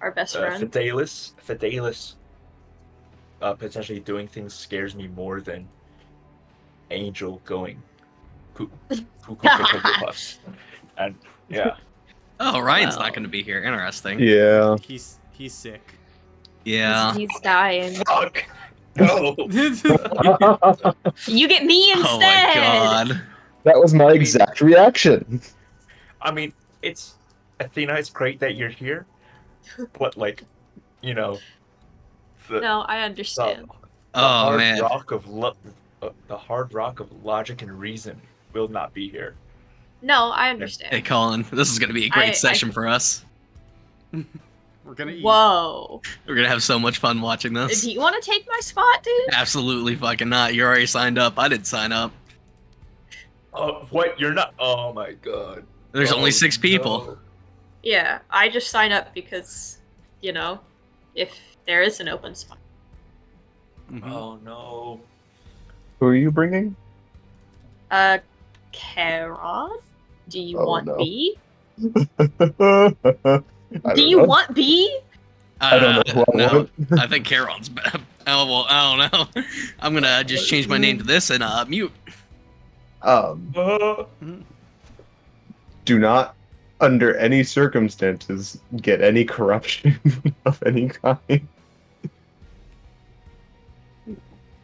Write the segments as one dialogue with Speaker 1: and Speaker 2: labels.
Speaker 1: our best friend.
Speaker 2: Fidelis, potentially doing things scares me more than Angel going cuckoo for Cocoa Puffs. And yeah.
Speaker 3: Oh, Ryan's
Speaker 1: Well.
Speaker 3: not going to be here. Interesting.
Speaker 4: Yeah.
Speaker 5: He's sick.
Speaker 3: Yeah.
Speaker 1: He's dying.
Speaker 2: Fuck. No.
Speaker 1: You get me instead.
Speaker 3: Oh my god.
Speaker 4: That was my exact reaction.
Speaker 2: I mean, Athena, it's great that you're here, but like, you know,
Speaker 1: No, I understand.
Speaker 2: The hard rock of logic and reason will not be here.
Speaker 1: No, I understand.
Speaker 3: Hey, Colin, this is going to be a great session for us.
Speaker 5: We're gonna eat.
Speaker 1: Whoa.
Speaker 3: We're going to have so much fun watching this.
Speaker 1: Do you want to take my spot, dude?
Speaker 3: Absolutely fucking not. You're already signed up. I didn't sign up.
Speaker 2: What? You're not? Oh my god.
Speaker 3: There's only 6 people.
Speaker 2: No.
Speaker 1: Yeah, I just sign up because, you know, if there is an open spot.
Speaker 2: Oh no.
Speaker 4: Who are you bringing?
Speaker 1: Charon? Do you
Speaker 4: Oh,
Speaker 1: want
Speaker 4: no.
Speaker 1: B?
Speaker 4: I
Speaker 1: Do you want B?
Speaker 4: I don't know who I
Speaker 3: no,
Speaker 4: want.
Speaker 3: I think Charon's bad. Oh, well, I don't know. I'm going to just change my name to this and mute.
Speaker 4: Do not, under any circumstances, get any corruption of any kind.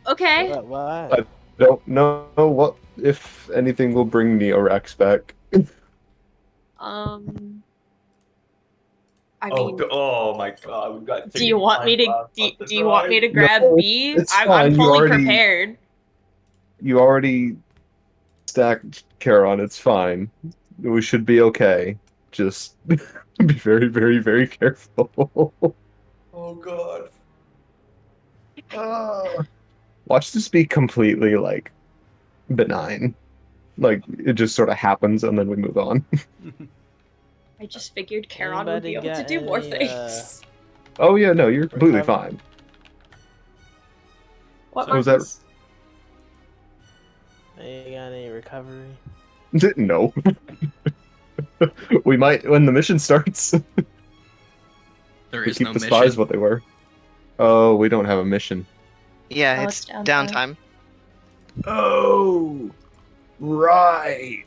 Speaker 1: Okay.
Speaker 6: Why?
Speaker 4: Don't know what, if anything, will bring Neorex back.
Speaker 1: I mean,
Speaker 2: oh my god, we've got.
Speaker 1: do you want me to? Do you want me to grab
Speaker 4: No,
Speaker 1: B?
Speaker 4: it's
Speaker 1: I'm
Speaker 4: fine, you
Speaker 1: fully
Speaker 4: already-
Speaker 1: prepared.
Speaker 4: You already stacked Charon, it's fine. We should be okay. Just be very, very, very careful.
Speaker 2: Oh god.
Speaker 4: Watch this be completely, like, benign. Like, it just sort of happens and then we move on.
Speaker 1: I just figured Charon would be
Speaker 6: Anybody
Speaker 1: able to
Speaker 6: got
Speaker 1: do more
Speaker 6: any,
Speaker 1: things.
Speaker 4: Oh yeah, no, you're completely
Speaker 6: Recover.
Speaker 4: fine.
Speaker 1: What
Speaker 4: so was
Speaker 1: Marcus?
Speaker 6: Ain't got any recovery.
Speaker 4: No. We might when the mission starts.
Speaker 3: There
Speaker 4: We
Speaker 3: is
Speaker 4: keep
Speaker 3: no
Speaker 4: the
Speaker 3: mission.
Speaker 4: spies what they were. Oh, we don't have a mission.
Speaker 7: Yeah,
Speaker 1: Oh,
Speaker 7: it's
Speaker 1: it's downtime.
Speaker 7: downtime.
Speaker 4: Oh, right.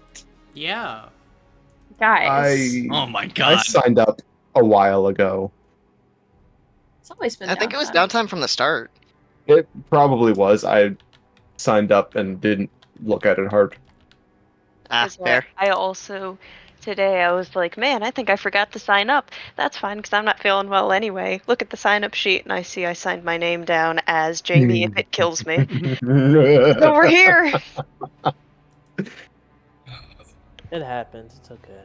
Speaker 5: Yeah.
Speaker 1: Guys,
Speaker 3: Oh my
Speaker 4: I
Speaker 3: god.
Speaker 4: signed up a while ago.
Speaker 1: it's always been
Speaker 7: I think it was
Speaker 1: downtime.
Speaker 7: downtime from the start.
Speaker 4: It probably was. I signed up and didn't look at it hard.
Speaker 7: Ah,
Speaker 8: Is what
Speaker 7: fair.
Speaker 8: I also today I was like, man, I think I forgot to sign up. That's fine because I'm not feeling well anyway. Look at the sign up sheet and I see I signed my name down as Jamie if it kills me. So we're here.
Speaker 6: It happens. It's okay.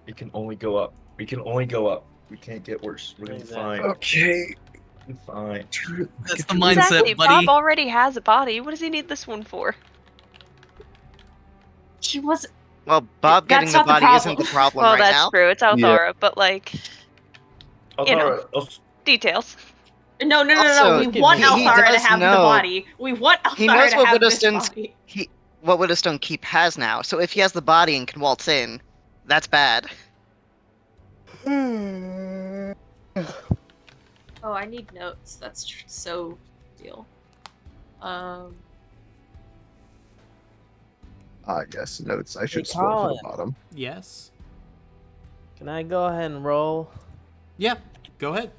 Speaker 2: We can only go up. We can only go up. We can't get worse. We're gonna be
Speaker 6: Exactly.
Speaker 2: fine.
Speaker 4: Okay.
Speaker 2: We're fine.
Speaker 3: That's the
Speaker 8: Exactly.
Speaker 3: mindset, buddy.
Speaker 8: Bob already has a body. What does he need this one for?
Speaker 1: He was.
Speaker 7: Well, Bob
Speaker 1: That's
Speaker 7: getting the
Speaker 1: not the
Speaker 7: body isn't the
Speaker 1: problem.
Speaker 7: problem
Speaker 8: Well,
Speaker 7: right
Speaker 8: that's
Speaker 7: now.
Speaker 8: true. It's Althara, but like You know. details.
Speaker 1: No.
Speaker 7: Also,
Speaker 1: We want
Speaker 7: he
Speaker 1: Althara to
Speaker 7: does
Speaker 1: have the
Speaker 7: know-
Speaker 1: body. We want
Speaker 7: he
Speaker 1: Althara
Speaker 7: knows
Speaker 1: to
Speaker 7: what
Speaker 1: have this
Speaker 7: Widowstone's-
Speaker 1: body.
Speaker 7: What Widowstone Keep has now. So if he has the body and can waltz in, that's bad.
Speaker 1: Oh, I need notes. That's so deal.
Speaker 4: I guess notes. I should
Speaker 6: Hey,
Speaker 4: scroll to
Speaker 6: Colin.
Speaker 4: the bottom.
Speaker 5: Yes.
Speaker 6: Can I go ahead and roll?
Speaker 5: Yeah. Go ahead.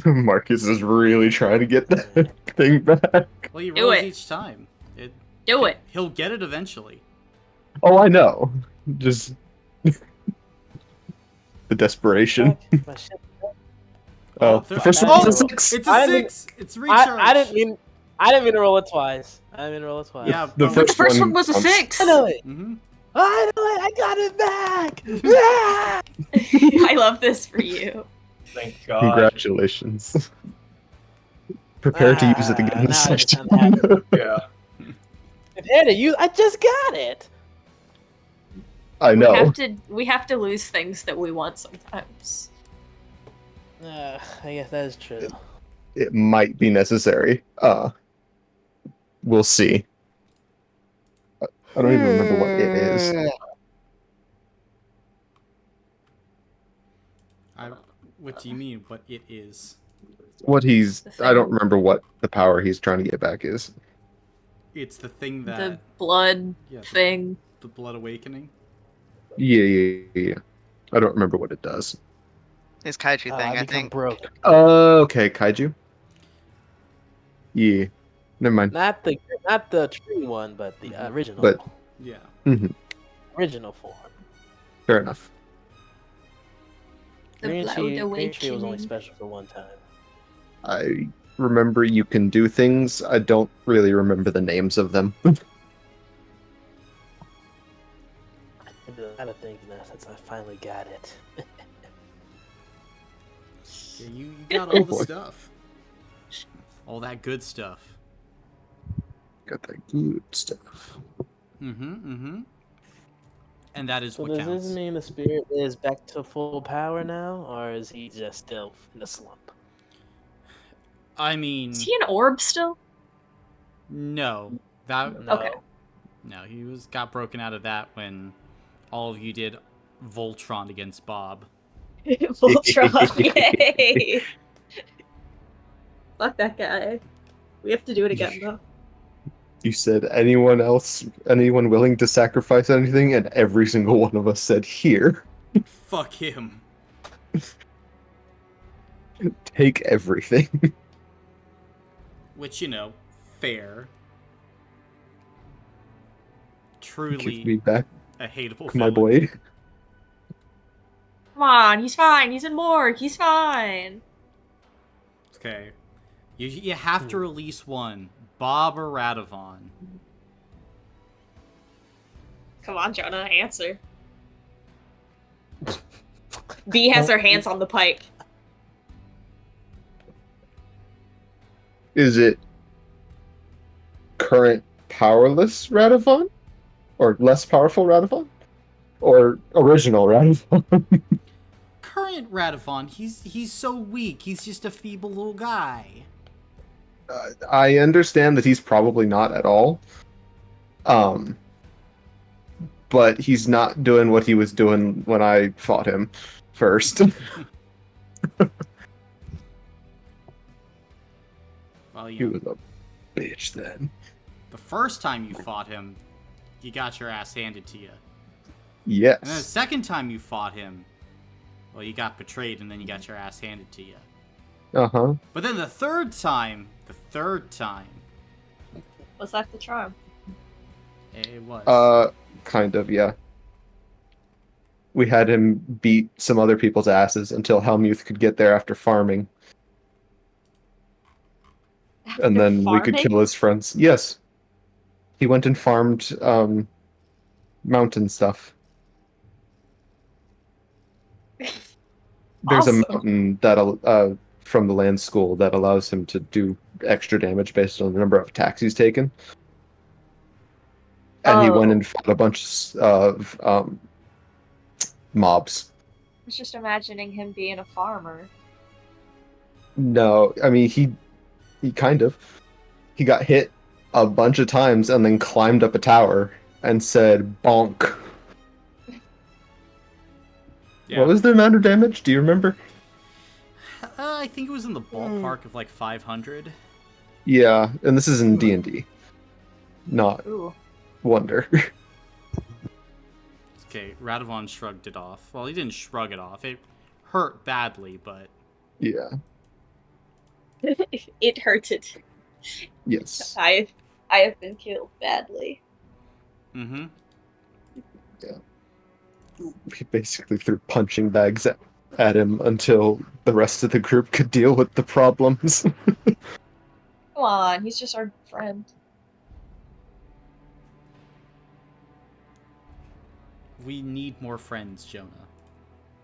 Speaker 4: Marcus is really trying to get that thing back.
Speaker 5: Well, he
Speaker 1: Do
Speaker 5: rolls
Speaker 1: it.
Speaker 5: each time.
Speaker 1: Do it.
Speaker 5: He'll get it eventually.
Speaker 4: Oh, I know. Just the desperation.
Speaker 6: My shit.
Speaker 4: Oh,
Speaker 5: there-
Speaker 4: the first
Speaker 6: Oh,
Speaker 4: one's a 6.
Speaker 5: It's
Speaker 6: I
Speaker 5: a
Speaker 6: didn't-
Speaker 5: 6. It's recharge.
Speaker 6: I didn't mean to roll it twice.
Speaker 5: Yeah.
Speaker 4: The
Speaker 5: but-
Speaker 4: first one
Speaker 1: was a
Speaker 4: counts.
Speaker 1: 6.
Speaker 6: Finally!
Speaker 5: Mhm.
Speaker 6: I got it back! Yeah!
Speaker 1: I love this for you.
Speaker 2: Thank God.
Speaker 4: Congratulations. Prepare to use it again
Speaker 6: now
Speaker 4: this
Speaker 6: I just
Speaker 4: session.
Speaker 6: sound happy.
Speaker 2: Yeah.
Speaker 6: I just got it!
Speaker 4: I know.
Speaker 1: We have to lose things that we want sometimes.
Speaker 6: I guess that is true.
Speaker 4: It might be necessary. We'll see. I don't even remember what it is.
Speaker 5: What do you mean? What it is?
Speaker 4: What he's
Speaker 1: The
Speaker 4: I don't
Speaker 1: thing.
Speaker 4: remember what the power he's trying to get back is.
Speaker 5: It's the thing
Speaker 1: The
Speaker 5: that
Speaker 1: blood
Speaker 5: yeah,
Speaker 1: thing.
Speaker 5: the blood awakening.
Speaker 4: Yeah. I don't remember what it does.
Speaker 7: His kaiju
Speaker 6: I
Speaker 7: thing, I
Speaker 6: become
Speaker 7: think.
Speaker 6: broken.
Speaker 4: Okay, kaiju. Yeah. Never mind.
Speaker 6: Not the tree one, but the original.
Speaker 4: But
Speaker 5: Yeah.
Speaker 6: Original form.
Speaker 4: fair enough.
Speaker 1: The
Speaker 6: Green
Speaker 1: blood
Speaker 6: tree was only
Speaker 1: awakening.
Speaker 6: special for one time.
Speaker 4: I remember you can do things. I don't really remember the names of them.
Speaker 6: I did a lot of things now since I finally got it.
Speaker 5: Yeah, you got all the
Speaker 4: boy.
Speaker 5: stuff. All that good stuff.
Speaker 4: Got that good stuff.
Speaker 5: Mm-hmm. And that is
Speaker 6: So
Speaker 5: what
Speaker 6: does
Speaker 5: counts.
Speaker 6: this mean the spirit is back to full power now, or is he just still in the slump?
Speaker 5: I mean,
Speaker 1: Is he an orb still?
Speaker 5: no. That
Speaker 6: No.
Speaker 1: Okay.
Speaker 5: no, he got broken out of that when all of you did Voltron against Bob.
Speaker 1: Voltron, yay! Fuck that guy. We have to do it again, though.
Speaker 4: You said anyone willing to sacrifice anything, and every single one of us said here.
Speaker 5: Fuck him.
Speaker 4: Take everything.
Speaker 5: Which, fair.
Speaker 4: Give
Speaker 5: Truly
Speaker 4: me back
Speaker 5: a hateable
Speaker 4: my
Speaker 5: villain.
Speaker 4: blade.
Speaker 1: Come on, he's fine. He's in morgue. He's fine.
Speaker 5: Okay. You have to release one. Bob or Radovon.
Speaker 1: Come on, Jonah, answer. B has her hands on the pike.
Speaker 4: Is it current powerless Radovon? Or less powerful Radovon? Or original Radovon?
Speaker 5: Current Radovon, he's so weak. He's just a feeble little guy.
Speaker 4: I understand that he's probably not at all. But he's not doing what he was doing when I fought him first.
Speaker 5: Well,
Speaker 4: He was a bitch then.
Speaker 5: the first time you fought him, you got your ass handed to you. And then the
Speaker 4: Yes.
Speaker 5: second time you fought him, well, you got betrayed and then you got your ass handed to you.
Speaker 4: Uh-huh.
Speaker 5: But then the third time,
Speaker 1: Was that the charm?
Speaker 5: it was.
Speaker 4: Kind of, yeah. We had him beat some other people's asses until Helmuth could get there after farming. And then we could kill his friends. Yes. He went and farmed mountain stuff. There's
Speaker 1: Awesome.
Speaker 4: a mountain that from the land school that allows him to do extra damage based on the number of attacks he's taken. And he went and fought a bunch of mobs.
Speaker 1: I was just imagining him being a farmer.
Speaker 4: No, I mean he kind of. He got hit a bunch of times and then climbed up a tower and said bonk.
Speaker 5: Yeah.
Speaker 4: What was the amount of damage? Do you remember?
Speaker 5: I think it was in the ballpark of like 500.
Speaker 4: Yeah, and this is in D&D. Not
Speaker 1: Ooh.
Speaker 4: Wonder.
Speaker 5: Okay, Radovon shrugged it off. Well, he didn't shrug it off. It hurt badly, but
Speaker 4: Yeah.
Speaker 1: It hurted.
Speaker 4: Yes.
Speaker 1: I have been killed badly.
Speaker 5: mm-hmm.
Speaker 4: We basically threw punching bags at him until the rest of the group could deal with the problems.
Speaker 1: Come on, he's just our friend.
Speaker 5: We need more friends, Jonah.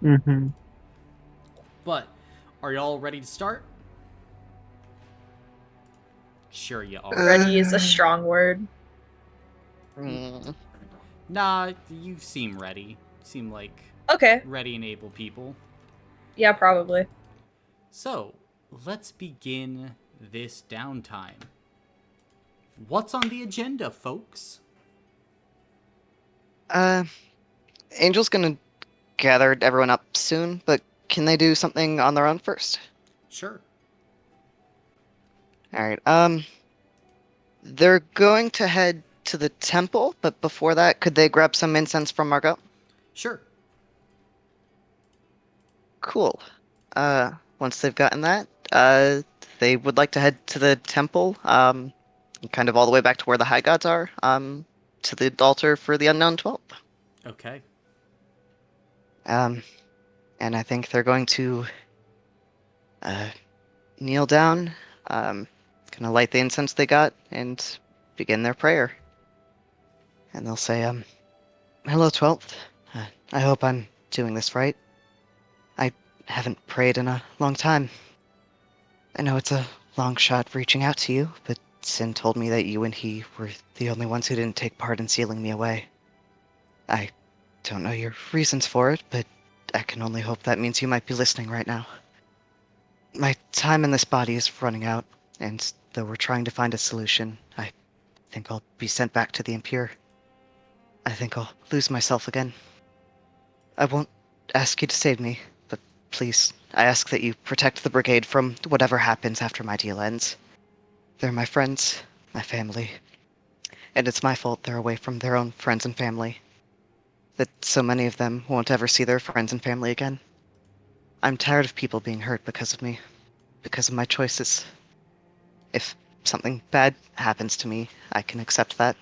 Speaker 4: Mm-hmm.
Speaker 5: But are y'all ready to start? Sure you are.
Speaker 1: Ready is a strong word.
Speaker 7: Mm.
Speaker 5: Nah, you seem ready. You seem like
Speaker 1: Okay.
Speaker 5: ready and able people.
Speaker 1: Yeah, probably.
Speaker 5: So, let's begin this downtime. What's on the agenda, folks?
Speaker 7: Angel's gonna gather everyone up soon, but can they do something on their own first?
Speaker 5: Sure.
Speaker 7: All right. They're going to head to the temple, but before that, could they grab some incense from Margot?
Speaker 5: Sure.
Speaker 7: Cool. Once they've gotten that, they would like to head to the temple, kind of all the way back to where the high gods are, to the altar for the unknown 12.
Speaker 5: Okay.
Speaker 7: Um, and I think they're going to kneel down, kind of light the incense they got, and begin their prayer. And they'll say, hello, 12th. I hope I'm doing this right. I haven't prayed in a long time. I know it's a long shot reaching out to you, but Sin told me that you and he were the only ones who didn't take part in sealing me away. I don't know your reasons for it, but I can only hope that means you might be listening right now. My time in this body is running out, and though we're trying to find a solution, I think I'll be sent back to the Impure. I think I'll lose myself again. I won't ask you to save me, but please, I ask that you protect the Brigade from whatever happens after my deal ends. They're my friends, my family, and it's my fault they're away from their own friends and family. That so many of them won't ever see their friends and family again. I'm tired of people being hurt because of me, because of my choices. If something bad happens to me, I can accept that.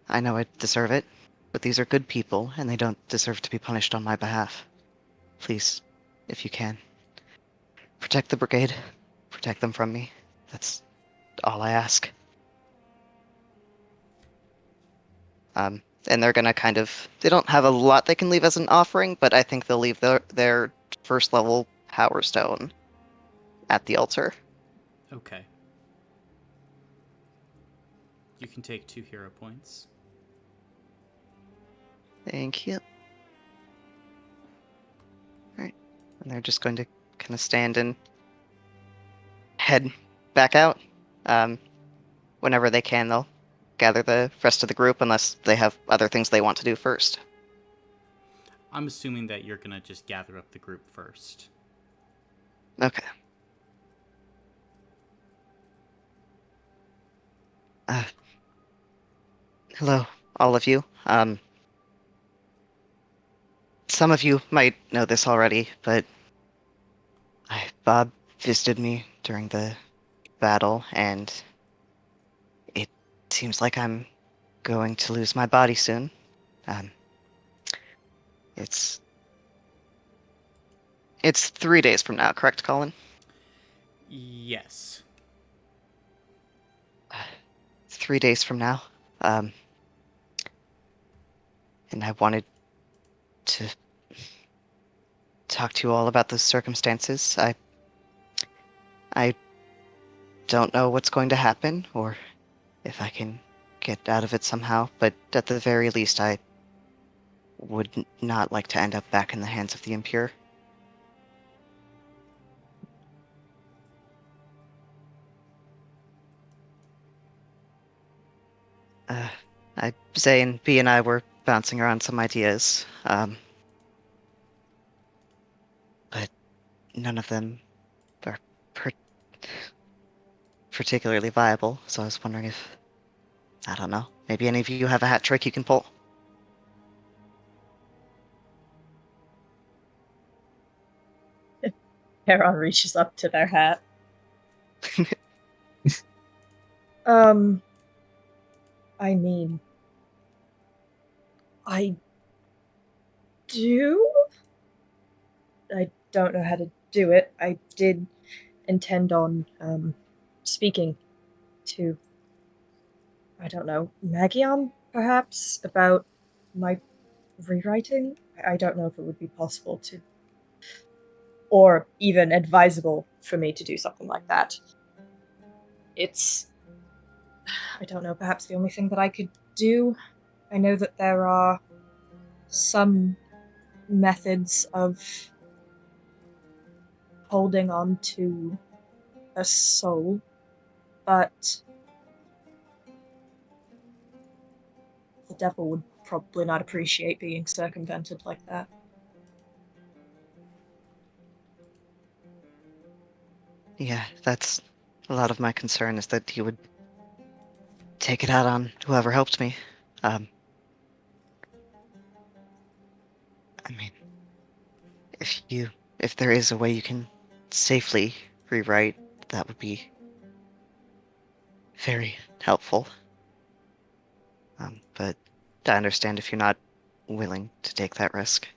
Speaker 7: I know I deserve it, but these are good people, and they don't deserve to be punished on my behalf. Please, if you can, protect the Brigade. Protect them from me. That's all I ask. And they're gonna kind of, they don't have a lot they can leave as an offering, but I think they'll leave their first level power stone at the altar.
Speaker 5: Okay. You can take 2 hero points.
Speaker 7: Thank you. Alright. And they're just going to kind of stand and head back out. Whenever they can, they'll gather the rest of the group unless they have other things they want to do first.
Speaker 5: I'm assuming that you're gonna just gather up the group first.
Speaker 7: Okay. Hello, all of you. Some of you might know this already, but Bob visited me during the battle, and it seems like I'm going to lose my body soon. Um, it's 3 days from now, correct, Colin?
Speaker 5: Yes.
Speaker 7: 3 days from now. Um, and I wanted to talk to you all about those circumstances. I don't know what's going to happen, or if I can get out of it somehow, but at the very least, I would not like to end up back in the hands of the Impure. Zay and B and I were bouncing around some ideas, but none of them are per- particularly viable, so I was wondering if, I don't know, maybe any of you have a hat trick you can pull?
Speaker 1: Heron reaches up to their hat. I mean, I do? I don't know how to do it. I did intend on, speaking to, I don't know, Magion, perhaps, about my rewriting? I don't know if it would be possible to, or even advisable for me to do something like that. It's, I don't know, perhaps the only thing that I could do. I know that there are some methods of holding on to a soul, but the devil would probably not appreciate being circumvented like that.
Speaker 7: Yeah, that's a lot of my concern is that he would take it out on whoever helped me. Um, I mean, if there is a way you can safely rewrite, that would be very helpful. But I understand if you're not willing to take that risk.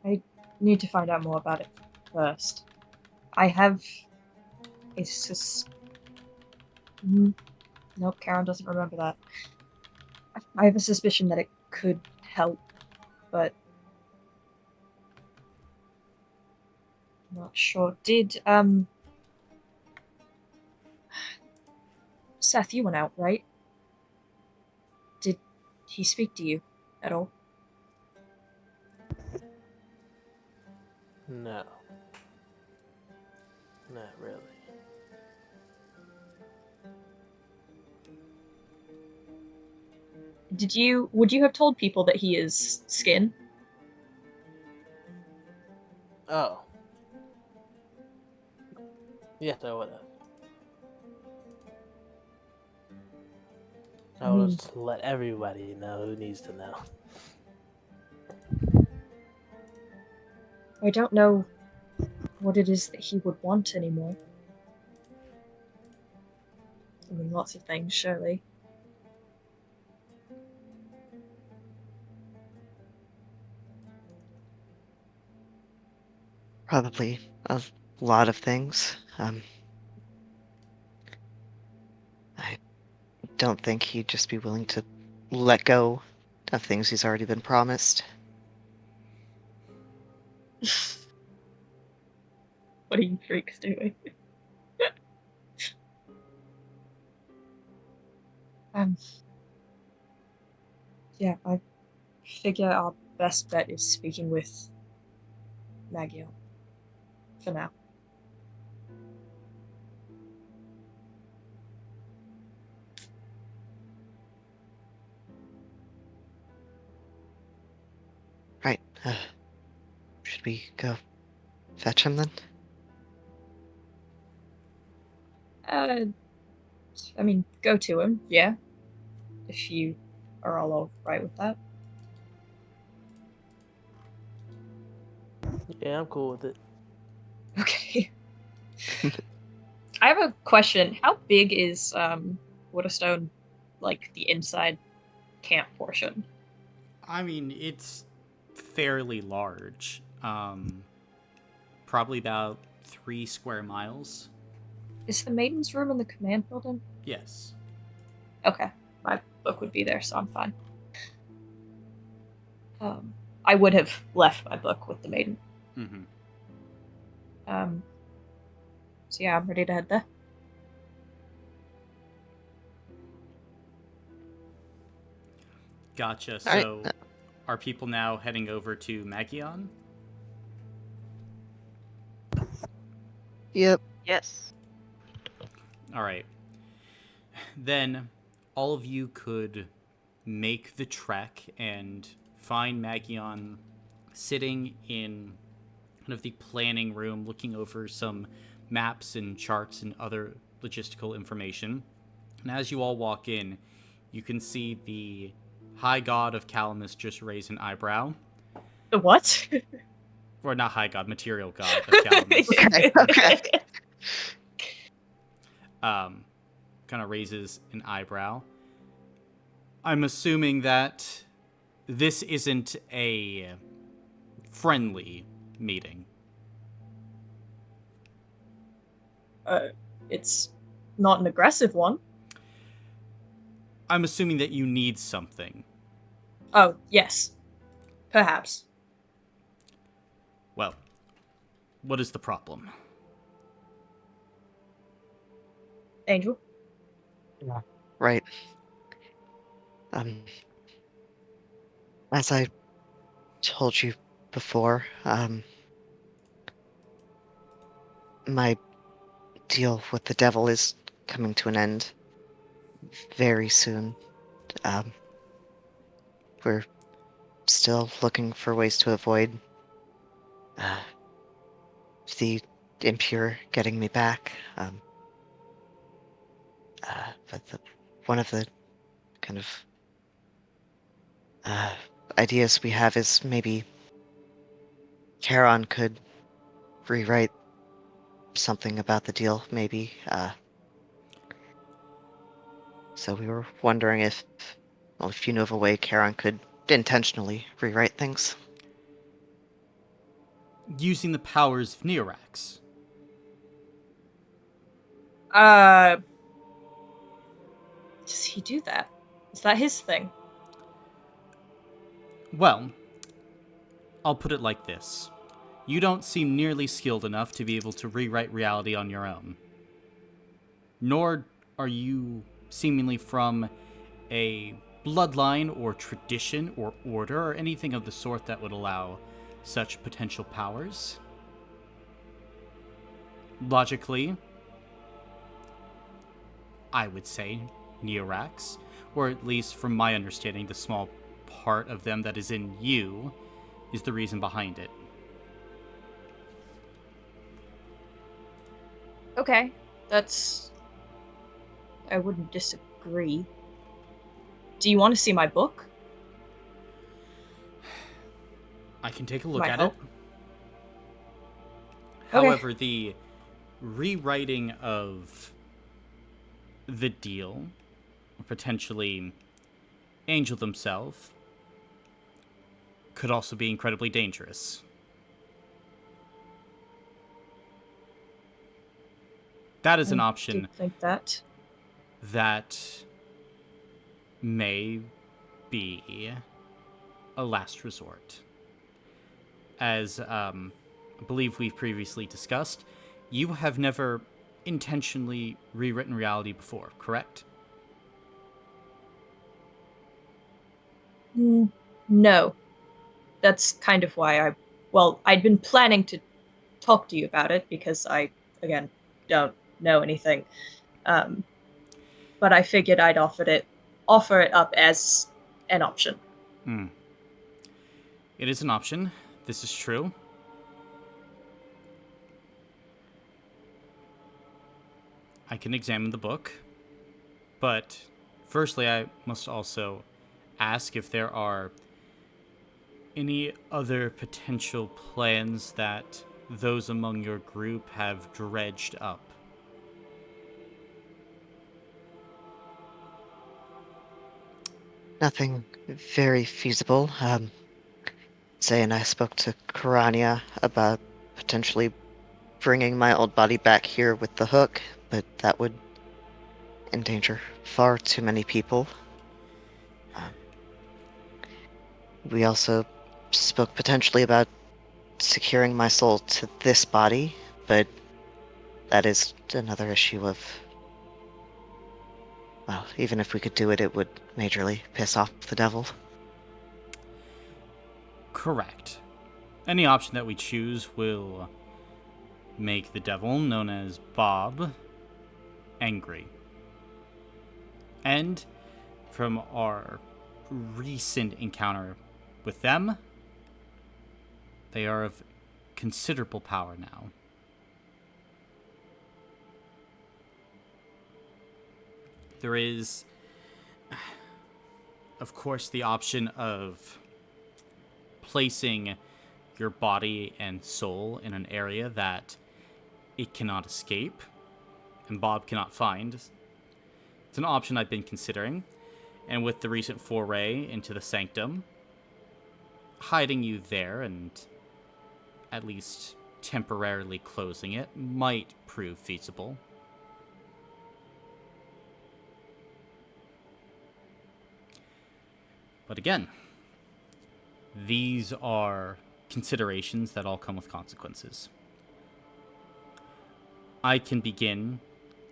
Speaker 1: I need to find out more about it first. I have a Nope, Karen doesn't remember that. I have a suspicion that it could help, but I'm not sure. Did Seth, you went out, right? Did he speak to you at all?
Speaker 6: No. Not really.
Speaker 1: Would you have told people that he is skin?
Speaker 6: Oh. Yes, I would have. I would
Speaker 1: mean-
Speaker 6: just let everybody know who needs to know.
Speaker 1: I don't know what it is that he would want anymore. I mean, lots of things, surely.
Speaker 7: Probably a lot of things. I don't think he'd just be willing to let go of things he's already been promised.
Speaker 1: What are you freaks doing? um, yeah, I figure our best bet is speaking with Maggie for now.
Speaker 7: Right. Should we go fetch him then?
Speaker 1: I mean, go to him, yeah. If you are all right with that.
Speaker 6: Yeah, I'm cool with it.
Speaker 1: Okay. I have a question. How big is Woodstone, like the inside camp portion?
Speaker 5: I mean, it's fairly large. Probably about 3 square miles.
Speaker 1: Is the maiden's room in the command building?
Speaker 5: Yes.
Speaker 1: Okay, my book would be there, so I'm fine. I would have left my book with the maiden.
Speaker 5: Mm-hmm.
Speaker 1: So yeah, I'm ready to head there.
Speaker 5: Gotcha.
Speaker 7: All right.
Speaker 5: So, are people now heading over to Magion?
Speaker 7: Yep.
Speaker 8: Yes.
Speaker 5: All right. Then, all of you could make the trek and find Magion sitting in kind of the planning room, looking over some maps and charts and other logistical information. And as you all walk in, you can see the High God of Calamus just raise an eyebrow.
Speaker 1: The what?
Speaker 5: Or not High God, Material God of Calamus.
Speaker 7: Okay.
Speaker 5: Kind of raises an eyebrow. I'm assuming that this isn't a friendly meeting.
Speaker 1: It's not an aggressive one.
Speaker 5: I'm assuming that you need something.
Speaker 1: Oh, yes. Perhaps.
Speaker 5: Well, what is the problem?
Speaker 1: Angel?
Speaker 7: Right. As I told you before, my deal with the devil is coming to an end very soon. We're still looking for ways to avoid the impure getting me back. But one of the kind of ideas we have is maybe Charon could rewrite something about the deal, maybe. So we were wondering if you know of a way Charon could intentionally rewrite things.
Speaker 5: Using the powers of Neorax.
Speaker 1: Does he do that? Is that his thing?
Speaker 5: Well, I'll put it like this. You don't seem nearly skilled enough to be able to rewrite reality on your own. Nor are you seemingly from a bloodline or tradition or order or anything of the sort that would allow such potential powers. Logically, I would say Neorax, or at least from my understanding, the small part of them that is in you is the reason behind it.
Speaker 1: Okay, that's... I wouldn't disagree. Do you want to see my book?
Speaker 5: I can take a look
Speaker 1: Might
Speaker 5: at
Speaker 1: help.
Speaker 5: it.
Speaker 1: Okay.
Speaker 5: However, the rewriting of the deal, or potentially Angel themselves, could also be incredibly dangerous. That is an
Speaker 1: I
Speaker 5: option
Speaker 1: did think that.
Speaker 5: that may be a last resort. As I believe we've previously discussed, you have never intentionally rewritten reality before, correct?
Speaker 1: No. That's kind of why I'd been planning to talk to you about it because I, again, don't know anything. But I figured I'd offer it up as an option.
Speaker 5: It is an option. This is true. I can examine the book. But firstly, I must also ask if there are any other potential plans that those among your group have dredged up.
Speaker 7: Nothing very feasible. Zay and I spoke to Karania about potentially bringing my old body back here with the hook, but that would endanger far too many people. We also spoke potentially about securing my soul to this body, but that is another issue of... Well, even if we could do it, it would majorly piss off the devil.
Speaker 5: Correct. Any option that we choose will make the devil, known as Bob, angry. And from our recent encounter with them, they are of considerable power now. There is, of course, the option of placing your body and soul in an area that it cannot escape and Bob cannot find. It's an option I've been considering, and with the recent foray into the sanctum, hiding you there and at least temporarily closing it might prove feasible. But again, these are considerations that all come with consequences. I can begin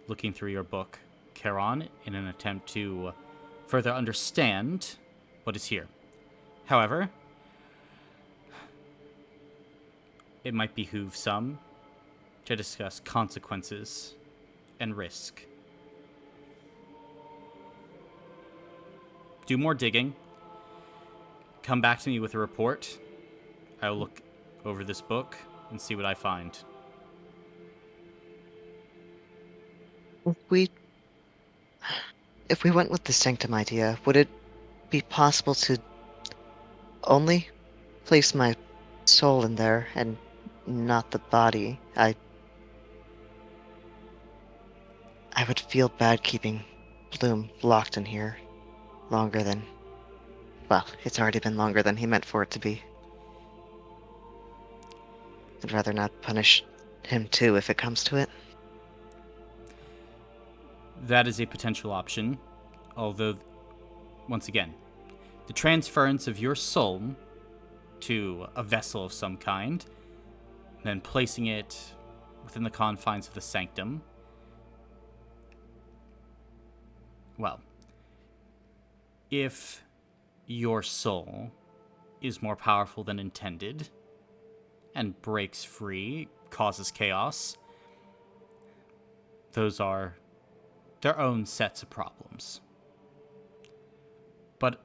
Speaker 5: looking through your book, Charon, in an attempt to further understand what is here. However, it might behoove some to discuss consequences and risk. Do more digging. Come back to me with a report. I will look over this book and see what I find.
Speaker 7: We, if we went with the sanctum idea, would it be possible to only place my soul in there and not the body? I would feel bad keeping Bloom locked in here longer than, well, it's already been longer than he meant for it to be. I'd rather not punish him too if it comes to it.
Speaker 5: That is a potential option, although, once again, the transference of your soul to a vessel of some kind, then placing it within the confines of the sanctum, well, if your soul is more powerful than intended and breaks free, causes chaos, those are their own sets of problems. But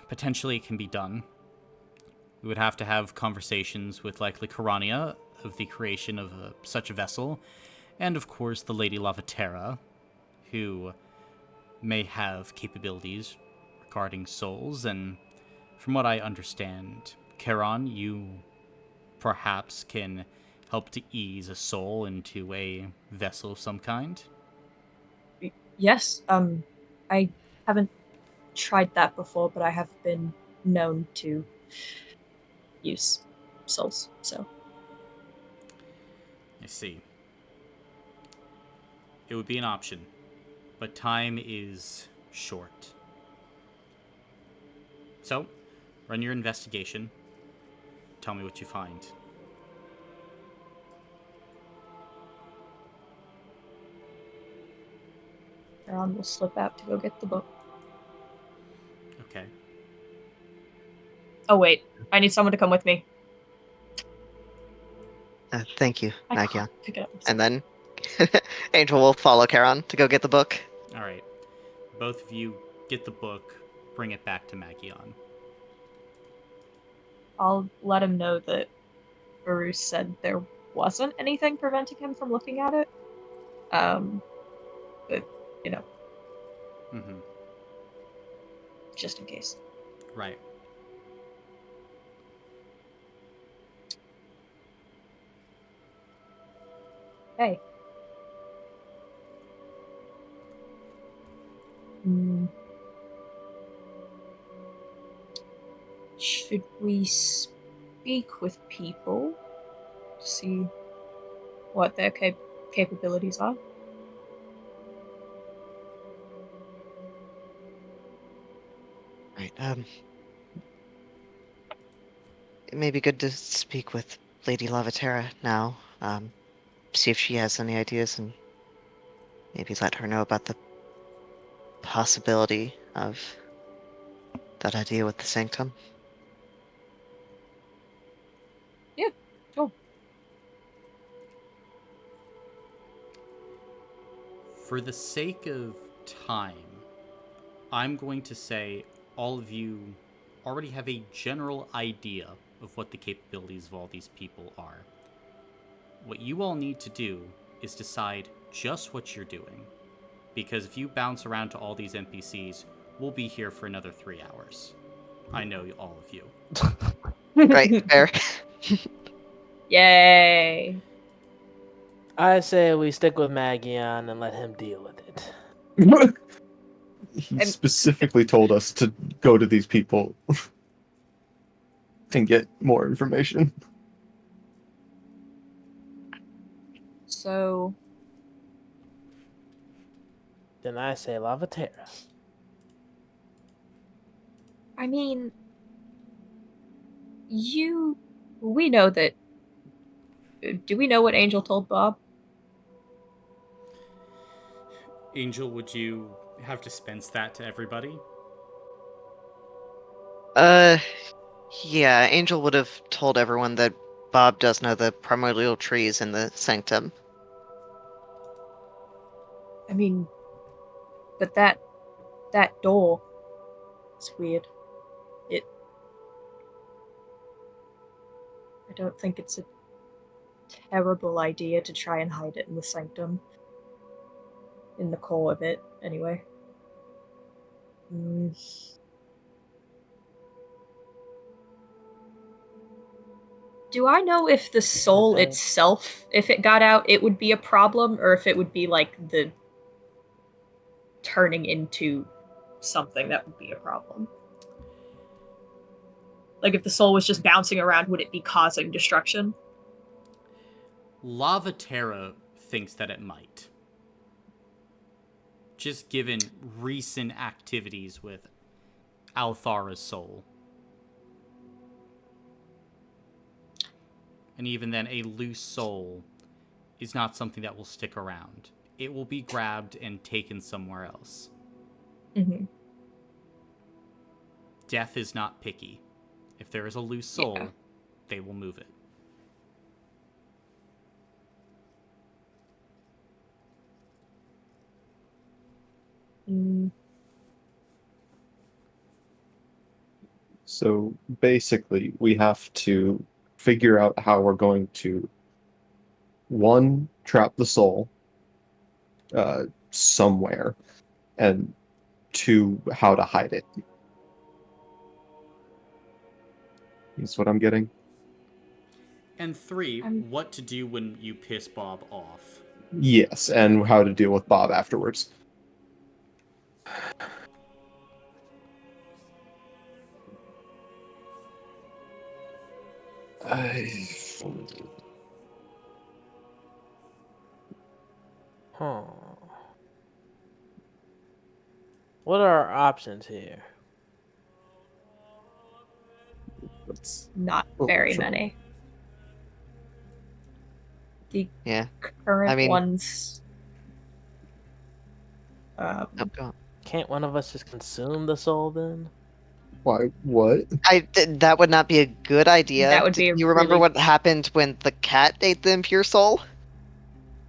Speaker 5: potentially it can be done. We would have to have conversations with likely Karania of the creation of such a vessel, and of course the Lady Lavaterra, who may have capabilities regarding souls, and from what I understand, Charon, you perhaps can help to ease a soul into a vessel of some kind?
Speaker 1: Yes, I haven't tried that before, but I have been known to use souls, so.
Speaker 5: I see. It would be an option, but time is short. So, run your investigation. Tell me what you find.
Speaker 1: Aaron will slip out to go get the book.
Speaker 5: Okay.
Speaker 1: Oh wait, I need someone to come with me.
Speaker 7: Thank you,
Speaker 1: I
Speaker 7: Nagya.
Speaker 1: can't pick it up.
Speaker 7: And then Angel will follow Charon to go get the book.
Speaker 5: All right. Both of you get the book, bring it back to Magion.
Speaker 1: I'll let him know that Bruce said there wasn't anything preventing him from looking at it. But, you know,
Speaker 5: Mm-hmm.
Speaker 1: just in case.
Speaker 5: Right.
Speaker 1: Hey. Should we speak with people to see what their capabilities are?
Speaker 7: Right. It may be good to speak with Lady Lavaterra now. See if she has any ideas and maybe let her know about the possibility of that idea with the sanctum.
Speaker 1: Yeah, sure.
Speaker 5: For the sake of time, I'm going to say all of you already have a general idea of what the capabilities of all these people are. What you all need to do is decide just what you're doing. Because if you bounce around to all these NPCs, we'll be here for another 3 hours. I know all of you.
Speaker 7: Right, fair.
Speaker 1: Yay.
Speaker 6: I say we stick with Magion and let him deal with it.
Speaker 4: He
Speaker 1: And-
Speaker 4: specifically told us to go to these people and get more information.
Speaker 1: So,
Speaker 6: Then I say Lavaterra.
Speaker 1: I mean, we know that. Do we know what Angel told Bob?
Speaker 5: Angel, would you have dispense that to everybody?
Speaker 7: Uh, yeah, Angel would have told everyone that Bob does know the primordial trees in the sanctum.
Speaker 1: I mean, but that door is weird. I don't think it's a terrible idea to try and hide it in the sanctum. in the core of it, anyway. Do I know if the soul itself, if it got out, it would be a problem, or if it would be like the turning into something that would be a problem? Like if the soul was just bouncing around, would it be causing destruction?
Speaker 5: Lavaterra thinks that it might. Just given recent activities with Althara's soul. And even then, a loose soul is not something that will stick around. It will be grabbed and taken somewhere else.
Speaker 1: Mm-hmm.
Speaker 5: Death is not picky. If there is a loose soul, they will move it.
Speaker 4: So basically, we have to figure out how we're going to, one, trap the soul somewhere, and two, how to hide it. Is what I'm getting.
Speaker 5: And three, what to do when you piss Bob off.
Speaker 4: Yes, and how to deal with Bob afterwards.
Speaker 6: What are our options here?
Speaker 1: Not very many. The
Speaker 7: Yeah.
Speaker 1: current
Speaker 7: I mean-
Speaker 1: ones.
Speaker 6: Can't one of us just consume the soul then?
Speaker 4: Why? What?
Speaker 7: That would not be a good idea.
Speaker 1: That would be
Speaker 7: You remember
Speaker 1: really-
Speaker 7: what happened when the cat ate the impure soul?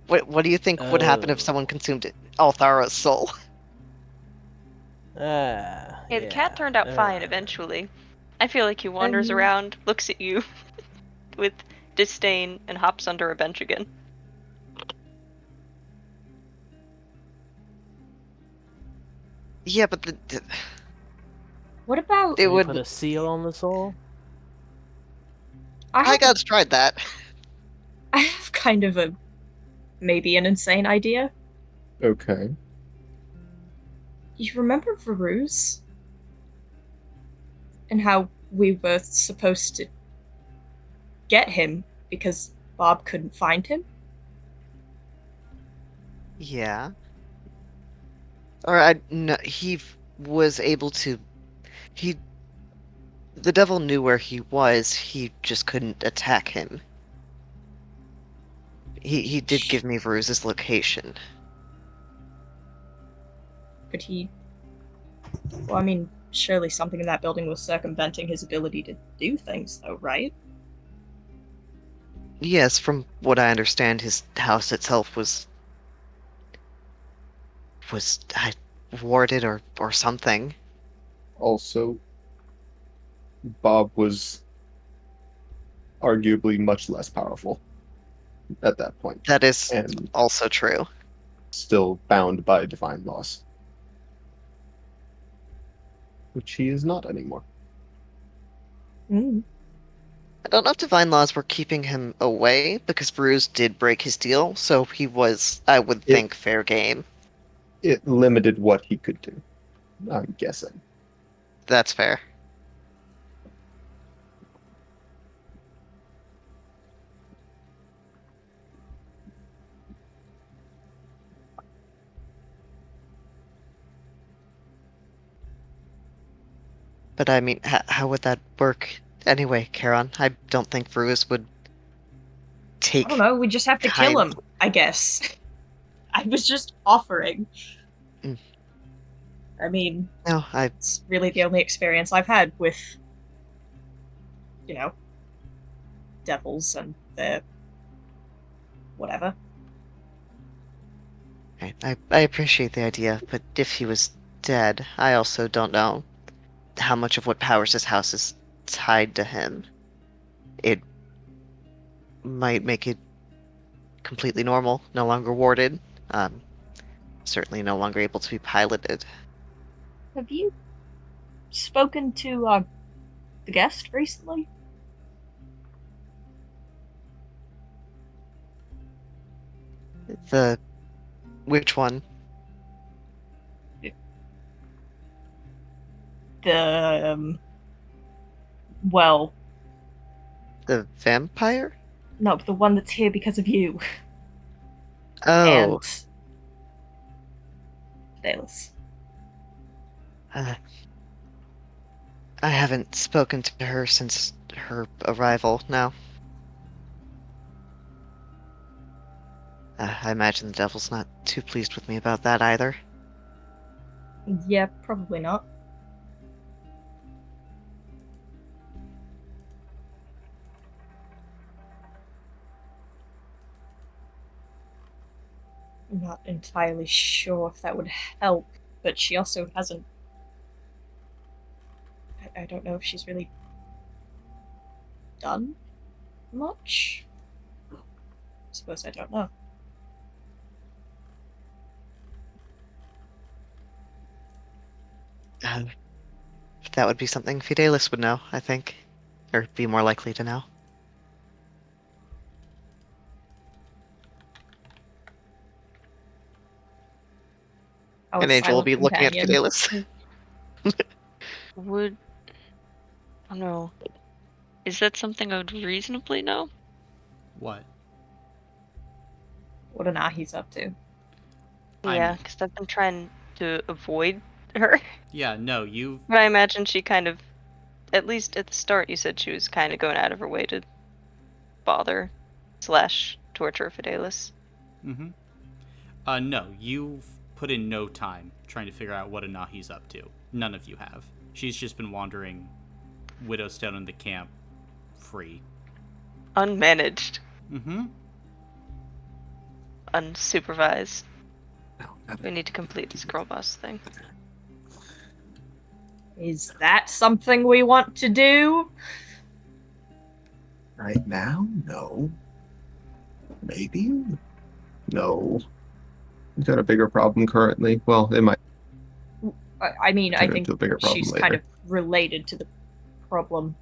Speaker 7: What do you think would happen if someone consumed Althara's soul?
Speaker 8: Hey, the cat turned out fine eventually. I feel like he wanders
Speaker 1: And-
Speaker 8: around, looks at you with disdain, and hops under a bench again.
Speaker 7: Yeah, but
Speaker 1: What about?
Speaker 7: it
Speaker 6: Can we
Speaker 7: would.
Speaker 6: put a seal on the soul?
Speaker 7: I got tried that.
Speaker 1: I have kind of a maybe an insane idea.
Speaker 4: Okay.
Speaker 1: You remember Varuz? And how we were supposed to get him because Bob couldn't find him?
Speaker 7: Yeah. No, he was able to. The devil knew where he was. He just couldn't attack him. He did give me Varuz's location.
Speaker 1: Could he? Well, I mean, surely something in that building was circumventing his ability to do things, though, right?
Speaker 7: Yes, from what I understand, his house itself was warded or something.
Speaker 4: Also, Bob was arguably much less powerful at that point.
Speaker 7: That is
Speaker 4: and
Speaker 7: also true.
Speaker 4: still bound by divine laws, which he is not anymore.
Speaker 1: Mm.
Speaker 7: I don't know if divine laws were keeping him away because Bruce did break his deal, so he was, I would think, fair game.
Speaker 4: It limited what he could do, I'm guessing.
Speaker 7: That's fair. But I mean, how would that work anyway, Charon? I don't think Bruce would take.
Speaker 1: I don't know. We just have to kill him, I guess. I was just offering. I mean,
Speaker 7: No,
Speaker 1: it's really the only experience I've had with, devils and their whatever.
Speaker 7: I appreciate the idea, but if he was dead, I also don't know how much of what powers his house is tied to him. It might make it completely normal, no longer warded. certainly no longer able to be piloted.
Speaker 1: Have you spoken to the guest recently?
Speaker 7: The which one?
Speaker 1: The well,
Speaker 7: The vampire?
Speaker 1: no, the one that's here because of you
Speaker 7: Oh,
Speaker 1: and Dallas.
Speaker 7: uh, I haven't spoken to her since her arrival. No. I imagine the devil's not too pleased with me about that either.
Speaker 1: Yeah, probably not. I'm not entirely sure if that would help, but she also hasn't. I don't know if she's really done much. I suppose I don't know.
Speaker 7: Uh, that would be something Fidelis would know, I think. Or be more likely to know.
Speaker 1: Our
Speaker 7: And Angel will
Speaker 1: silent
Speaker 7: be looking at
Speaker 1: companion.
Speaker 7: Fidelis.
Speaker 8: Would. Oh no. Is that something I would reasonably know?
Speaker 5: What?
Speaker 1: What an he's up to.
Speaker 5: I
Speaker 8: Yeah,
Speaker 5: mean,
Speaker 8: because I've been trying to avoid her.
Speaker 5: yeah, no, you've.
Speaker 8: But I imagine she kind of, at least at the start, you said she was kind of going out of her way to bother slash torture Fidelis.
Speaker 5: Mm-hmm. No, you've put in no time trying to figure out what Anahi's up to. None of you have. She's just been wandering Widowstone in the camp free.
Speaker 8: Unmanaged,
Speaker 5: Mm-hmm.
Speaker 8: unsupervised.
Speaker 4: No, not
Speaker 8: We need to complete this girl boss thing.
Speaker 1: Is that something we want to do?
Speaker 4: right now. No, maybe. No, we've got a bigger problem currently. Well, it might
Speaker 1: I mean, I
Speaker 4: turn
Speaker 1: think
Speaker 4: into a bigger problem
Speaker 1: she's kind
Speaker 4: later.
Speaker 1: of related to the problem.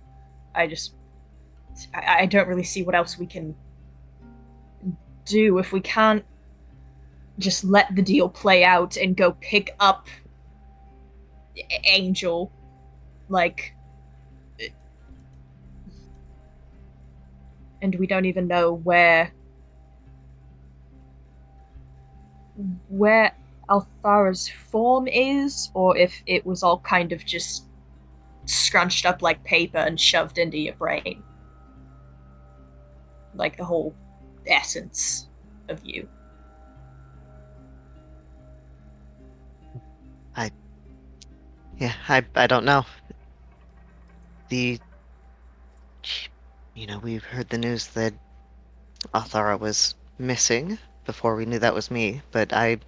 Speaker 1: I don't really see what else we can do if we can't just let the deal play out and go pick up Angel. Like, and we don't even know where Althara's form is, or if it was all kind of just scrunched up like paper and shoved into your brain. Like the whole essence of you.
Speaker 7: I don't know. The we heard the news that Althara was missing before we knew that was me, but I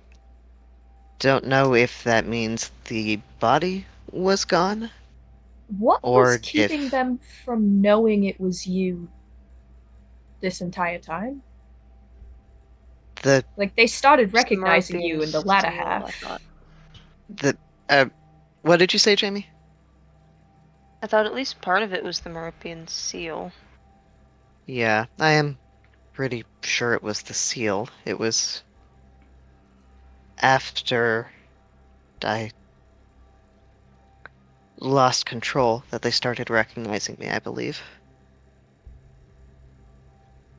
Speaker 7: don't know if that means the body was gone
Speaker 1: What was
Speaker 7: or
Speaker 1: keeping
Speaker 7: if
Speaker 1: them from knowing it was you this entire time?
Speaker 7: the
Speaker 1: Like, they started
Speaker 8: It's the
Speaker 1: recognizing you
Speaker 8: Meropian
Speaker 1: in the latter
Speaker 8: seal, I
Speaker 1: half.
Speaker 8: thought.
Speaker 7: the what did you say, Jamie?
Speaker 8: I thought at least part of it was the Meropian seal.
Speaker 7: Yeah, I am pretty sure it was the seal. It was after I lost control that they started recognizing me, I believe.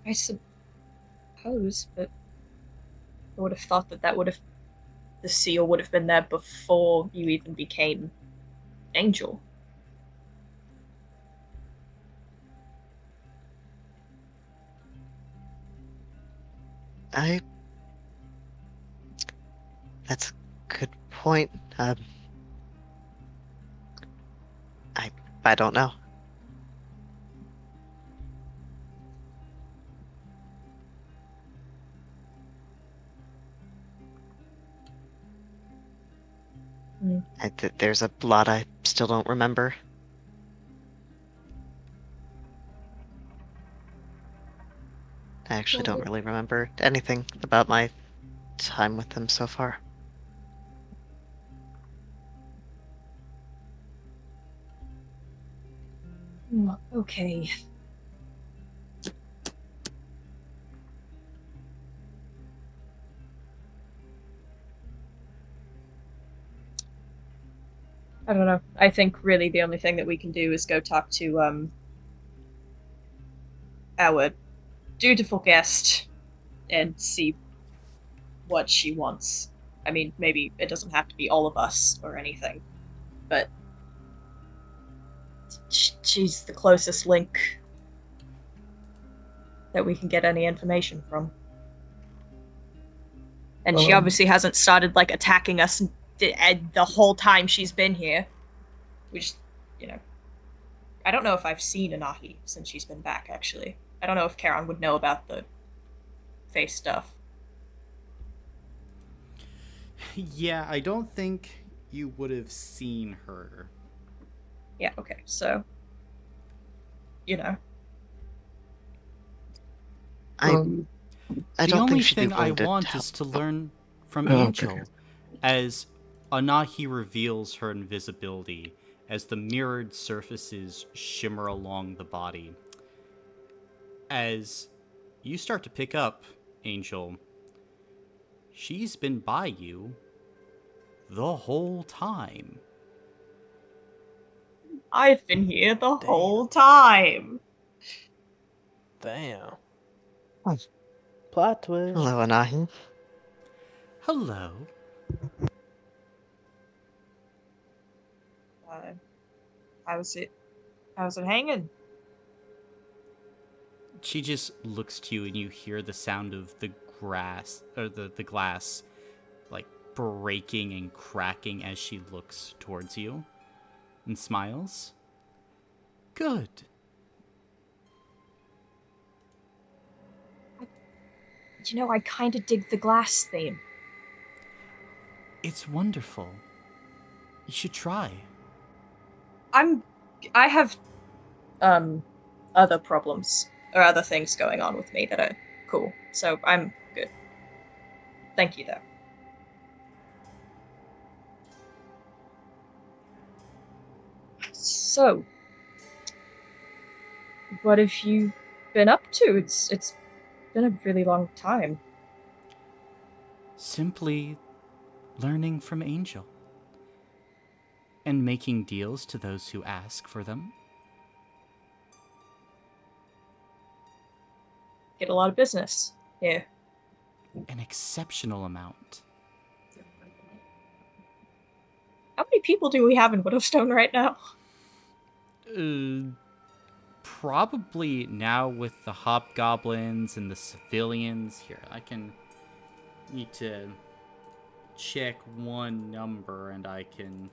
Speaker 1: I suppose, but I would have thought the seal would have been there before you even became Angel.
Speaker 7: I That's a good point. I I don't know.
Speaker 1: Mm.
Speaker 7: There's a lot I still don't remember. I actually don't really remember anything about my time with them so far.
Speaker 1: Okay. I don't know. I think really the only thing that we can do is go talk to our dutiful guest and see what she wants. I mean, maybe it doesn't have to be all of us or anything, but she's the closest link that we can get any information from. And she obviously hasn't started like attacking us the whole time she's been here. Which, you know, I don't know if I've seen Anahi since she's been back. Actually, I don't know if Karen would know about the face stuff.
Speaker 5: Yeah, I don't think you would have seen her.
Speaker 1: Yeah. Okay. So, you know,
Speaker 7: I
Speaker 5: The
Speaker 7: don't
Speaker 5: only
Speaker 7: think she'd be
Speaker 5: thing I
Speaker 7: willing to
Speaker 5: want
Speaker 7: help.
Speaker 5: is to learn from
Speaker 4: Oh,
Speaker 5: Angel.
Speaker 4: okay.
Speaker 5: As Anahi reveals her invisibility, as the mirrored surfaces shimmer along the body. As you start to pick up, Angel, she's been by you the whole time.
Speaker 1: I've been here the
Speaker 6: Damn.
Speaker 1: whole time.
Speaker 6: Damn.
Speaker 7: Oh.
Speaker 6: Plot twist.
Speaker 7: Hello, Anahi.
Speaker 5: Hello.
Speaker 1: How's it? How's it hanging?
Speaker 5: She just looks to you and you hear the sound of the grass, or the glass, like breaking and cracking as she looks towards you and smiles. Good.
Speaker 1: You know, I kind of dig the glass theme.
Speaker 5: It's wonderful. You should try.
Speaker 1: I have other problems or other things going on with me that are cool. So I'm good. Thank you though. So, what have you been up to? It's been a really long time.
Speaker 5: Simply learning from Angel and making deals to those who ask for them.
Speaker 1: Get a lot of business here.
Speaker 5: An exceptional amount.
Speaker 1: How many people do we have in Widowstone right now?
Speaker 5: Probably now with the hobgoblins and the civilians. Here, I can need to check one number and I can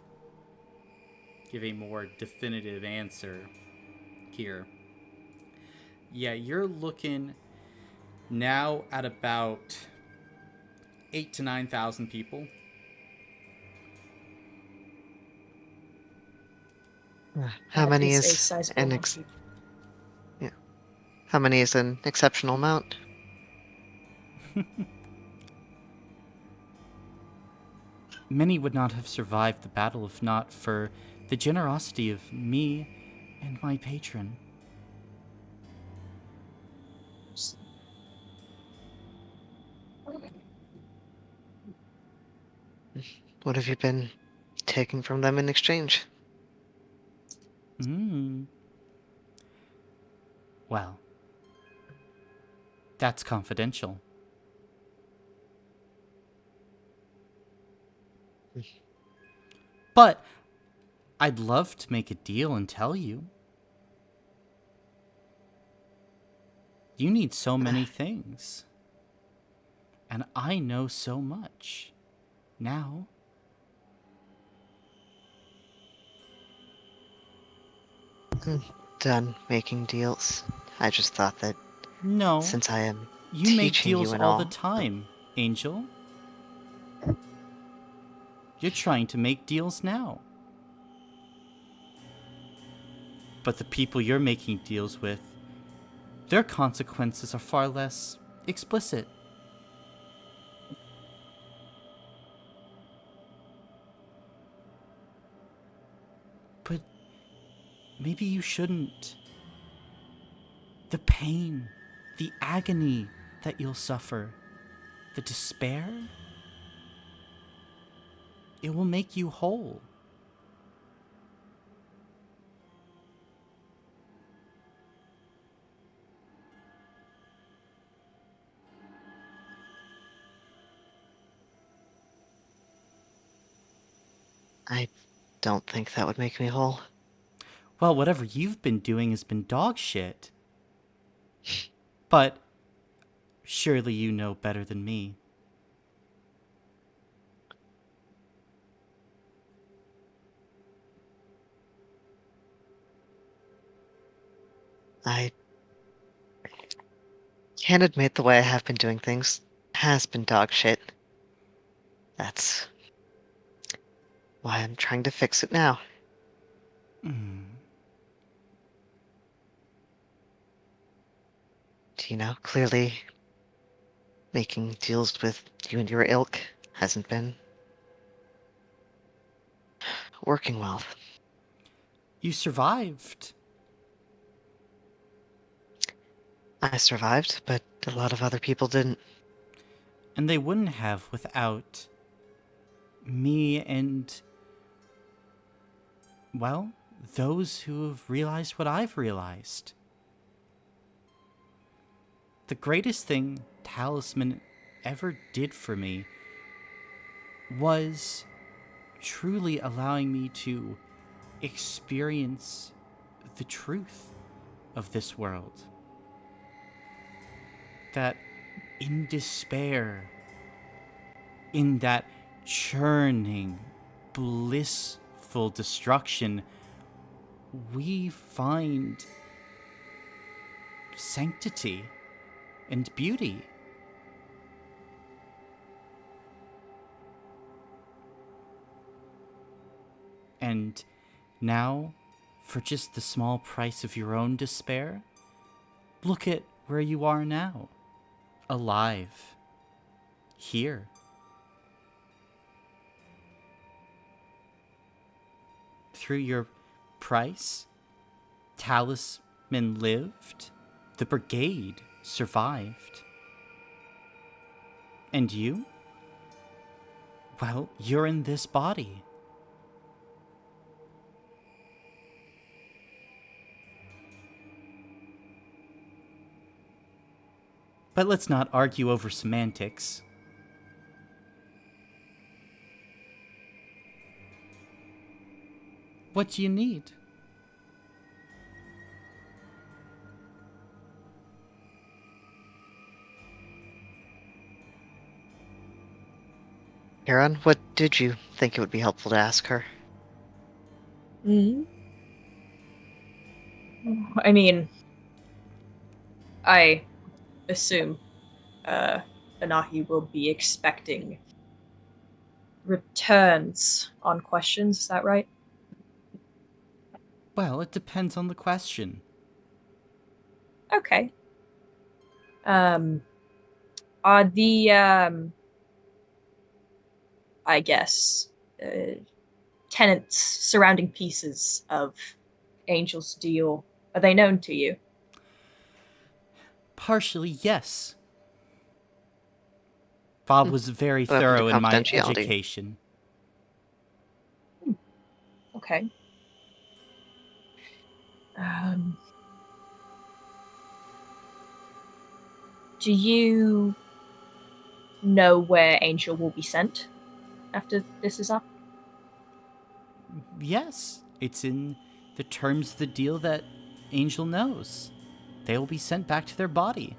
Speaker 5: give a more definitive answer here. Yeah, you're looking now at about 8,000 to 9,000 people.
Speaker 7: How
Speaker 1: That
Speaker 7: many
Speaker 1: is a
Speaker 7: is
Speaker 1: sizable
Speaker 7: an
Speaker 1: amount of people.
Speaker 7: How many is an exceptional amount?
Speaker 5: Many would not have survived the battle if not for the generosity of me and my patron.
Speaker 7: What have you been taking from them in exchange?
Speaker 5: Well, that's confidential. But I'd love to make a deal and tell you. You need so many things. And I know so much. Now.
Speaker 7: I'm done making deals. I just thought that
Speaker 5: No.
Speaker 7: since I am
Speaker 5: You make
Speaker 7: teaching
Speaker 5: deals
Speaker 7: you and
Speaker 5: all the
Speaker 7: all,
Speaker 5: time, Angel. You're trying to make deals now. But the people you're making deals with, their consequences are far less explicit. But maybe you shouldn't. The pain, the agony that you'll suffer, the despair, it will make you whole.
Speaker 7: I don't think that would make me whole.
Speaker 5: Well, whatever you've been doing has been dog shit. But surely you know better than me.
Speaker 7: I can't admit the way I have been doing things has been dog shit. That's why I'm trying to fix it now. You know, clearly making deals with you and your ilk hasn't been working well.
Speaker 5: You survived.
Speaker 7: I survived, but a lot of other people didn't.
Speaker 5: And they wouldn't have without me and, well, those who have realized what I've realized. The greatest thing Talisman ever did for me was truly allowing me to experience the truth of this world. That in despair, in that churning, blissful destruction, we find sanctity and beauty. And now, for just the small price of your own despair, look at where you are now. Alive. Here. Through your price, Talisman lived. The brigade survived. And you? Well, you're in this body. But let's not argue over semantics. What do you need?
Speaker 7: Karen, what did you think it would be helpful to ask her?
Speaker 1: I mean, I assume Anahi will be expecting returns on questions, is that right?
Speaker 5: Well, it depends on the question.
Speaker 1: Okay. Are the I guess tenants surrounding pieces of Angel's deal, are they known to you?
Speaker 5: Partially, yes. Bob was very
Speaker 7: What happened to
Speaker 5: thorough in my
Speaker 7: confidentiality?
Speaker 5: education.
Speaker 1: Okay. Do you know where Angel will be sent after this is up?
Speaker 5: Yes, it's in the terms of the deal that Angel knows. They will be sent back to their body.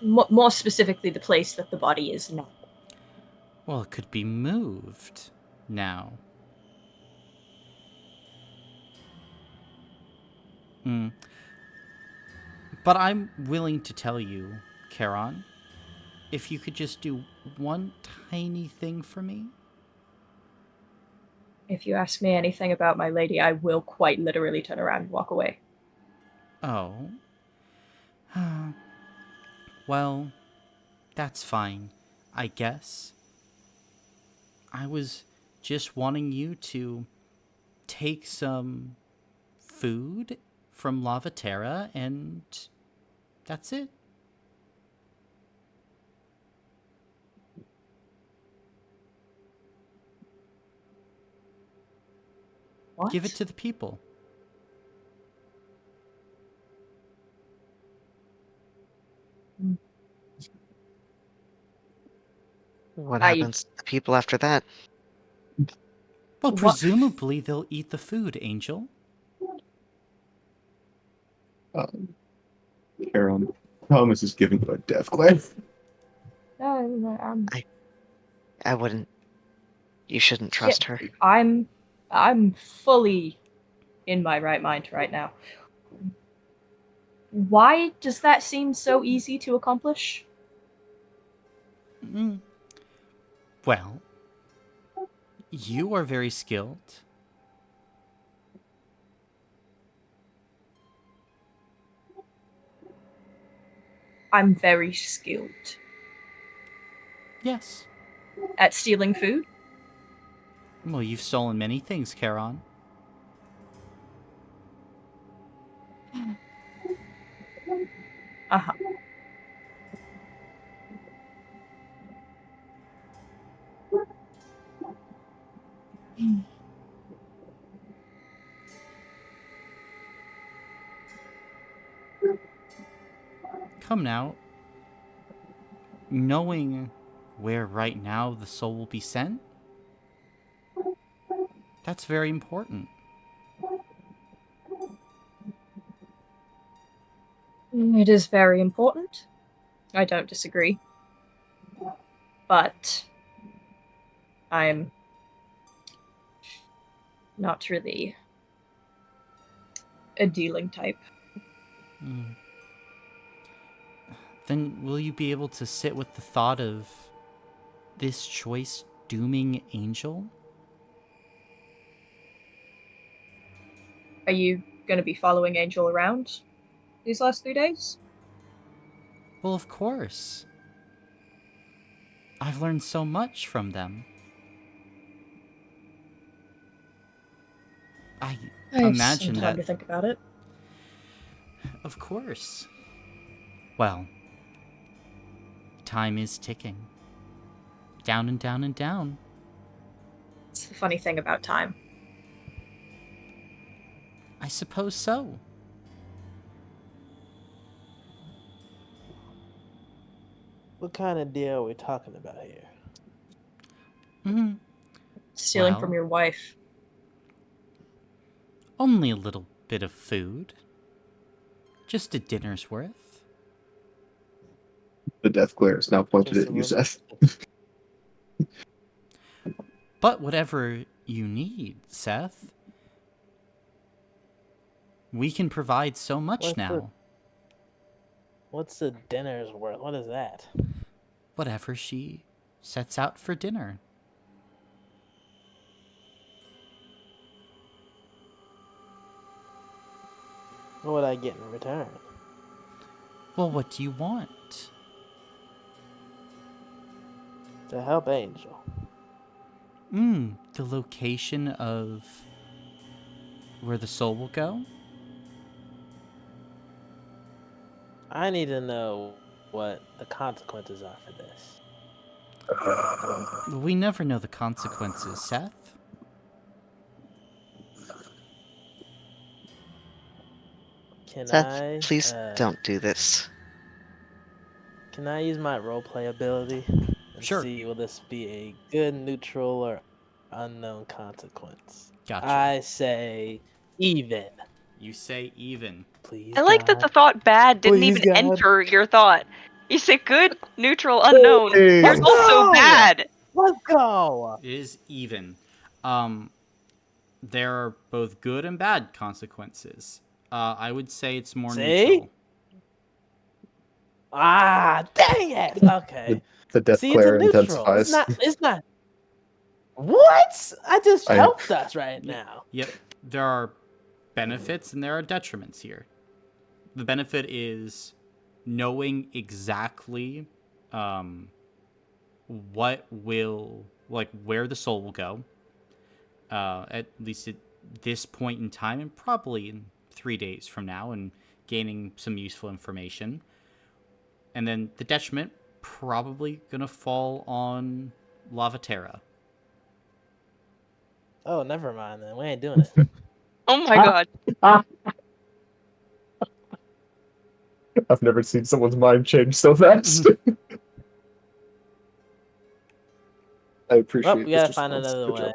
Speaker 1: More specifically, the place that the body is now.
Speaker 5: Well, it could be moved now. But I'm willing to tell you, Charon, if you could just do one tiny thing for me.
Speaker 1: If you ask me anything about my lady, I will quite literally turn around and walk away.
Speaker 5: Oh. Well, that's fine, I guess. I was just wanting you to take some food from Lavaterra, and that's it.
Speaker 1: What?
Speaker 5: Give it to the people.
Speaker 7: What
Speaker 1: I-
Speaker 7: happens to the people after that?
Speaker 5: Well,
Speaker 1: What?
Speaker 5: presumably they'll eat the food, Angel.
Speaker 4: Charon, Thomas is giving you a death glare.
Speaker 7: I wouldn't. You shouldn't trust her.
Speaker 1: I'm fully in my right mind right now. Why does that seem so easy to accomplish?
Speaker 5: Well, you are very skilled.
Speaker 1: I'm very skilled
Speaker 5: Yes.
Speaker 1: at stealing food.
Speaker 5: Well, you've stolen many things, Charon.
Speaker 1: Uh-huh.
Speaker 5: Come now. Knowing where right now the soul will be sent, that's very important.
Speaker 1: It is very important. I don't disagree. But I'm not really a dealing type.
Speaker 5: Then will you be able to sit with the thought of this choice dooming Angel?
Speaker 1: Are you going to be following Angel around these last 3 days?
Speaker 5: Well, of course. I've learned so much from them. I
Speaker 1: I have
Speaker 5: imagine
Speaker 1: some time
Speaker 5: that.
Speaker 1: to think about it.
Speaker 5: Of course. Well, time is ticking. Down and down and down.
Speaker 1: It's the funny thing about time.
Speaker 5: I suppose so.
Speaker 6: What kind of deal are we talking about here?
Speaker 1: Stealing
Speaker 5: Well.
Speaker 1: from your wife.
Speaker 5: Only a little bit of food. Just a dinner's worth.
Speaker 4: The death glare is now pointed
Speaker 6: Just
Speaker 4: at
Speaker 6: a
Speaker 4: you,
Speaker 6: little-
Speaker 4: Seth.
Speaker 5: But whatever you need, Seth. We can provide so much
Speaker 6: What's
Speaker 5: now.
Speaker 6: What's the dinner's worth? What is that?
Speaker 5: Whatever she sets out for dinner.
Speaker 6: What would I get in return?
Speaker 5: Well, what do you want?
Speaker 6: To help Angel.
Speaker 5: The location of where the soul will go?
Speaker 6: I need to know what the consequences are for this.
Speaker 5: We never know the consequences, Seth.
Speaker 6: Can
Speaker 7: Seth,
Speaker 6: I
Speaker 7: please don't do this.
Speaker 6: Can I use my roleplay ability and
Speaker 5: Sure.
Speaker 6: see will this be a good, neutral, or unknown consequence?
Speaker 5: Gotcha.
Speaker 6: I say even.
Speaker 5: You say even.
Speaker 6: Please.
Speaker 8: I like that the
Speaker 6: God.
Speaker 8: thought bad didn't
Speaker 6: Please,
Speaker 8: even
Speaker 6: God.
Speaker 8: enter your thought. You say good, neutral, unknown.
Speaker 4: Hey.
Speaker 8: There's also
Speaker 6: No!
Speaker 8: bad.
Speaker 6: Let's go.
Speaker 5: It is even. There are both good and bad consequences. I would say it's more
Speaker 6: See?
Speaker 5: neutral.
Speaker 6: Ah, dang it. Okay.
Speaker 4: The death
Speaker 6: See, it's a
Speaker 4: glare
Speaker 6: neutral.
Speaker 4: intensifies.
Speaker 6: It's not. What? I just
Speaker 4: I-
Speaker 6: helped us right now.
Speaker 5: Yep. There are benefits and there are detriments here. The benefit is knowing exactly what will, like, where the soul will go. at least at this point in time, and probably in 3 days from now, and gaining some useful information. And then the detriment probably gonna fall on Lavaterra.
Speaker 6: Oh, never mind then. We ain't doing it.
Speaker 8: Oh my god.
Speaker 4: I've never seen someone's mind change so fast. I appreciate
Speaker 6: Well, we gotta
Speaker 4: this
Speaker 6: find
Speaker 4: response.
Speaker 6: another
Speaker 4: Good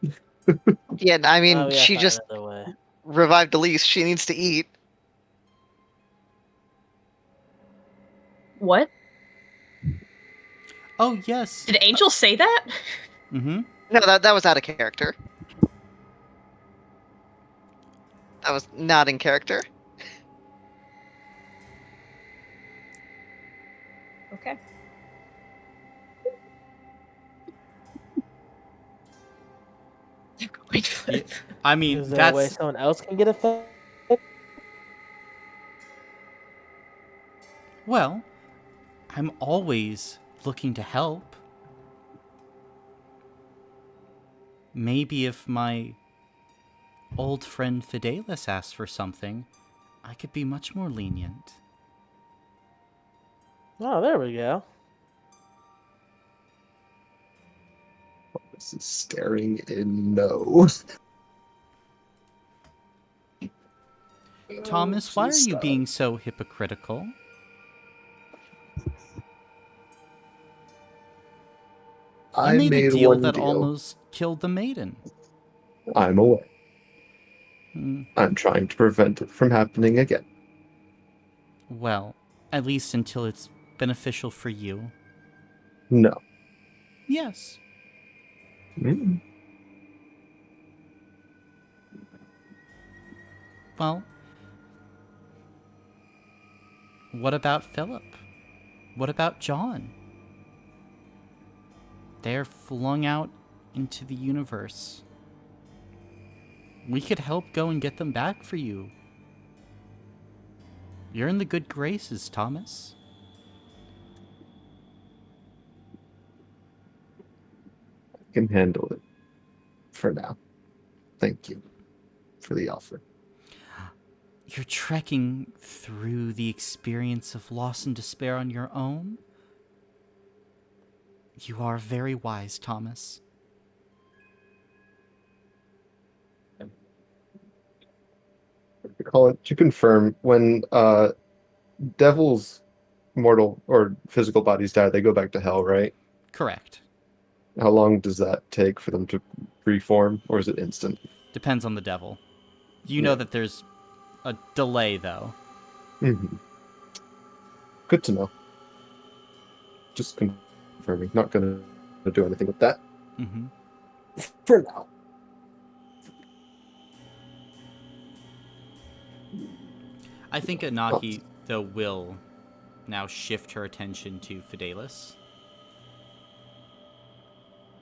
Speaker 6: way.
Speaker 4: job.
Speaker 7: Yeah, I mean,
Speaker 6: We gotta
Speaker 7: she
Speaker 6: find
Speaker 7: just
Speaker 6: another way.
Speaker 7: revived Elise. She needs to eat.
Speaker 1: What?
Speaker 5: Oh, yes.
Speaker 1: Did Angel say that?
Speaker 5: Mm-hmm.
Speaker 7: No, that was out of character. That was not in character.
Speaker 1: Okay. I'm going for
Speaker 5: Yeah,
Speaker 1: it.
Speaker 5: I mean,
Speaker 6: Is there a way
Speaker 5: that's...
Speaker 6: someone else can get affected?
Speaker 5: Well, I'm always looking to help. Maybe if my old friend Fidelis asked for something, I could be much more lenient.
Speaker 6: Oh, there we go.
Speaker 4: This is staring in no.
Speaker 5: Thomas, why are you being so hypocritical? You
Speaker 4: I
Speaker 5: made a
Speaker 4: made
Speaker 5: deal
Speaker 4: one
Speaker 5: that
Speaker 4: deal.
Speaker 5: almost killed the maiden.
Speaker 4: I'm aware.
Speaker 5: Hmm.
Speaker 4: I'm trying to prevent it from happening again.
Speaker 5: Well, at least until it's beneficial for you.
Speaker 4: No.
Speaker 5: Yes.
Speaker 4: Mm.
Speaker 5: Well, what about Philip? What about John? They're flung out into the universe. We could help go and get them back for you. You're in the good graces, Thomas.
Speaker 4: I can handle it. For now. Thank you for the offer.
Speaker 5: You're trekking through the experience of loss and despair on your own? You are very wise, Thomas.
Speaker 4: Call it to confirm when devils mortal or physical bodies die, they go back to hell, right?
Speaker 5: Correct.
Speaker 4: How long does that take for them to reform, or is it instant?
Speaker 5: Depends on the devil. You
Speaker 4: Yeah.
Speaker 5: know that there's a delay, though.
Speaker 4: Mm-hmm. Good to know. Just confirming. Not gonna do anything with that
Speaker 5: Mm-hmm.
Speaker 4: for now.
Speaker 5: I think Anaki, though, will now shift her attention to Fidelis.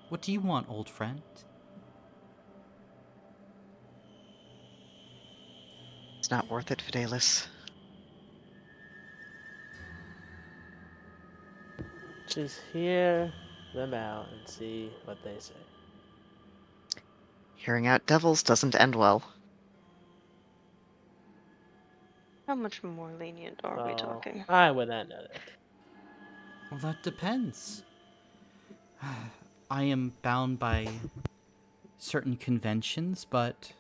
Speaker 5: What do you want, old friend?
Speaker 7: It's not worth it, Fidelis.
Speaker 6: Just hear them out and see what they say.
Speaker 7: Hearing out devils doesn't end well.
Speaker 8: How much more lenient are we talking?
Speaker 6: I would not know that.
Speaker 5: Well, that depends. I am bound by certain conventions, but...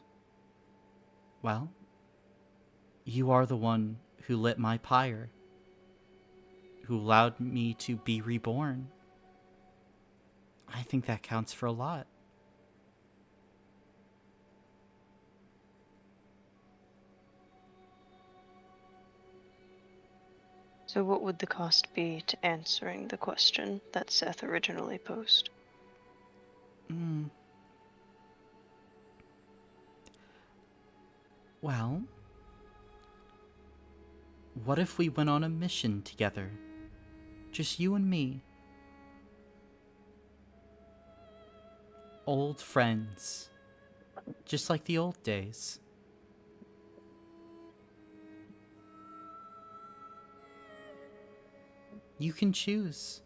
Speaker 5: well, you are the one who lit my pyre, who allowed me to be reborn. I think that counts for a lot.
Speaker 8: So what would the cost be to answering the question that Seth originally posed?
Speaker 5: Well, what if we went on a mission together? Just you and me. Old friends. Just like the old days. You can choose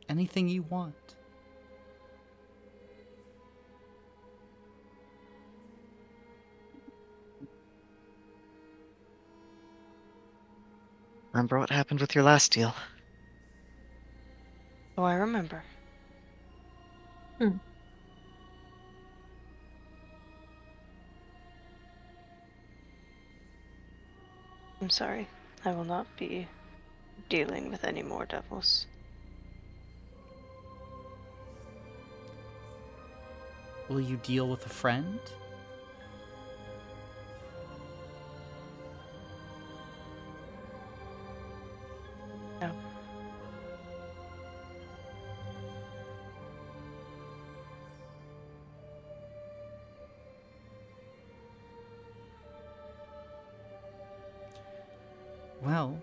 Speaker 5: anything you want.
Speaker 7: Remember what happened with your last deal?
Speaker 8: Oh, I remember. I'm sorry. I will not be dealing with any more devils.
Speaker 5: Will you deal with a friend?
Speaker 8: No.
Speaker 5: Well,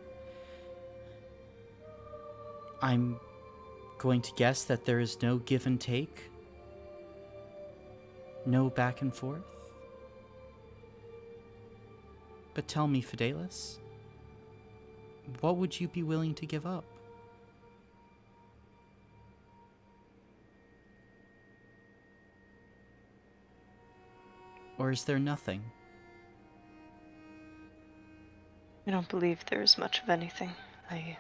Speaker 5: I'm going to guess that there is no give and take, no back and forth. But tell me, Fidelis, what would you be willing to give up? Or is there nothing?
Speaker 8: I don't believe there is much of anything. I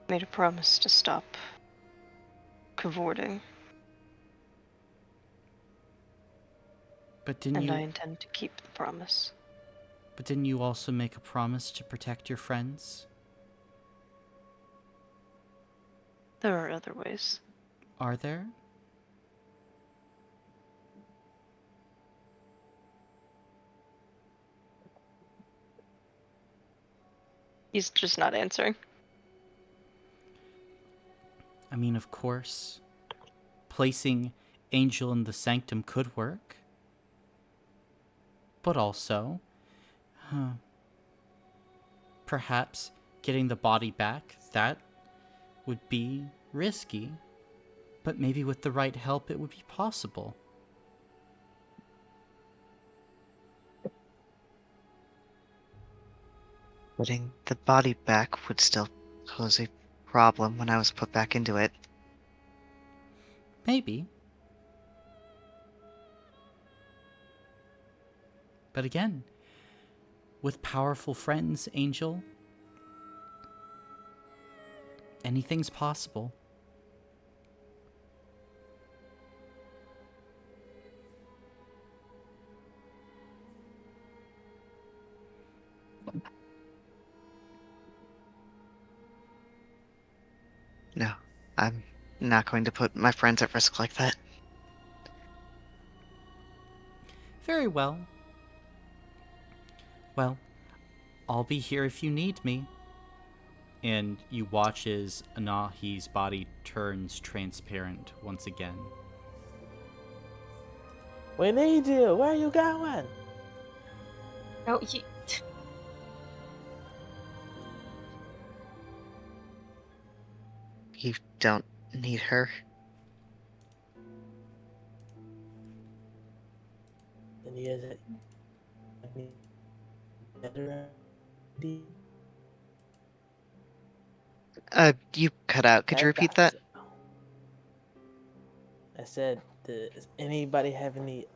Speaker 8: made a promise to stop cavorting,
Speaker 5: But didn't
Speaker 8: and I
Speaker 5: you
Speaker 8: intend to keep the promise.
Speaker 5: but didn't you also make a promise to protect your friends?
Speaker 8: There are other ways.
Speaker 5: Are there?
Speaker 8: He's just not answering.
Speaker 5: I mean, of course, placing Angel in the sanctum could work. But also, perhaps getting the body back, that would be risky. But maybe with the right help, it would be possible.
Speaker 7: Getting the body back would still pose a problem when I was put back into it.
Speaker 5: Maybe. But again, with powerful friends, Angel, anything's possible.
Speaker 7: No, I'm not going to put my friends at risk like that.
Speaker 5: Very well. Well, I'll be here if you need me. And you watch as Anahi's body turns transparent once again.
Speaker 6: We need you. Where are you going?
Speaker 1: Oh, he...
Speaker 7: You don't need her.
Speaker 6: And he has any better idea?
Speaker 7: You cut out. Could you repeat that?
Speaker 6: I said, does anybody have any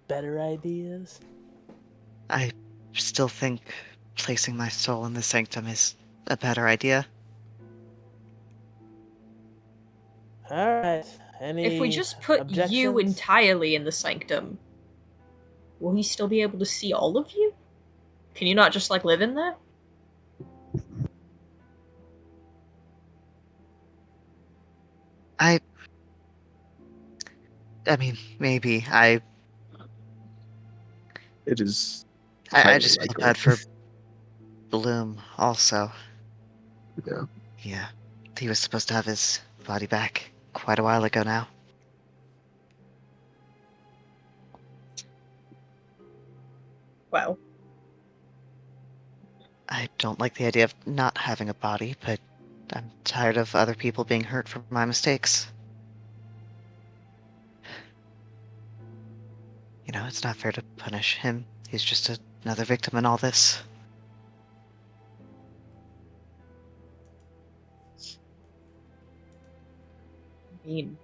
Speaker 6: better ideas?
Speaker 7: I still think placing my soul in the sanctum is a better idea.
Speaker 6: Alright. Any
Speaker 1: If we just put
Speaker 6: objections?
Speaker 1: you entirely in the sanctum, will he still be able to see all of you? Can you not just, like, live in there?
Speaker 7: I mean, maybe.
Speaker 4: It is
Speaker 7: I
Speaker 4: highly
Speaker 7: just feel
Speaker 4: likely.
Speaker 7: bad for Bloom also.
Speaker 4: Yeah.
Speaker 7: Yeah. He was supposed to have his body back quite a while ago now.
Speaker 1: Well,
Speaker 7: I don't like the idea of not having a body, but I'm tired of other people being hurt for my mistakes. You know, it's not fair to punish him. He's just another victim in all this.
Speaker 1: I mean,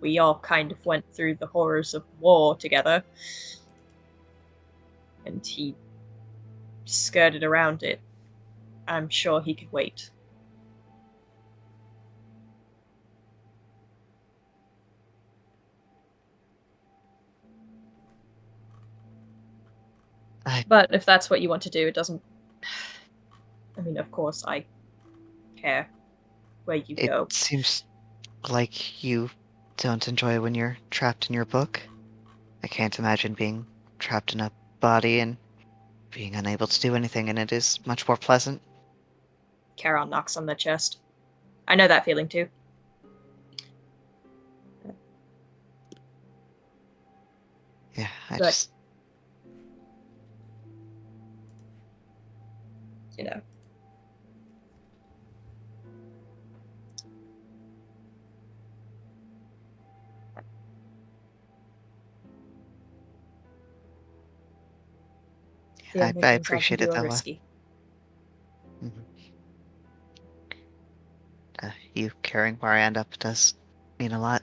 Speaker 1: we all kind of went through the horrors of war together, and he skirted around it I'm sure he could wait. But if that's what you want to do, it doesn't... I mean, of course, I care where you
Speaker 7: It
Speaker 1: go.
Speaker 7: seems like you don't enjoy when you're trapped in your book. I can't imagine being trapped in a body and being unable to do anything, and it is much more pleasant.
Speaker 1: Charon knocks on the chest. I know that feeling too.
Speaker 7: Yeah, I
Speaker 1: But,
Speaker 7: just...
Speaker 1: you know. The only
Speaker 7: I
Speaker 1: things I can
Speaker 7: appreciate
Speaker 1: do
Speaker 7: it,
Speaker 1: are
Speaker 7: though.
Speaker 1: risky.
Speaker 7: Mhm. You caring where I end up does mean a lot.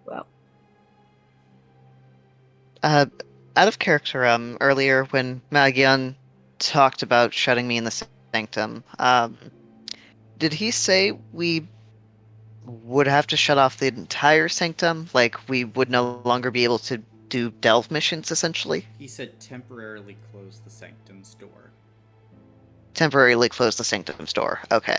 Speaker 1: Well,
Speaker 7: Uh, Out of character, earlier when Magion talked about shutting me in the sanctum, did he say we would have to shut off the entire sanctum? Like, we would no longer be able to do delve missions, essentially?
Speaker 5: He said temporarily close the sanctum's door.
Speaker 7: Temporarily close the sanctum's door. Okay.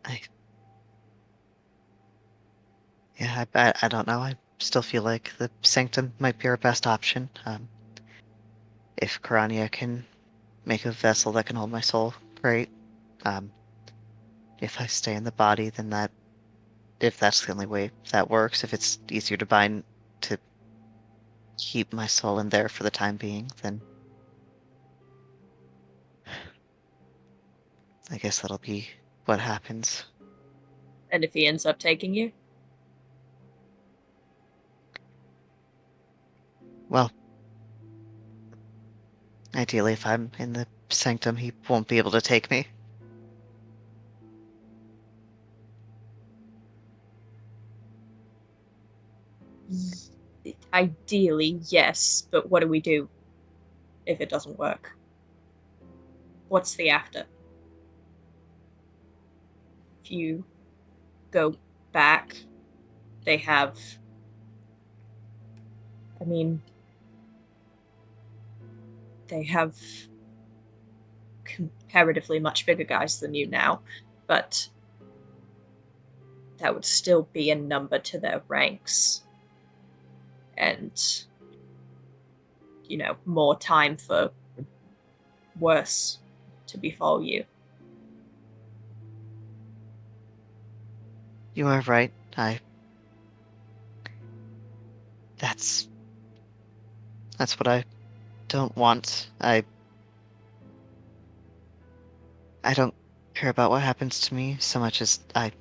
Speaker 7: I, yeah, I don't know. I still feel like the sanctum might be our best option. If Karania can make a vessel that can hold my soul, great. Um, if I stay in the body, then if that's the only way that works, if it's easier to bind to keep my soul in there for the time being, then I guess that'll be what happens.
Speaker 1: and if he ends up taking you?
Speaker 7: Well, ideally, if I'm in the sanctum, he won't be able to take me.
Speaker 1: Ideally, yes, but what do we do if it doesn't work? What's the after? If you go back, they have... I mean, they have comparatively much bigger guys than you now, but that would still be a number to their ranks. And, you know, more time for worse to befall you.
Speaker 7: You are right. That's what I don't want. I don't care about what happens to me so much as I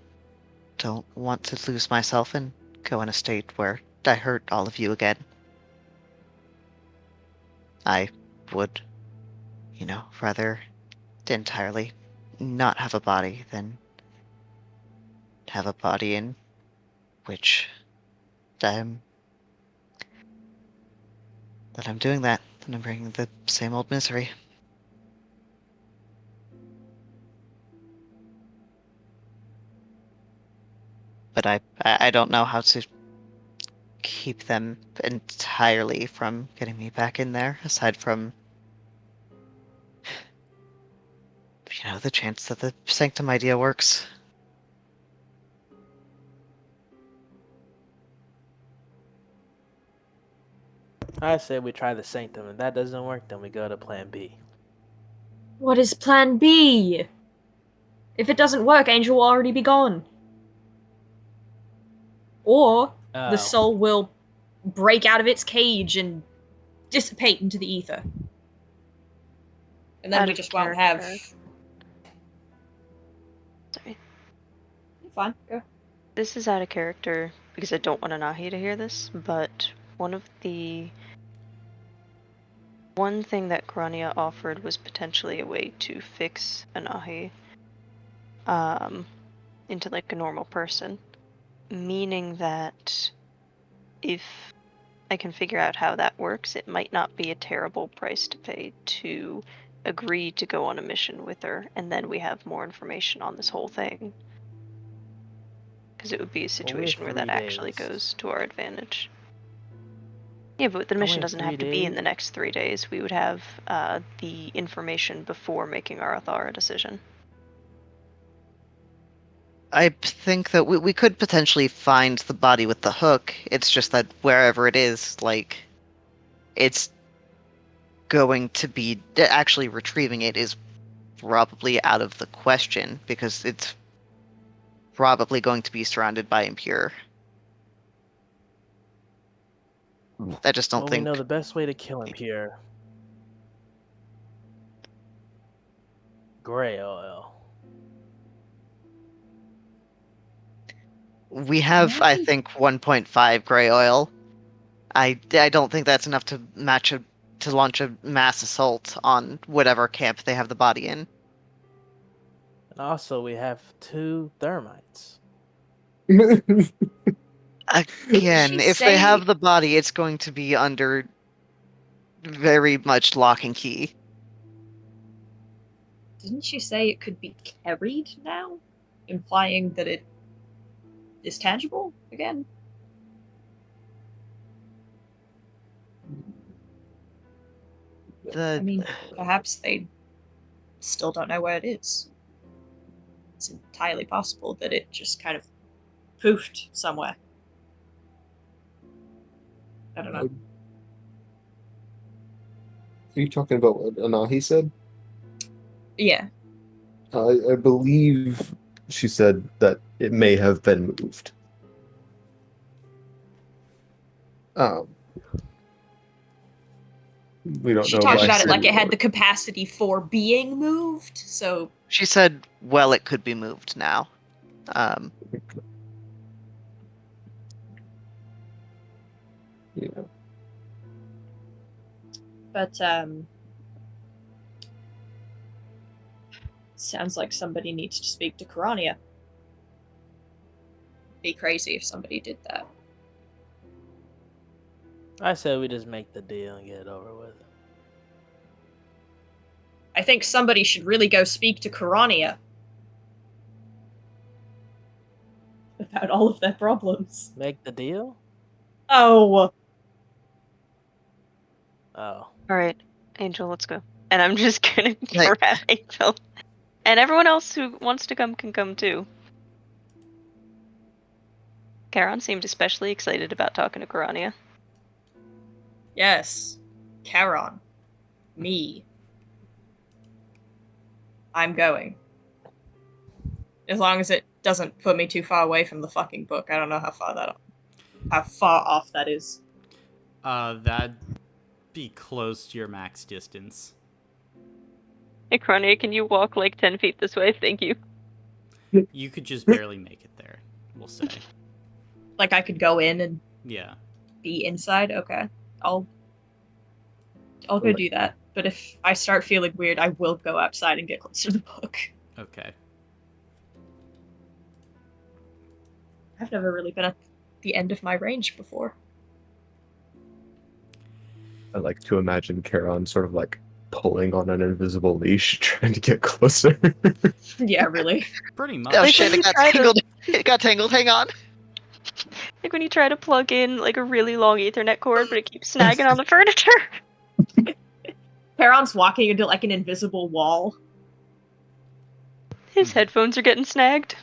Speaker 7: don't want to lose myself and go in a state where I hurt all of you again. I would, rather entirely not have a body than have a body in which I'm doing that, and I'm bringing the same old misery. But I don't know how to keep them entirely from getting me back in there, aside from, the chance that the sanctum idea works.
Speaker 6: I say we try the sanctum. If that doesn't work, then we go to plan B.
Speaker 1: What is plan B? If it doesn't work, Angel will already be gone. Or the
Speaker 6: Oh.
Speaker 1: soul will break out of its cage and dissipate into the ether. And then
Speaker 8: Out
Speaker 1: we
Speaker 8: of
Speaker 1: just won't have...
Speaker 8: character. Sorry.
Speaker 1: You're fine, go.
Speaker 8: This is out of character because I don't want Anahi to hear this, but one thing that Grania offered was potentially a way to fix Anahi into like a normal person. Meaning that if I can figure out how that works, it might not be a terrible price to pay to agree to go on a mission with her, and then we have more information on this whole thing. Because it would be a situation where
Speaker 6: 3
Speaker 8: that actually
Speaker 6: days.
Speaker 8: goes to our advantage. Yeah, but the
Speaker 6: Only
Speaker 8: mission doesn't
Speaker 6: 3
Speaker 8: have to be in
Speaker 6: days?
Speaker 8: the next 3 days. We would have the information before making our Athara decision.
Speaker 7: I think that we could potentially find the body with the hook. It's just that wherever it is, like, it's going to be actually retrieving it is probably out of the question because it's probably going to be surrounded by impure. I just don't
Speaker 6: Well, we
Speaker 7: think
Speaker 6: know the best way to kill Impure. Gray oil.
Speaker 7: we have. I think 1.5 gray oil. I don't think that's enough to to launch a mass assault on whatever camp they have the body in.
Speaker 6: And also, we have 2 thermites.
Speaker 7: Again,
Speaker 1: she
Speaker 7: if they
Speaker 1: say-
Speaker 7: have the body, it's going to be under very much lock and key.
Speaker 1: Didn't she say it could be carried now? Implying that it is tangible again? I mean, perhaps they still don't know where it is. It's entirely possible that it just kind of poofed somewhere. I don't know.
Speaker 4: Are you talking about what Anahi said?
Speaker 1: Yeah.
Speaker 4: I believe she said that it may have been moved. We don't
Speaker 1: She
Speaker 4: know
Speaker 1: talked
Speaker 4: by
Speaker 1: about it like
Speaker 4: who
Speaker 1: it had
Speaker 4: or-
Speaker 1: the capacity for being moved, so...
Speaker 7: She said, well, it could be moved now.
Speaker 4: Yeah.
Speaker 1: But, sounds like somebody needs to speak to Karania. Be crazy if somebody did that.
Speaker 6: I said we just make the deal and get it over with.
Speaker 1: I think somebody should really go speak to Karania about all of their problems.
Speaker 6: Make the deal?
Speaker 1: Oh!
Speaker 6: Oh.
Speaker 8: Alright, Angel, let's go. And I'm just gonna
Speaker 7: Like-
Speaker 8: grab Angel. And everyone else who wants to come can come too. Charon seemed especially excited about talking to Karania.
Speaker 1: Yes. Charon. Me. I'm going. As long as it doesn't put me too far away from the fucking book. I don't know how far off that is.
Speaker 5: That'd be close to your max distance.
Speaker 8: Hey, Karania, can you walk like 10 feet this way? Thank you.
Speaker 5: You could just barely make it there, we'll say.
Speaker 1: Like I could go in and
Speaker 5: Yeah.
Speaker 1: be inside? Okay. I'll go do that. But if I start feeling weird, I will go outside and get closer to the book.
Speaker 5: Okay.
Speaker 1: I've never really been at the end of my range before.
Speaker 4: I like to imagine Charon sort of like pulling on an invisible leash, trying to get closer.
Speaker 1: Yeah, really.
Speaker 5: Pretty much.
Speaker 7: Oh
Speaker 8: Like
Speaker 7: shit!
Speaker 8: when you
Speaker 7: It got
Speaker 8: try to-
Speaker 7: tangled. It got tangled. Hang on.
Speaker 8: Like when you try to plug in like a really long Ethernet cord, but it keeps snagging on the furniture.
Speaker 1: Charon's walking into like an invisible wall.
Speaker 8: His headphones are getting snagged.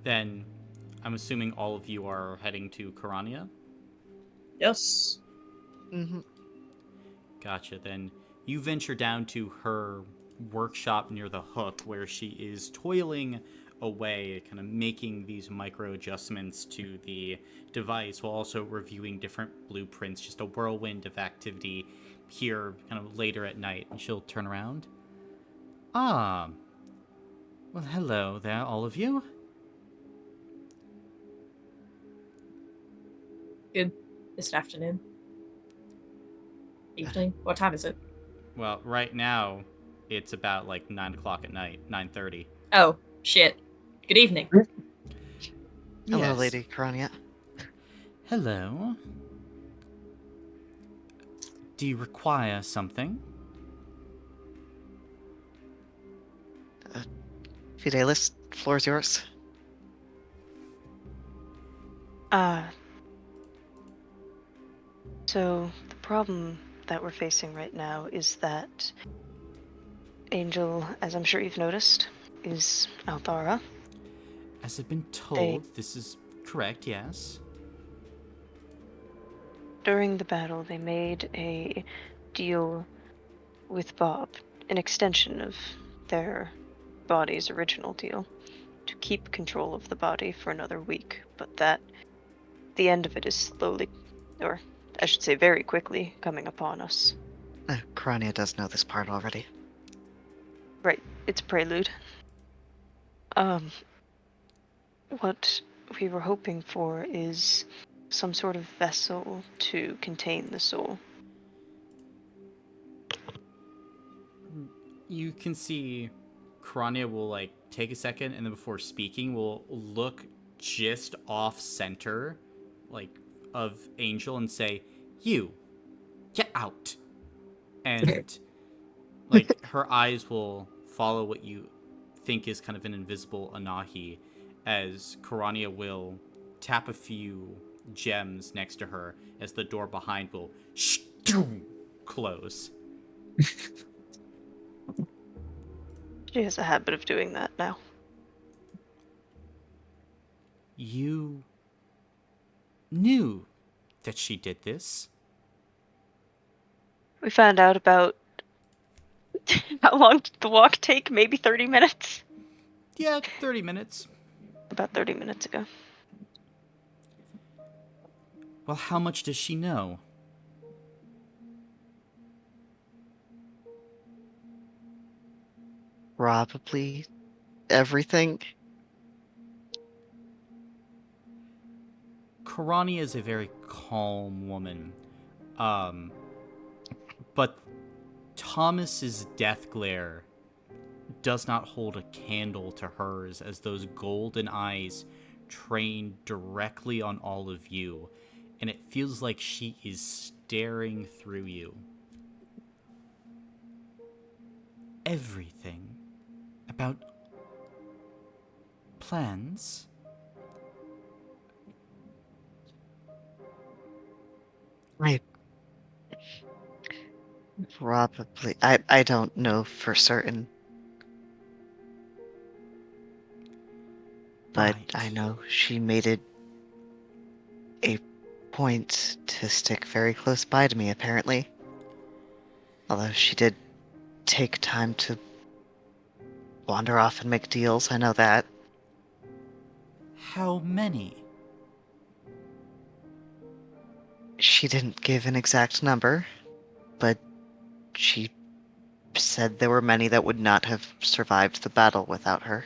Speaker 5: Then, I'm assuming all of you are heading to Karania?
Speaker 1: Yes.
Speaker 7: Mm-hmm.
Speaker 5: Gotcha. Then you venture down to her workshop near the hook where she is toiling away, kind of making these micro adjustments to the device while also reviewing different blueprints. Just a whirlwind of activity here, kind of later at night. And she'll turn around. Ah, well, hello there, all of you.
Speaker 1: Good. This afternoon. Evening. What time is it?
Speaker 5: Well, right now, it's about like 9 o'clock at night, 9:30.
Speaker 1: Oh, shit. Good evening.
Speaker 7: Hello,
Speaker 5: Yes.
Speaker 7: Lady Karania.
Speaker 5: Hello. Do you require something?
Speaker 7: Fidelis, floor's yours.
Speaker 8: So the problem that we're facing right now is that Angel, as I'm sure you've noticed, is Althara.
Speaker 5: As I've been told, this is correct, yes.
Speaker 8: During the battle, they made a deal with Bob, an extension of their body's original deal, to keep control of the body for another week, but that the end of it is slowly, or I should say very quickly, coming upon us.
Speaker 7: Karania does know this part already.
Speaker 8: Right, it's prelude. What we were hoping for is some sort of vessel to contain the soul.
Speaker 5: You can see Krania will like take a second and then before speaking will look just off center like of Angel and say, "You get out." And like her eyes will follow what you think is kind of an invisible Anahi as Karania will tap a few gems next to her as the door behind will close.
Speaker 8: She has a habit of doing that now.
Speaker 5: You knew that she did this?
Speaker 8: We found out about how long did the walk take? Maybe 30 minutes?
Speaker 5: Yeah, 30 minutes.
Speaker 8: About 30 minutes ago.
Speaker 5: Well, how much does she know?
Speaker 7: Probably everything.
Speaker 5: Karani is a very calm woman. But Thomas's death glare does not hold a candle to hers as those golden eyes train directly on all of you, and it feels like she is staring through you. Everything about plans.
Speaker 7: I don't know for certain. But
Speaker 5: Right.
Speaker 7: I know she made it a point to stick very close by to me, apparently. Although she did take time to wander off and make deals, I know that.
Speaker 5: How many?
Speaker 7: She didn't give an exact number, but she said there were many that would not have survived the battle without her.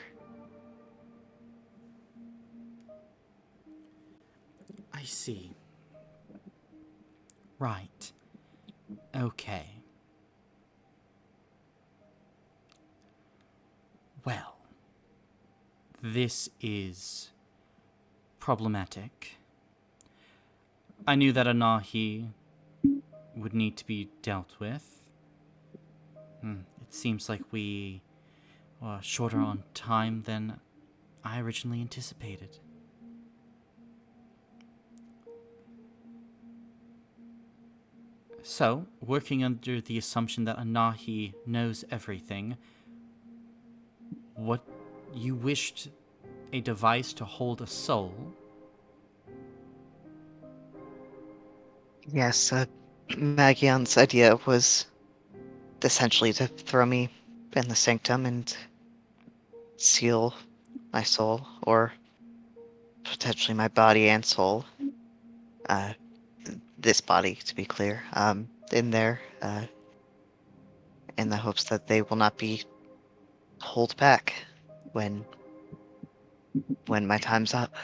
Speaker 5: I see. Right. Okay. Well, this is problematic. I knew that Anahi would need to be dealt with. It seems like we are shorter on time than I originally anticipated. So, working under the assumption that Anahi knows everything, what you wished a device to hold a soul?
Speaker 7: Yes, Magion's idea was essentially to throw me in the sanctum and seal my soul, or potentially my body and soul. Uh, this body, to be clear, in there, in the hopes that they will not be hold back when my time's up.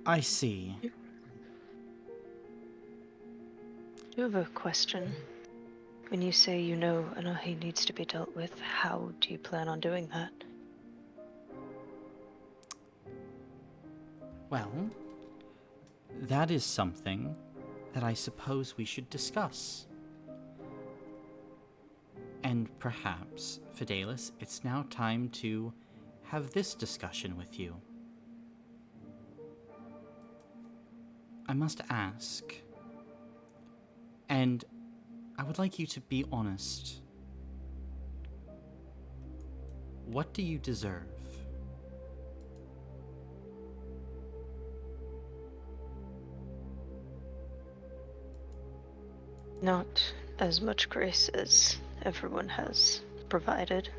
Speaker 5: I see.
Speaker 8: I do have a question. When you say you know Anahi needs to be dealt with, how do you plan on doing that?
Speaker 5: Well, that is something that I suppose we should discuss. And perhaps, Fidelis, it's now time to have this discussion with you. I must ask, and I would like you to be honest. What do you deserve?
Speaker 8: Not as much grace as everyone has provided.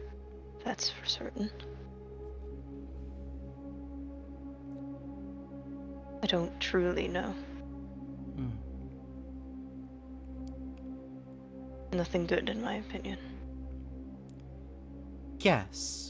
Speaker 8: That's for certain. I don't truly know.
Speaker 5: Hmm.
Speaker 8: Nothing good, in my opinion.
Speaker 5: Yes.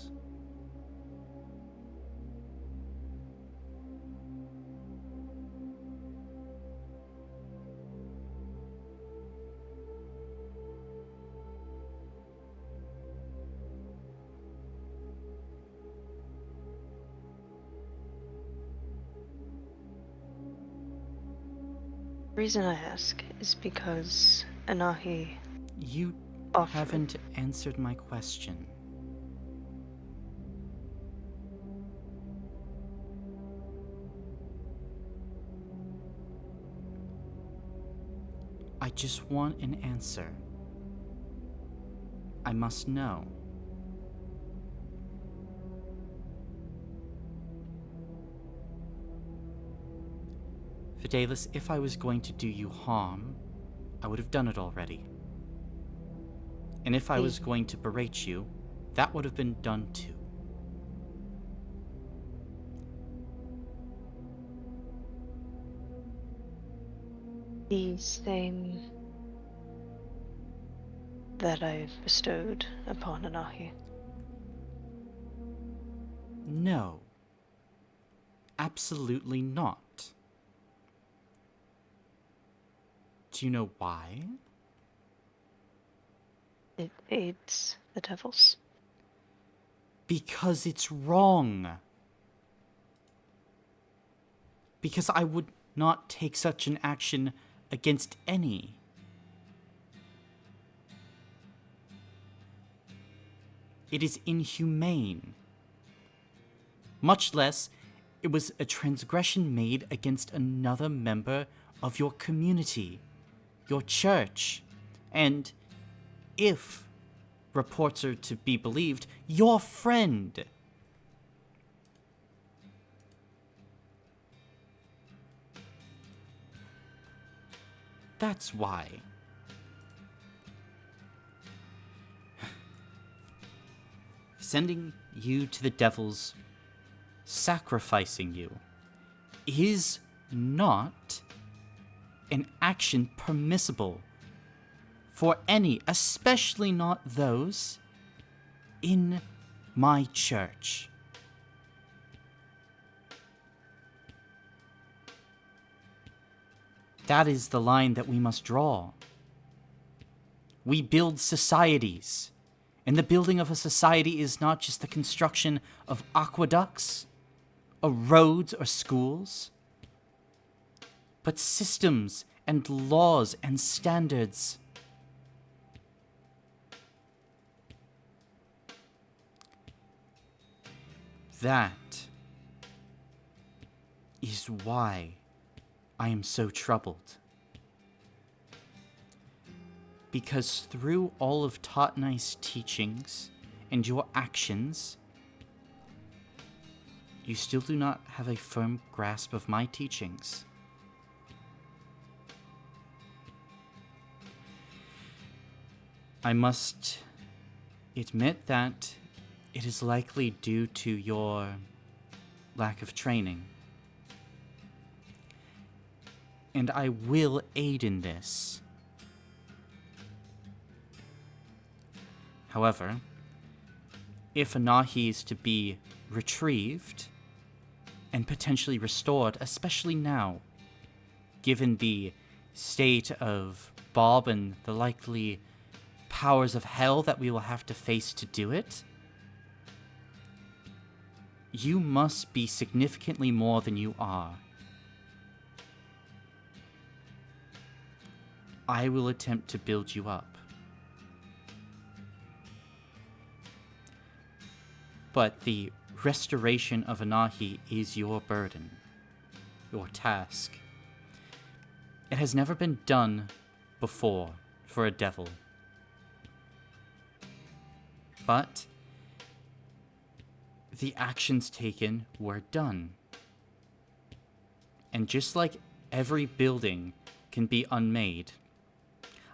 Speaker 8: The reason I ask is because Anahi
Speaker 5: You
Speaker 8: offered.
Speaker 5: haven't answered my question. I just want an answer. I must know. Fidelis, if I was going to do you harm, I would have done it already. And if I was going to berate you, that would have been done too.
Speaker 8: The same that I've bestowed upon Anahi.
Speaker 5: No. Absolutely not. Do you know why?
Speaker 8: It aids the devils.
Speaker 5: Because it's wrong. Because I would not take such an action against any. It is inhumane. Much less, it was a transgression made against another member of your community, your church, and, if reports are to be believed, your friend. That's why. Sending you to the devils, sacrificing you, is not an action permissible for any, especially not those in my church. That is the line that we must draw. We build societies, and the building of a society is not just the construction of aqueducts, or roads, or schools, but systems and laws and standards. That is why I am so troubled. Because through all of Totnai's teachings and your actions, you still do not have a firm grasp of my teachings. I must admit that it is likely due to your lack of training. And I will aid in this. However, if Anahi is to be retrieved and potentially restored, especially now, given the state of Bob and the likely powers of hell that we will have to face to do it, you must be significantly more than you are. I will attempt to build you up. But the restoration of Anahi is your burden, your task. It has never been done before for a devil. But the actions taken were done. And just like every building can be unmade,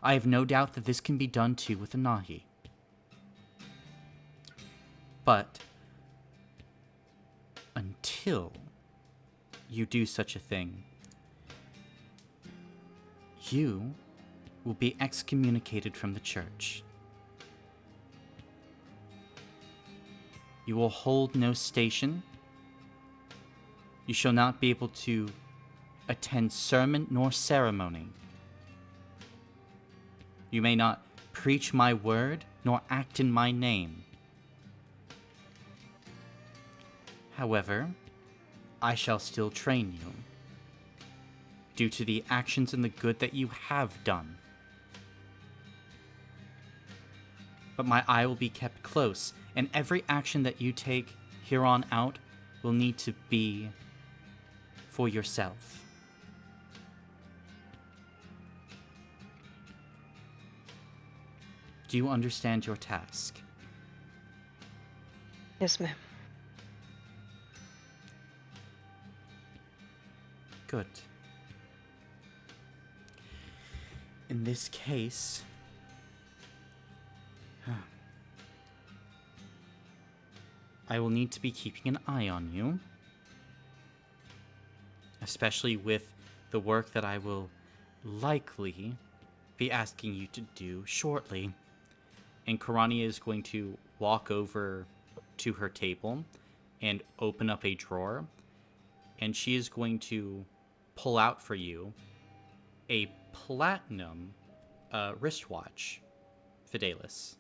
Speaker 5: I have no doubt that this can be done too with Anahi. But until you do such a thing, you will be excommunicated from the church. You will hold no station. You shall not be able to attend sermon nor ceremony. You may not preach my word nor act in my name. However, I shall still train you, due to the actions and the good that you have done. But my eye will be kept close, and every action that you take here on out will need to be for yourself. Do you understand your task?
Speaker 8: Yes, ma'am.
Speaker 5: Good. In this case, I will need to be keeping an eye on you, especially with the work that I will likely be asking you to do shortly. And Karania is going to walk over to her table and open up a drawer, and she is going to pull out for you a platinum wristwatch, Fidelis.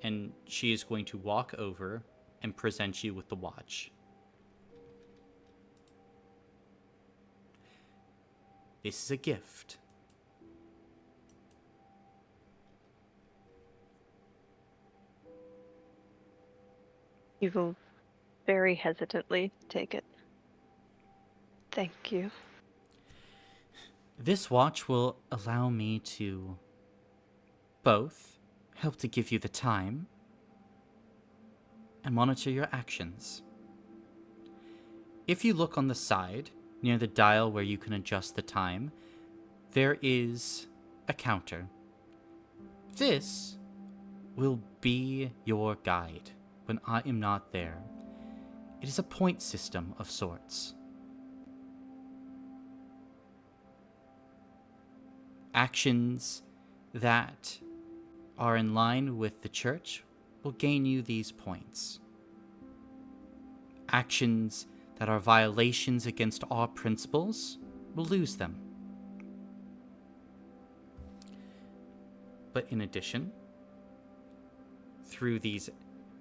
Speaker 5: And she is going to walk over and present you with the watch. This is a gift.
Speaker 8: You will very hesitantly take it. Thank you.
Speaker 5: This watch will allow me to both help to give you the time and monitor your actions. If you look on the side, near the dial where you can adjust the time, there is a counter. This will be your guide when I am not there. It is a point system of sorts. Actions that are in line with the church will gain you these points. Actions that are violations against our principles will lose them. But in addition, through these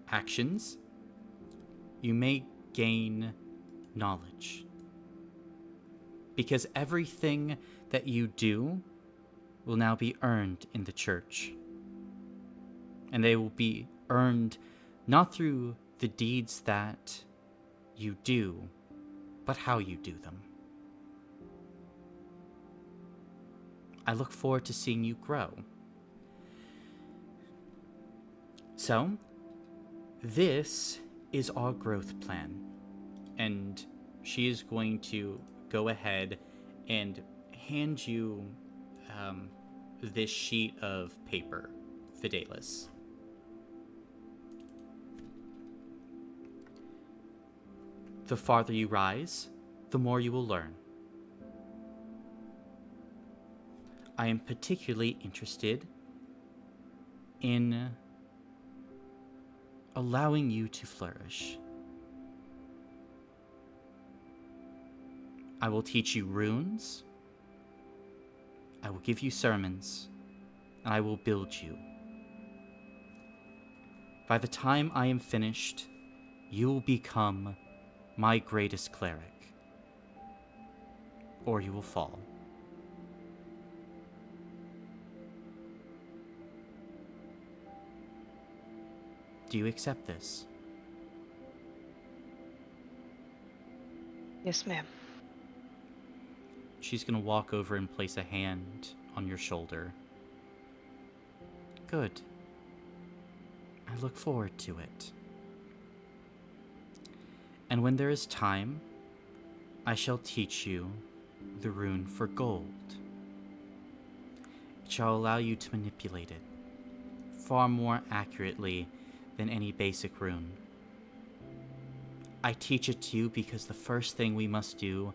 Speaker 5: actions, you may gain knowledge. Because everything that you do will now be earned in the church. And they will be earned not through the deeds that you do, but how you do them. I look forward to seeing you grow. So, this is our growth plan. And she is going to go ahead and hand you this sheet of paper, Fidelis. the farther you rise, the more you will learn. I am particularly interested in allowing you to flourish. I will teach you runes, I will give you sermons, and I will build you. By the time I am finished, you will become my greatest cleric, or you will fall. Do you accept this?
Speaker 8: Yes, ma'am.
Speaker 5: She's gonna walk over and place a hand on your shoulder. Good. I look forward to it. And when there is time, I shall teach you the rune for gold. It shall allow you to manipulate it far more accurately than any basic rune. I teach it to you because the first thing we must do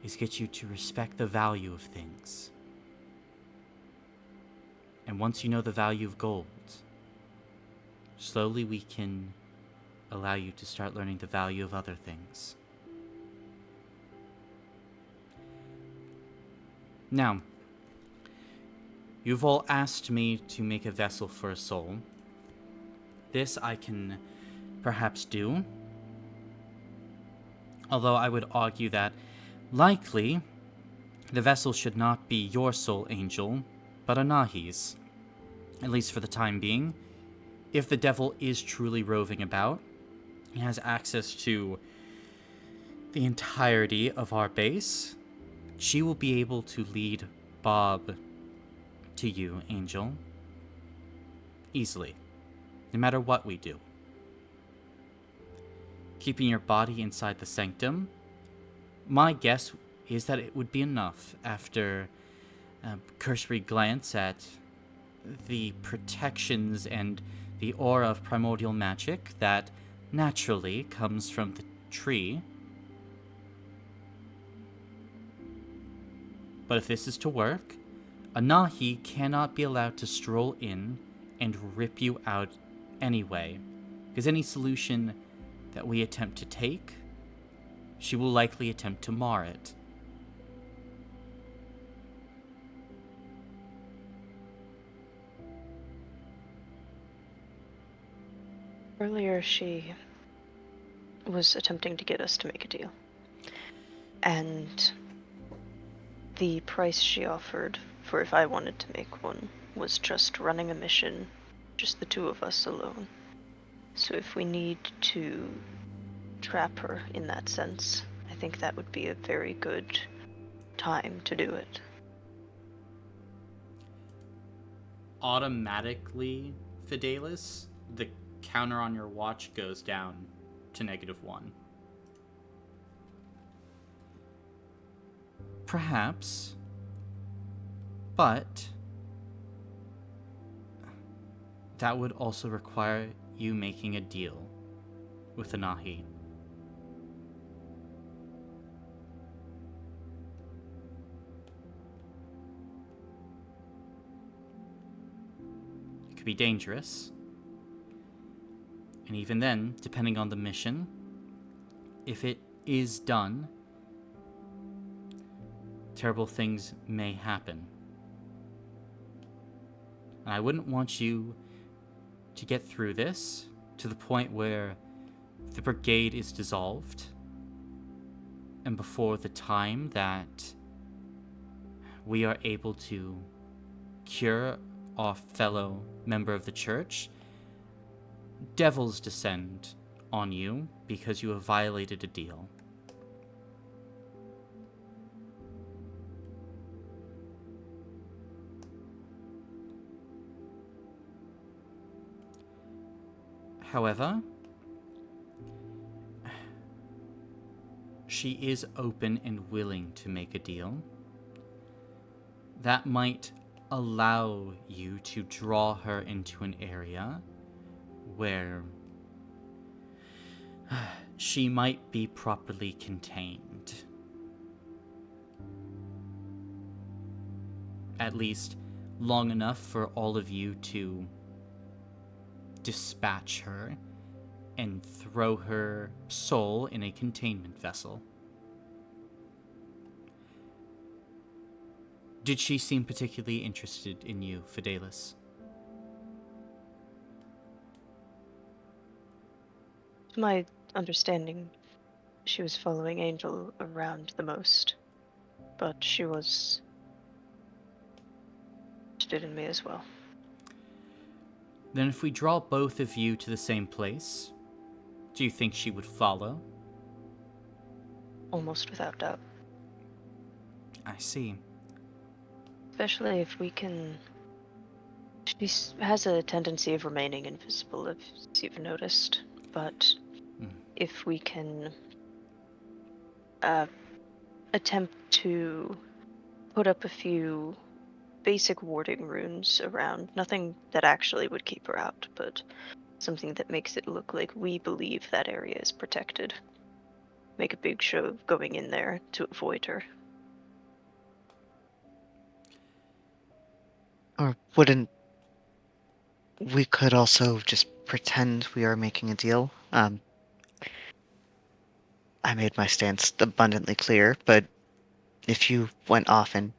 Speaker 5: is get you to respect the value of things. And once you know the value of gold, slowly we can allow you to start learning the value of other things. Now, you've all asked me to make a vessel for a soul. This I can perhaps do, although I would argue that likely the vessel should not be your soul angel, but Anahi's, at least for the time being. If the devil is truly roving about, he has access to the entirety of our base, she will be able to lead Bob to you, Angel, easily, no matter what we do. Keeping your body inside the sanctum, my guess is that it would be enough after a cursory glance at the protections and the aura of primordial magic that naturally comes from the tree. But if this is to work, Anahi cannot be allowed to stroll in and rip you out anyway, because any solution that we attempt to take, she will likely attempt to mar it.
Speaker 8: Earlier, she was attempting to get us to make a deal. And the price she offered for if I wanted to make one was just running a mission, just the two of us alone. So if we need to trap her in that sense, I think that would be a very good time to do it.
Speaker 5: Automatically, Fidelis, the counter on your watch goes down to -1. Perhaps, but that would also require you making a deal with Anahi. It could be dangerous. And even then, depending on the mission, if it is done, terrible things may happen. And I wouldn't want you to get through this to the point where the brigade is dissolved, and before the time that we are able to cure our fellow member of the church, devils descend on you because you have violated a deal. However, she is open and willing to make a deal. That might allow you to draw her into an area where she might be properly contained. At least long enough for all of you to dispatch her and throw her soul in a containment vessel. Did she seem particularly interested in you, Fidelis?
Speaker 8: To my understanding, she was following Angel around the most, but she was interested in me as well.
Speaker 5: Then if we draw both of you to the same place, do you think she would follow?
Speaker 8: Almost without doubt.
Speaker 5: I see.
Speaker 8: Especially if we can... She has a tendency of remaining invisible, if you've noticed. But if we can attempt to put up a few basic warding runes around, nothing that actually would keep her out, but something that makes it look like we believe that area is protected. Make a big show of going in there to avoid her.
Speaker 7: Or wouldn't we could also just pretend we are making a deal? I made my stance abundantly clear, but if you went off and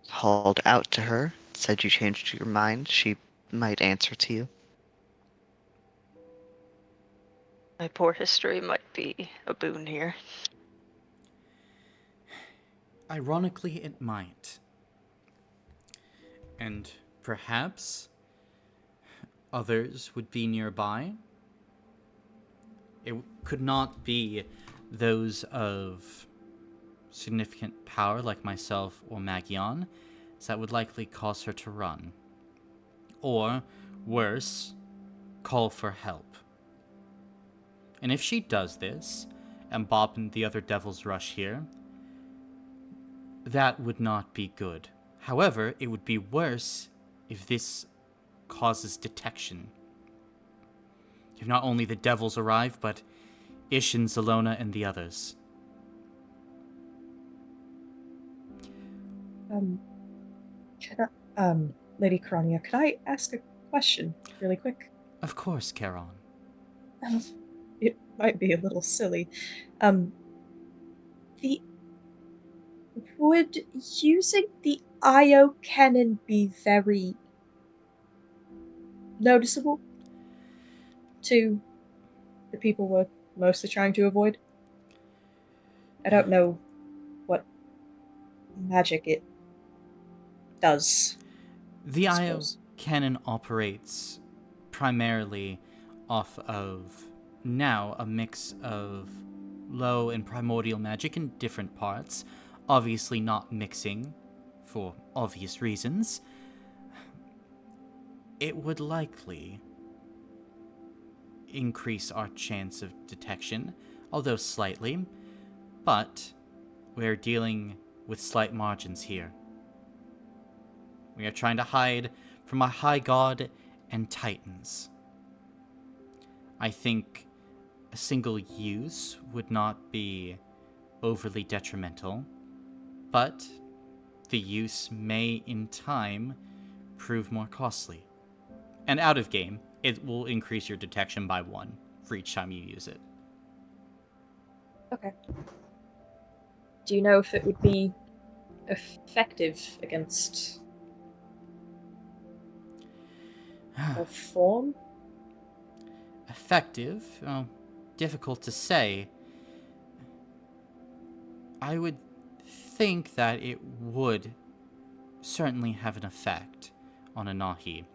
Speaker 7: called out to her, said you changed your mind, she might answer to you.
Speaker 8: My poor history might be a boon here.
Speaker 5: Ironically, it might. And perhaps others would be nearby. It could not be those of significant power like myself or Magion, so that would likely cause her to run. Or, worse, call for help. And if she does this, and Bob and the other devils rush here, that would not be good. However, it would be worse if this causes detection. If not only the devils arrive, but Ishin, Zelona, and the others.
Speaker 1: Lady Karania, could I ask a question really quick?
Speaker 5: Of course, Charon.
Speaker 1: It might be a little silly. Would using the IO cannon be very noticeable to the people we're mostly trying to avoid? I don't know what magic it does.
Speaker 5: The
Speaker 1: I
Speaker 5: IO
Speaker 1: suppose.
Speaker 5: cannon operates primarily off of now a mix of low and primordial magic in different parts, obviously not mixing for obvious reasons. It would likely increase our chance of detection, although slightly, but we're dealing with slight margins here. We are trying to hide from our high god and titans. I think a single use would not be overly detrimental, but the use may in time prove more costly. And out of game, it will increase your detection by 1 for each time you use it.
Speaker 1: Okay. Do you know if it would be effective against or form?
Speaker 5: Effective? Well, difficult to say. I would think that it would certainly have an effect on a Nahi.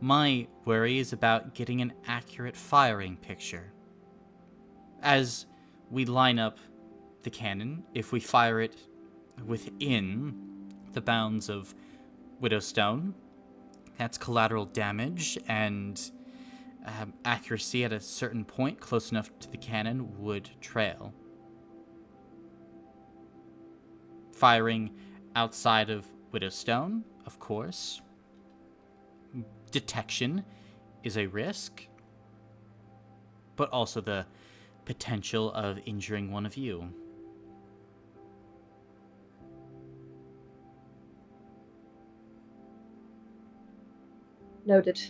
Speaker 5: My worry is about getting an accurate firing picture. As we line up the cannon, if we fire it within the bounds of Widowstone, that's collateral damage, and accuracy at a certain point close enough to the cannon would trail. Firing outside of Widowstone, of course, detection is a risk, but also the potential of injuring one of you.
Speaker 1: Noted.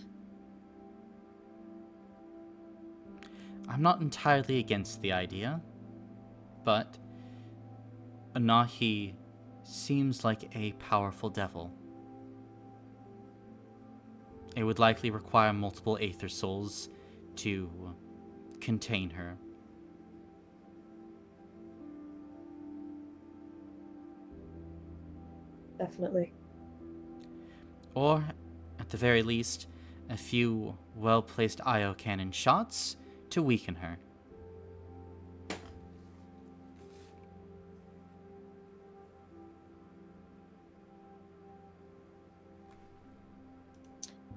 Speaker 5: I'm not entirely against the idea, but Anahi seems like a powerful devil. It would likely require multiple Aether Souls to contain her.
Speaker 1: Definitely.
Speaker 5: Or, at the very least, a few well-placed IO cannon shots to weaken her.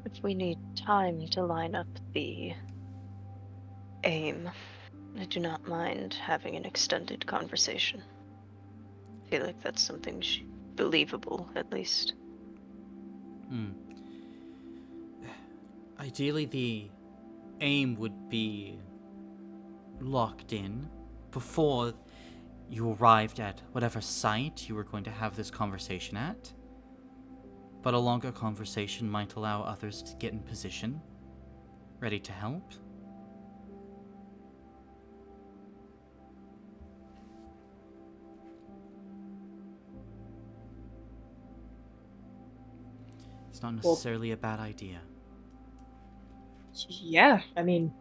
Speaker 8: If we need time to line up the aim, I do not mind having an extended conversation. I feel like that's something believable, at least.
Speaker 5: Ideally, the aim would be locked in before you arrived at whatever site you were going to have this conversation at. But a longer conversation might allow others to get in position, ready to help. It's not necessarily a bad idea.
Speaker 1: Yeah, I mean,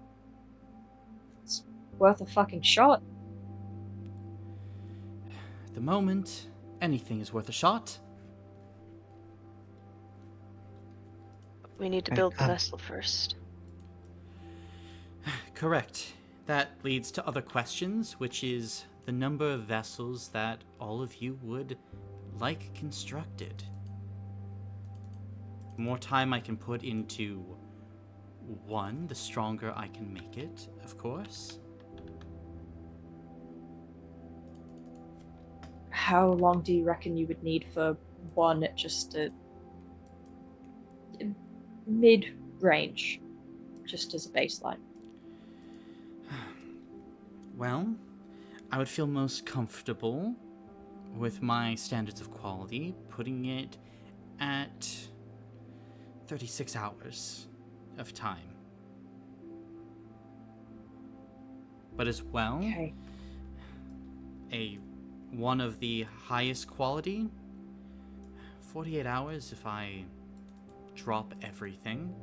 Speaker 1: it's worth a fucking shot.
Speaker 5: At the moment, anything is worth a shot.
Speaker 8: We need to
Speaker 7: Right,
Speaker 8: build the vessel first.
Speaker 5: Correct. That leads to other questions, which is the number of vessels that all of you would like constructed. The more time I can put into one, the stronger I can make it, of course.
Speaker 1: How long do you reckon you would need for one at just a mid-range, just as a baseline?
Speaker 5: Well, I would feel most comfortable with my standards of quality putting it at 36 hours of time. But as well,
Speaker 1: Okay.
Speaker 5: one of the highest quality, 48 hours if I drop everything.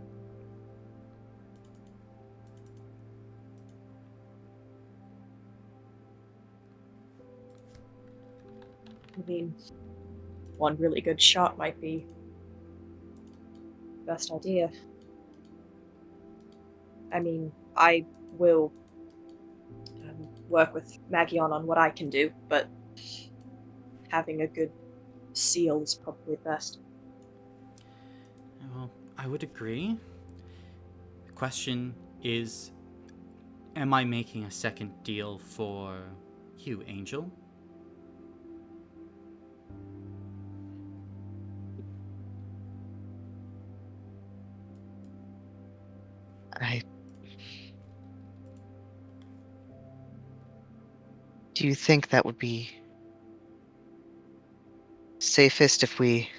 Speaker 1: I mean, one really good shot might be the best idea. I mean, I will work with Magion on what I can do, but having a good seal is probably best.
Speaker 5: Well, I would agree. The question is, am I making a second deal for you, Angel?
Speaker 7: Do you think that would be safest if we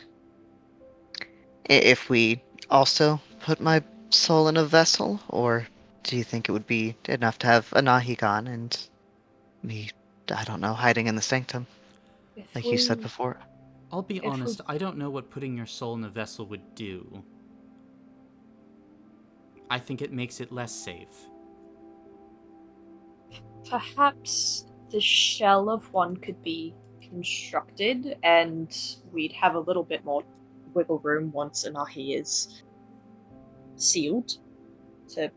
Speaker 7: also put my soul in a vessel, or do you think it would be enough to have Anahi gone and me, I don't know, hiding in the sanctum,
Speaker 1: If
Speaker 7: like you said
Speaker 1: we,
Speaker 7: before?
Speaker 5: I'll be
Speaker 1: If we-
Speaker 5: honest, I don't know what putting your soul in a vessel would do. I think it makes it less safe.
Speaker 1: perhaps the shell of one could be constructed, and we'd have a little bit more wiggle room once Anahi is sealed to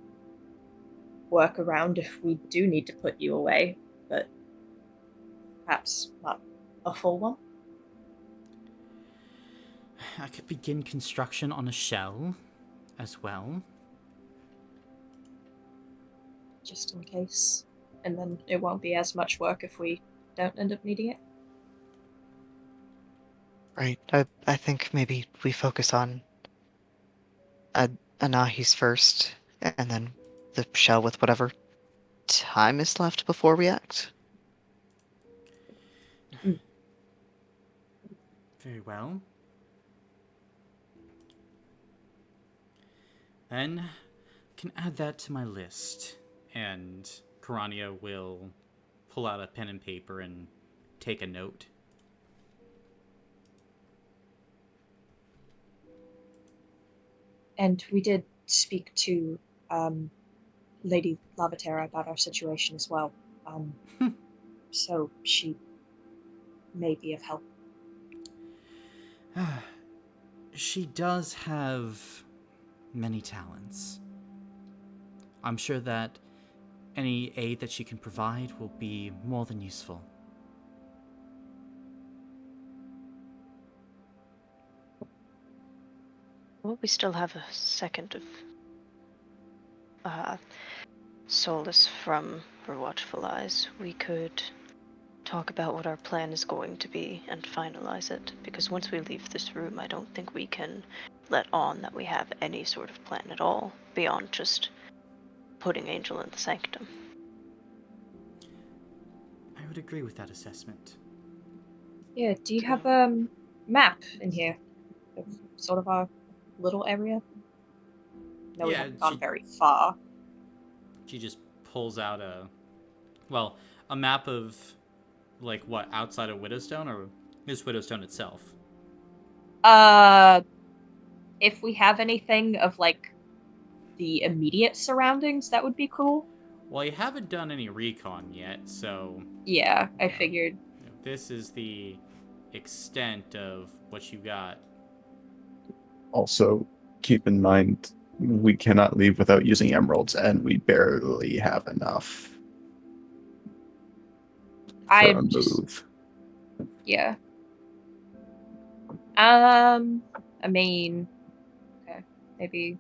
Speaker 1: work around if we do need to put you away, but perhaps not a full one.
Speaker 5: I could begin construction on a shell as well.
Speaker 1: Just in case. And then it won't be as much work if we don't end up needing it.
Speaker 7: Right. I think maybe we focus on Anahi's first, and then the shell with whatever time is left before we act?
Speaker 5: Very well. Then can add that to my list. And Karania will pull out a pen and paper and take a note.
Speaker 1: And we did speak to Lady Lavatera about our situation as well. So she may be of help.
Speaker 5: She does have many talents. I'm sure that any aid that she can provide will be more than useful.
Speaker 8: Well, we still have a second of solace from her watchful eyes. We could talk about what our plan is going to be and finalize it, because once we leave this room, I don't think we can let on that we have any sort of plan at all beyond just putting Angel in the sanctum.
Speaker 5: I would agree with that assessment.
Speaker 1: Yeah, do you have a map in here of sort of our little area? No, we
Speaker 5: Yeah,
Speaker 1: haven't gone very far.
Speaker 5: She just pulls out a map of, like, what, outside of Widowstone, or is Widowstone itself?
Speaker 1: If we have anything of, like, the immediate surroundings, that would be cool.
Speaker 5: Well, you haven't done any recon yet, so...
Speaker 1: Yeah, I figured.
Speaker 5: This is the extent of what you got.
Speaker 4: Also, keep in mind, we cannot leave without using emeralds, and we barely have enough for a move.
Speaker 1: Yeah. I mean, okay, maybe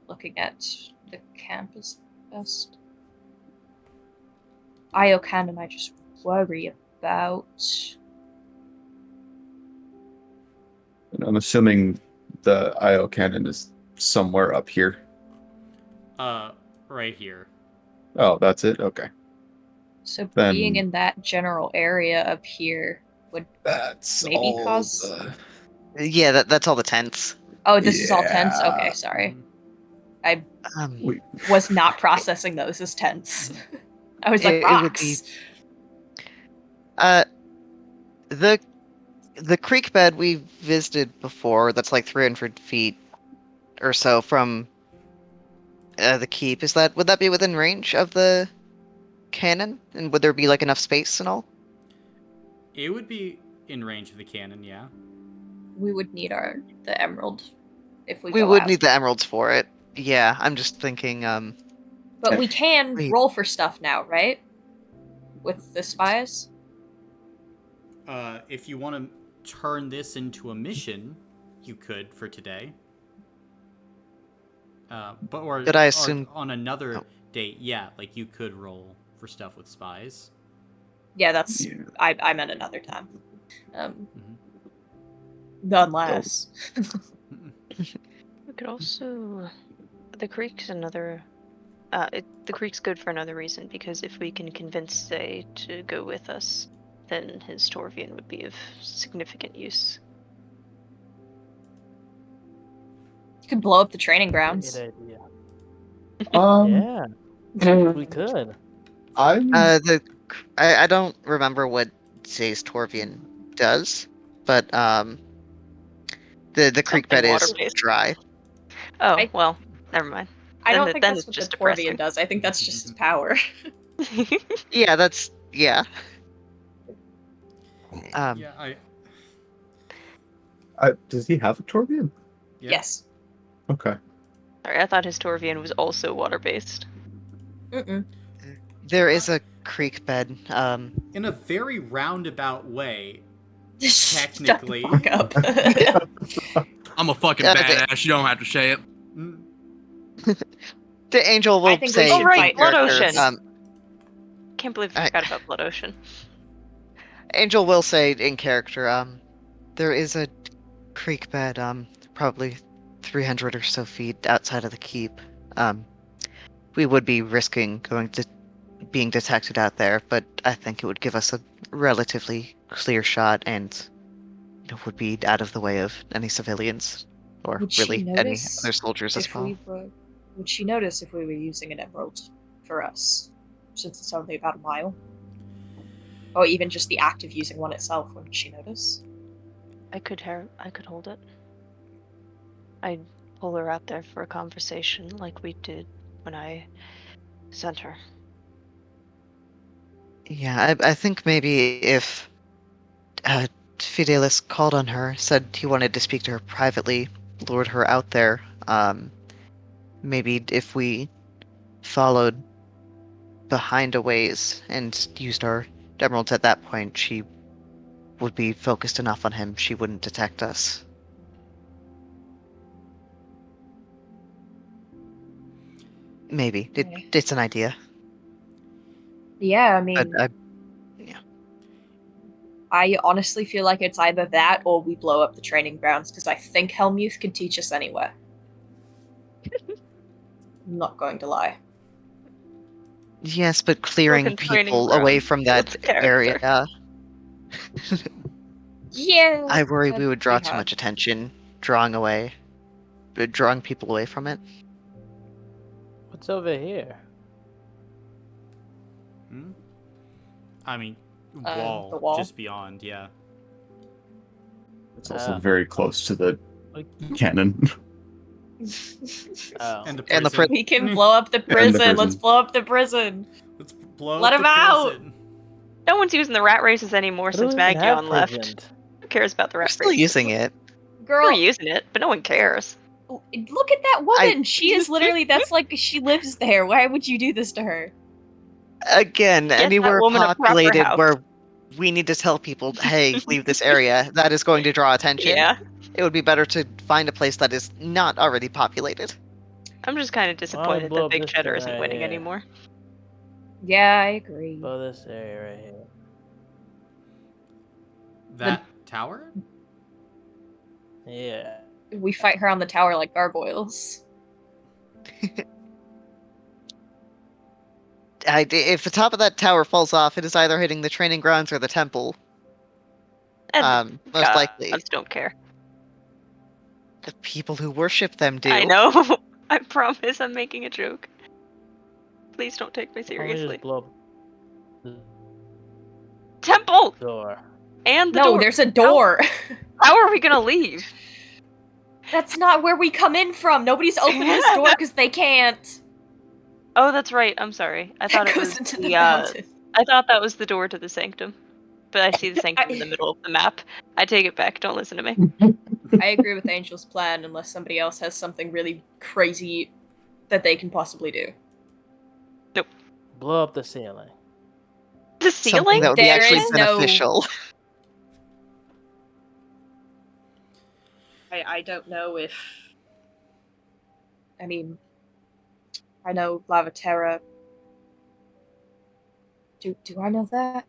Speaker 1: looking at the camp is best. Io Cannon, I just worry about.
Speaker 4: And I'm assuming the IO cannon is somewhere up here.
Speaker 5: Right here.
Speaker 4: Oh, that's it? Okay.
Speaker 1: So
Speaker 4: Then
Speaker 1: being in that general area up here would
Speaker 4: that's
Speaker 1: maybe
Speaker 4: all
Speaker 1: cause.
Speaker 7: Yeah, that's all the tents.
Speaker 1: Oh, this is all tents?
Speaker 4: Yeah.
Speaker 1: Okay, sorry. I
Speaker 7: Um,
Speaker 1: was not processing those as tents. I was like,
Speaker 7: it would be
Speaker 1: rocks.
Speaker 7: the creek bed we visited before. That's like 300 feet or so from the keep. Would that be within range of the cannon? And would there be like enough space and all?
Speaker 5: It would be in range of the cannon, yeah.
Speaker 1: We would need the emerald if we
Speaker 7: We
Speaker 1: go
Speaker 7: would
Speaker 1: out.
Speaker 7: need the emeralds for it. Yeah, I'm just thinking.
Speaker 1: But we can
Speaker 7: Wait.
Speaker 1: roll for stuff now, right? With the spies?
Speaker 5: If you want to turn this into a mission, you could for today.
Speaker 7: Did I assume?
Speaker 5: On another date, yeah, like you could roll for stuff with spies.
Speaker 1: Yeah, that's.
Speaker 4: Yeah.
Speaker 1: I meant another time. Unless.
Speaker 8: We could also. The creek's another. The creek's good for another reason, because if we can convince Zay to go with us, then his Torvian would be of significant use.
Speaker 1: You could blow up the training grounds.
Speaker 6: Great idea. Yeah, we could.
Speaker 7: I don't remember what Zay's Torvian does, but the creek bed is
Speaker 8: water-based.
Speaker 7: dry.
Speaker 8: Oh, well, never mind.
Speaker 1: I don't
Speaker 8: Then
Speaker 1: think
Speaker 8: then
Speaker 1: that's
Speaker 8: it's
Speaker 1: what
Speaker 8: just
Speaker 1: the
Speaker 8: depressing.
Speaker 1: Torvian does. I think that's just his power.
Speaker 7: Yeah, yeah.
Speaker 5: Yeah,
Speaker 4: does he have a Torbian?
Speaker 5: yeah.
Speaker 1: Yes.
Speaker 4: Okay.
Speaker 8: Sorry, I thought his Torvian was also water-based.
Speaker 7: There is a creek bed.
Speaker 5: In a very roundabout way,
Speaker 1: Shut the
Speaker 5: technically.
Speaker 1: fuck up.
Speaker 3: I'm a fucking badass. You don't have to say it.
Speaker 7: The angel will
Speaker 1: I think we
Speaker 7: say.
Speaker 1: should
Speaker 8: right,
Speaker 1: fight
Speaker 8: Blood
Speaker 1: characters.
Speaker 8: Ocean. Can't believe I forgot about Blood Ocean.
Speaker 7: Angel will say in character. There is a creek bed. Probably 300 or so feet outside of the keep. We would be risking going to being detected out there, but I think it would give us a relatively clear shot and would be out of the way of any civilians or
Speaker 1: Would she
Speaker 7: really any
Speaker 1: notice
Speaker 7: other soldiers as
Speaker 1: if
Speaker 7: well.
Speaker 1: we were? Would she notice if we were using an emerald for us, since it's only about a mile? Or even just the act of using one itself, wouldn't she notice?
Speaker 8: I could hold it. I'd pull her out there for a conversation like we did when I sent her.
Speaker 7: Yeah, I think maybe if Fidelis called on her, said he wanted to speak to her privately, lured her out there, maybe if we followed behind a ways and used our emeralds at that point, she would be focused enough on him she wouldn't detect us. Maybe.
Speaker 1: Okay.
Speaker 7: It's an idea.
Speaker 1: Yeah, I
Speaker 7: But
Speaker 1: mean, I honestly feel like it's either that or we blow up the training grounds, because I think Helmuth can teach us anywhere. I'm not going to lie.
Speaker 7: yes, but clearing
Speaker 8: Broken training
Speaker 7: people away
Speaker 8: ground.
Speaker 7: from
Speaker 8: What's
Speaker 7: that
Speaker 8: the character?
Speaker 7: area,
Speaker 1: Yeah,
Speaker 7: I worry we
Speaker 1: that'd
Speaker 7: would draw
Speaker 1: be
Speaker 7: too
Speaker 1: hard.
Speaker 7: much attention, drawing people away from it.
Speaker 6: What's over here?
Speaker 5: I mean,
Speaker 1: The
Speaker 5: wall,
Speaker 1: wall.
Speaker 5: just beyond, yeah.
Speaker 4: It's also very close to the cannon.
Speaker 6: Oh.
Speaker 5: And the
Speaker 7: And the
Speaker 5: prison.
Speaker 1: We can blow up the prison.
Speaker 4: prison.
Speaker 1: Let's blow up the prison.
Speaker 5: Let's blow
Speaker 1: Let
Speaker 5: up
Speaker 1: him
Speaker 5: the
Speaker 1: out!
Speaker 5: prison.
Speaker 8: No one's using the rat races anymore
Speaker 6: What do
Speaker 8: since
Speaker 6: we even have
Speaker 8: Magion left.
Speaker 6: prisoned?
Speaker 8: Who cares about the
Speaker 7: We're
Speaker 8: rat
Speaker 7: still
Speaker 8: races?
Speaker 7: using it.
Speaker 8: We're
Speaker 1: Girl,
Speaker 8: using it, but no one cares.
Speaker 1: look at that woman. She is literally, that's like, she lives there. Why would you do this to her?
Speaker 7: Again,
Speaker 8: Get that
Speaker 7: anywhere
Speaker 8: woman a proper
Speaker 7: populated
Speaker 8: house.
Speaker 7: where we need to tell people, hey, leave this area, that is going to draw attention.
Speaker 8: Yeah.
Speaker 7: It would be better to find a place that is not already populated.
Speaker 8: I'm just kind of disappointed
Speaker 6: blow
Speaker 8: that
Speaker 6: up
Speaker 8: Big
Speaker 6: this
Speaker 8: Cheddar
Speaker 6: thing
Speaker 8: isn't
Speaker 6: right
Speaker 8: winning
Speaker 6: here.
Speaker 8: anymore.
Speaker 1: Yeah, I agree.
Speaker 6: Blow this area right here.
Speaker 5: That tower?
Speaker 6: Yeah.
Speaker 1: We fight her on the tower like gargoyles.
Speaker 7: If the top of that tower falls off, it is either hitting the training grounds or the temple.
Speaker 8: And
Speaker 7: Most likely.
Speaker 8: gods don't care.
Speaker 7: The people who worship them do.
Speaker 8: I know. I promise I'm making a joke. Please don't take me
Speaker 6: Why don't we
Speaker 8: seriously.
Speaker 6: just blow up the
Speaker 8: Temple!
Speaker 6: door?
Speaker 8: And the
Speaker 1: No,
Speaker 8: door.
Speaker 1: there's a door.
Speaker 8: How are we gonna leave?
Speaker 1: That's not where we come in from. Nobody's opened this door because they can't.
Speaker 8: Oh, that's right. I'm sorry. I thought
Speaker 1: That
Speaker 8: it
Speaker 1: goes
Speaker 8: was
Speaker 1: into
Speaker 8: the
Speaker 1: the mountain.
Speaker 8: I thought that was the door to the sanctum. But I see the sanctum in the middle of the map. I take it back. Don't listen to me.
Speaker 1: I agree with Angel's plan unless somebody else has something really crazy that they can possibly do.
Speaker 6: Blow up the ceiling.
Speaker 8: The
Speaker 7: Something
Speaker 8: ceiling?
Speaker 7: that would be
Speaker 1: There
Speaker 7: actually
Speaker 1: is no-
Speaker 7: beneficial.
Speaker 1: I don't know if... I mean... I know Lavaterra... Do I know that?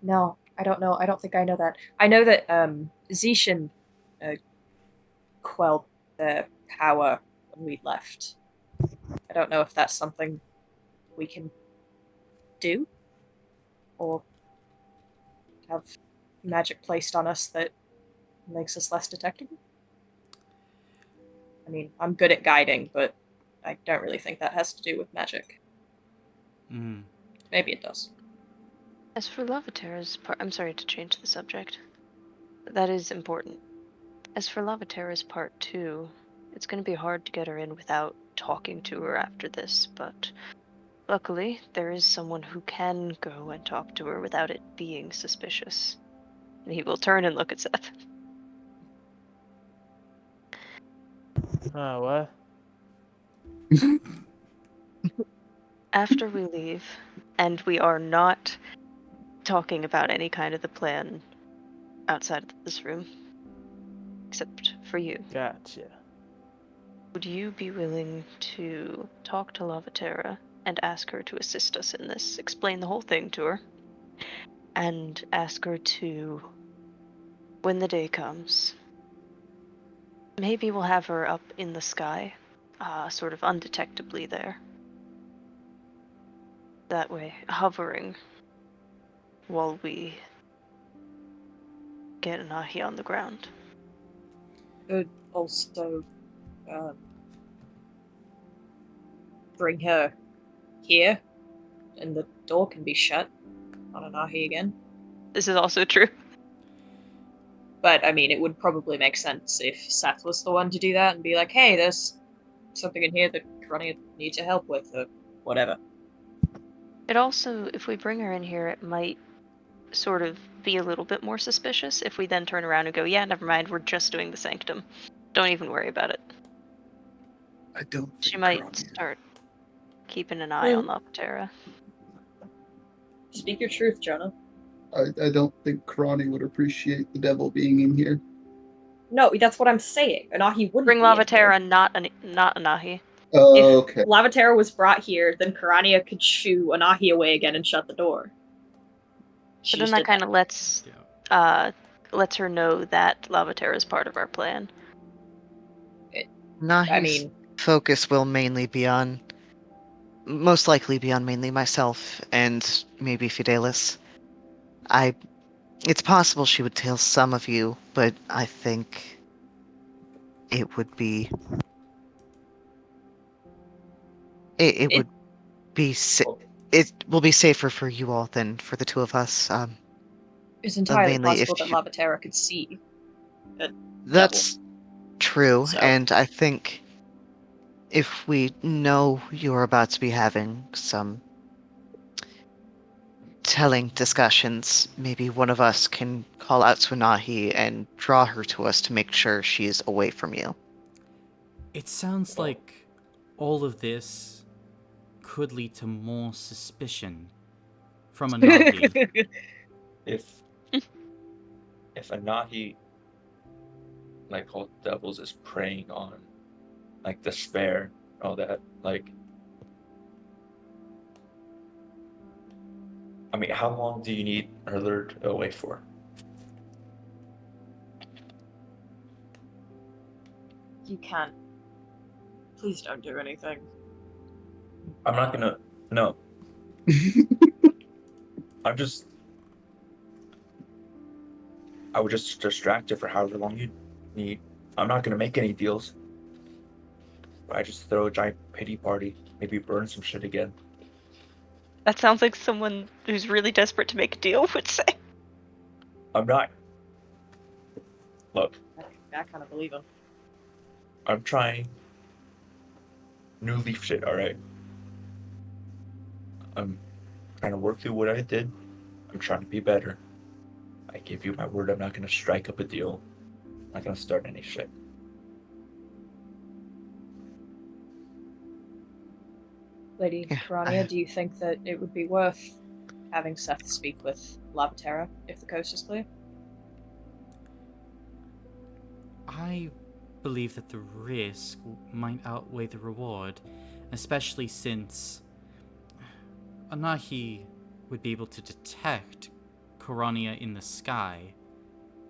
Speaker 1: No, I don't know. I don't think I know that. I know that, Zishan, quelled their power when we left. I don't know if that's something we can do? Or have magic placed on us that makes us less detectable? I mean, I'm good at guiding, but I don't really think that has to do with magic.
Speaker 5: Mm.
Speaker 1: Maybe it does.
Speaker 8: As for Lavaterra's part, I'm sorry to change the subject. That is important. As for Lavaterra's part 2, it's going to be hard to get her in without talking to her after this, but luckily, there is someone who can go and talk to her without it being suspicious. And he will turn and look at Seth.
Speaker 6: Oh, what?
Speaker 8: After we leave, and we are not talking about any kind of the plan outside of this room, except for you.
Speaker 6: Gotcha.
Speaker 8: Would you be willing to talk to Lavaterra and ask her to assist us in this? Explain the whole thing to her. And ask her to, when the day comes, maybe we'll have her up in the sky, sort of undetectably there. that way, hovering while we get Anahi on the ground.
Speaker 1: Could also bring her here, and the door can be shut on Anahi again.
Speaker 8: This is also true.
Speaker 1: But I mean, it would probably make sense if Seth was the one to do that and be like, "Hey, there's something in here that Grania needs your help with," or whatever.
Speaker 8: It also, if we bring her in here, it might sort of be a little bit more suspicious if we then turn around and go, yeah, never mind, we're just doing the sanctum. Don't even worry about it.
Speaker 9: I don't think
Speaker 8: She might
Speaker 9: Karania-
Speaker 8: start keeping an eye on Lapatera.
Speaker 1: Speak your truth, Jonah.
Speaker 9: I don't think Karani would appreciate the devil being in here.
Speaker 1: No, that's what I'm saying. Anahi wouldn't
Speaker 8: Bring
Speaker 1: be in here.
Speaker 8: Lavatera, not Anahi.
Speaker 9: Oh,
Speaker 1: If
Speaker 9: okay.
Speaker 1: Lavatera was brought here, then Karania could shoo Anahi away again and shut the door. She
Speaker 8: But then
Speaker 1: just
Speaker 8: that
Speaker 1: did
Speaker 8: kind of lets her know that Lavatera is part of our plan.
Speaker 7: Nahi's
Speaker 1: I mean,
Speaker 7: focus will most likely be on mainly myself and maybe Fidelis. It's possible she would tell some of you, but I think it would be, it would be, it will be safer for you all than for the two of us.
Speaker 1: it's entirely
Speaker 7: Mainly if
Speaker 1: possible that
Speaker 7: you,
Speaker 1: Lavatera could see the devil.
Speaker 7: that's true,
Speaker 1: So.
Speaker 7: and I think if we know you're about to be having some telling discussions, maybe one of us can call out to Nahi and draw her to us to make sure she's away from you.
Speaker 5: It sounds like all of this could lead to more suspicion from Anahi.
Speaker 2: If Anahi, like all devils, is preying on like despair, all that, like, I mean, how long do you need her lured away for?
Speaker 1: You can't. Please don't do anything.
Speaker 2: I'm not gonna. No. I'm just. I would just distract her for however long you need. I'm not gonna make any deals. I just throw a giant pity party, maybe burn some shit again.
Speaker 8: That sounds like someone who's really desperate to make a deal would say.
Speaker 2: I'm not. Look,
Speaker 1: I kind of believe him.
Speaker 2: I'm trying new leaf shit, alright? I'm trying to work through what I did. I'm trying to be better. I give you my word I'm not gonna strike up a deal. I'm not gonna start any shit.
Speaker 1: Lady
Speaker 7: Yeah,
Speaker 1: Karania, do you think that it would be worth having Seth speak with Lavatera if the coast is clear?
Speaker 5: I believe that the risk might outweigh the reward, especially since Anahi would be able to detect Korania in the sky,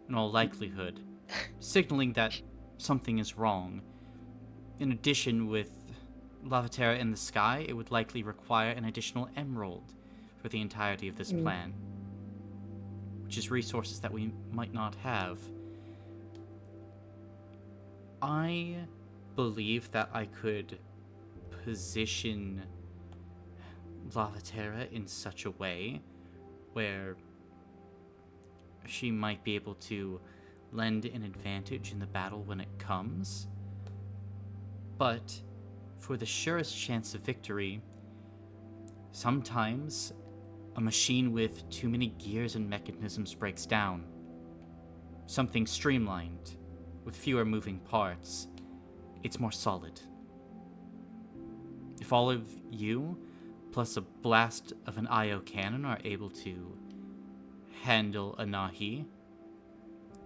Speaker 5: in all likelihood, signaling that something is wrong. In addition, with Lavatera in the sky, it would likely require an additional emerald for the entirety of this plan, which is resources that we might not have. I believe that I could position Lavatera in such a way where she might be able to lend an advantage in the battle when it comes. But for the surest chance of victory, sometimes a machine with too many gears and mechanisms breaks down. Something streamlined, with fewer moving parts, it's more solid. If all of you, plus a blast of an IO cannon, are able to handle Anahi,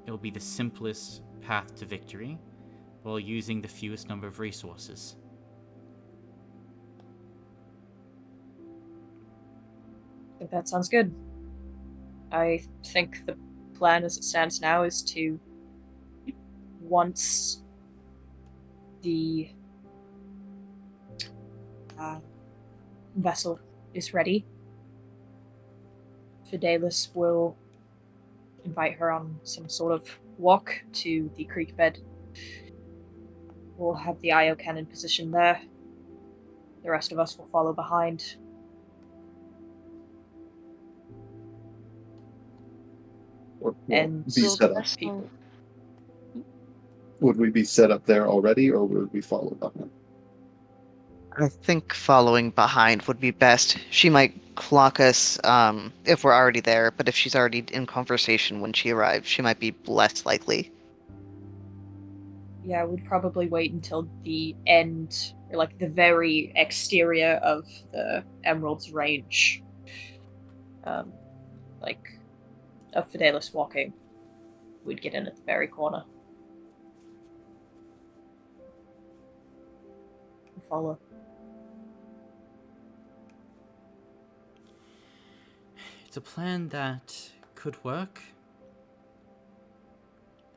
Speaker 5: it will be the simplest path to victory, while using the fewest number of resources.
Speaker 1: I think that sounds good. I think the plan as it stands now is to, once the vessel is ready, Fidelis will invite her on some sort of walk to the creek bed. We'll have the IO cannon positioned there. The rest of us will follow behind.
Speaker 9: Or
Speaker 1: And
Speaker 9: be
Speaker 8: Will
Speaker 9: set
Speaker 8: the
Speaker 9: up.
Speaker 8: rest know?
Speaker 1: people.
Speaker 9: Would we be set up there already, or would we follow behind?
Speaker 7: I think following behind would be best. She might clock us if we're already there, but if she's already in conversation when she arrives, she might be less likely.
Speaker 1: Yeah, we'd probably wait until the end, or like the very exterior of the Emerald's range. Like, of Fidelis walking. We'd get in at the very corner. Follow.
Speaker 5: It's a plan that could work.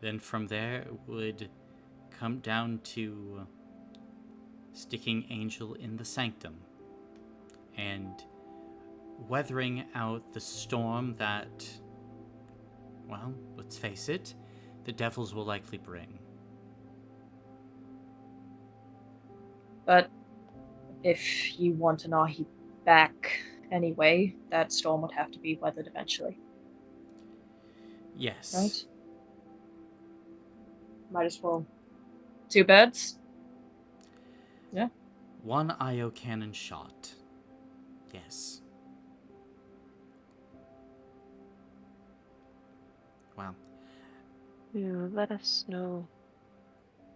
Speaker 5: Then from there, it would come down to sticking Angel in the sanctum and weathering out the storm that, well, let's face it, the devils will likely bring.
Speaker 1: But if you want Anahi back anyway, that storm would have to be weathered eventually,
Speaker 5: Yes.
Speaker 1: right? Might as well. 2 birds? Yeah.
Speaker 5: 1 IO cannon shot. Yes. Wow.
Speaker 8: You let us know.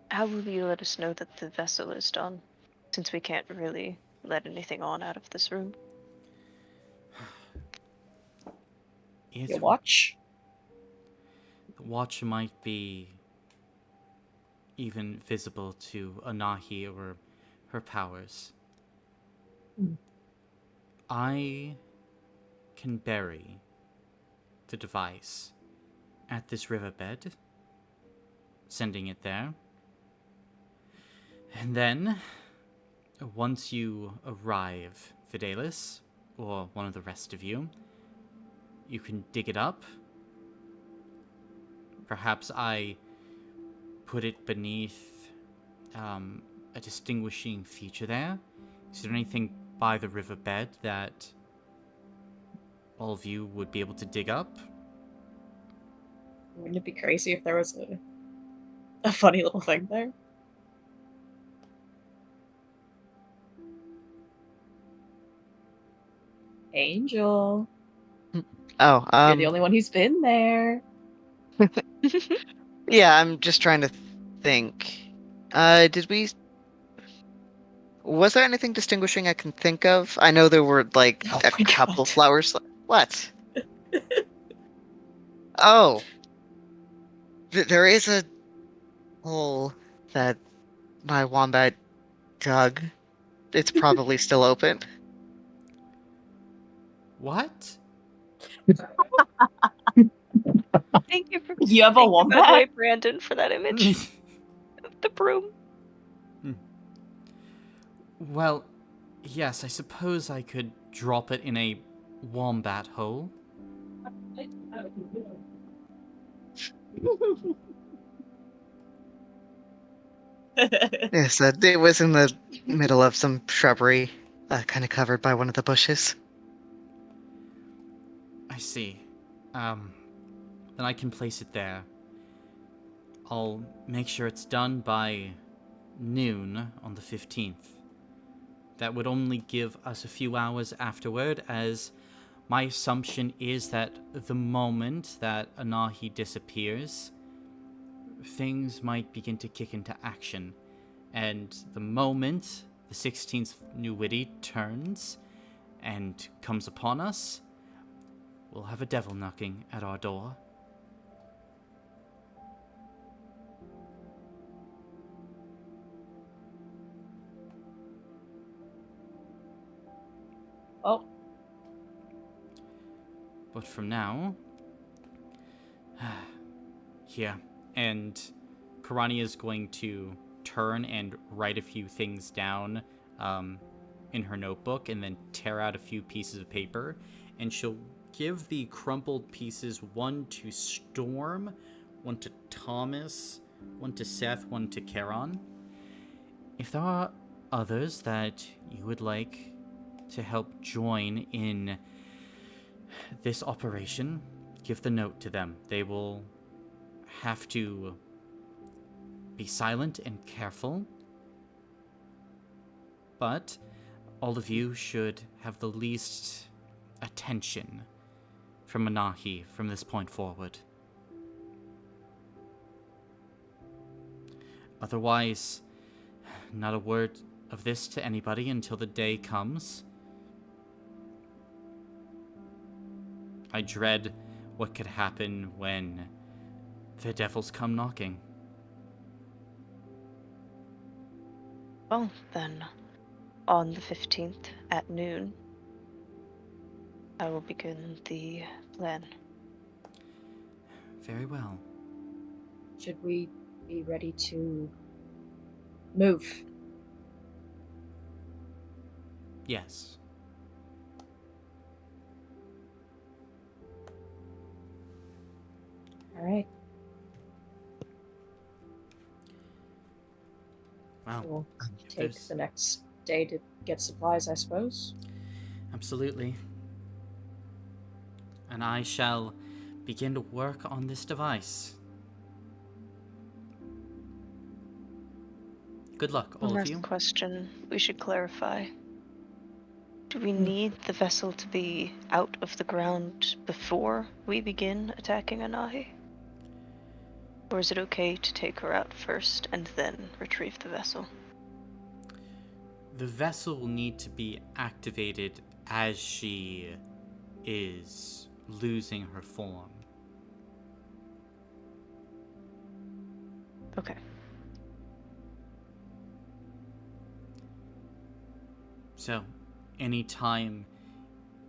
Speaker 8: How will you let us know that the vessel is done? Since we can't really let anything on out of this room.
Speaker 1: Your watch?
Speaker 5: The watch might be even visible to Anahi or her powers. I can bury the device at this riverbed, sending it there. And then, once you arrive, Fidelis, or one of the rest of you, you can dig it up. Perhaps I put it beneath a distinguishing feature there. Is there anything by the riverbed that all of you would be able to dig up?
Speaker 1: Wouldn't it be crazy if there was a funny little thing there? Angel.
Speaker 7: Oh,
Speaker 1: You're the only one who's been there.
Speaker 7: yeah, I'm just trying to think. Did we... Was there anything distinguishing I can think of? I know there were, like,
Speaker 1: Oh
Speaker 7: a
Speaker 1: my
Speaker 7: couple
Speaker 1: God.
Speaker 7: flowers. What? Oh. There is a hole that my wombat dug. It's probably still open.
Speaker 5: What?
Speaker 8: Thank you for
Speaker 1: You have a
Speaker 8: thank you, by the way,
Speaker 1: wombat?
Speaker 8: Brandon, for that image of the broom.
Speaker 5: Well, yes, I suppose I could drop it in a wombat hole.
Speaker 7: Yes, it was in the middle of some shrubbery, kind of covered by one of the bushes.
Speaker 5: I see. Then I can place it there. I'll make sure it's done by noon on the 15th. That would only give us a few hours afterward, as my assumption is that the moment that Anahi disappears, things might begin to kick into action. And the moment the 16th New Witty turns and comes upon us, we'll have a devil knocking at our door.
Speaker 1: Oh.
Speaker 5: But from now... yeah, and Karani is going to turn and write a few things down in her notebook and then tear out a few pieces of paper, and she'll give the crumpled pieces one to Storm, one to Thomas, one to Seth, one to Charon. If there are others that you would like to help join in this operation, give the note to them. They will have to be silent and careful, but all of you should have the least attention from Anahi from this point forward. Otherwise, not a word of this to anybody until the day comes. I dread what could happen when the devils come knocking.
Speaker 8: Well, then, on the 15th at noon, I will begin the plan.
Speaker 5: Very well.
Speaker 1: Should we be ready to move?
Speaker 5: Yes.
Speaker 1: All right.
Speaker 5: Wow.
Speaker 1: We'll take
Speaker 5: There's-
Speaker 1: the next day to get supplies, I suppose.
Speaker 5: Absolutely. And I shall begin to work on this device. Good luck, all
Speaker 8: One
Speaker 5: of
Speaker 8: last
Speaker 5: you.
Speaker 8: question we should clarify. Do we need the vessel to be out of the ground before we begin attacking Anahi? Or is it okay to take her out first and then retrieve the vessel?
Speaker 5: The vessel will need to be activated as she is losing her form.
Speaker 8: Okay.
Speaker 5: So, any time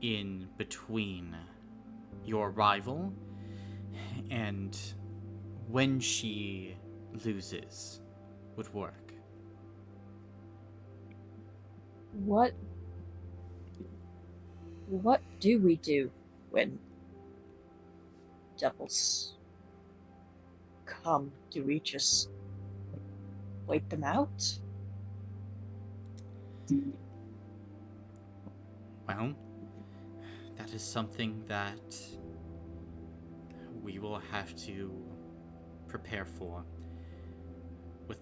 Speaker 5: in between your arrival and when she loses would work.
Speaker 1: What do we do when devils come? Do we just wait them out?
Speaker 5: Well, that is something that we will have to prepare for. With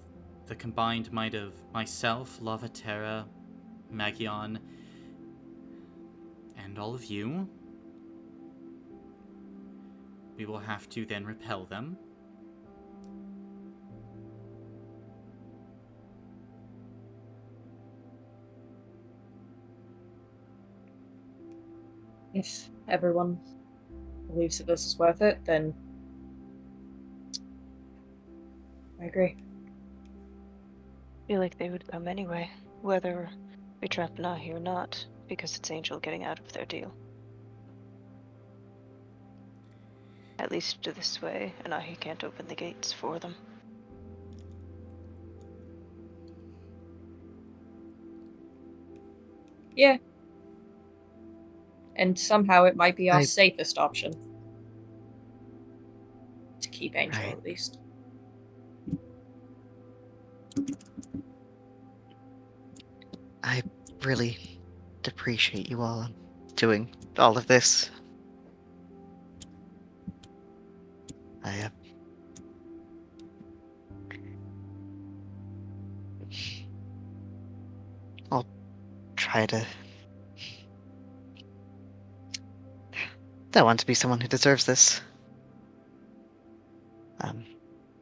Speaker 5: the combined might of myself, Lavaterra, Magion, and all of you, we will have to then repel them.
Speaker 1: If everyone believes that this is worth it, then I agree.
Speaker 8: Feel like they would come anyway, whether we trap Nahi or not, because it's Angel getting out of their deal. At least this way, Anahi can't open the gates for them.
Speaker 1: Yeah. And somehow it might be our
Speaker 7: I-
Speaker 1: safest option. To keep Angel,
Speaker 7: Right.
Speaker 1: at least.
Speaker 7: I really appreciate you all doing all of this. I I'll try to. I want to be someone who deserves this.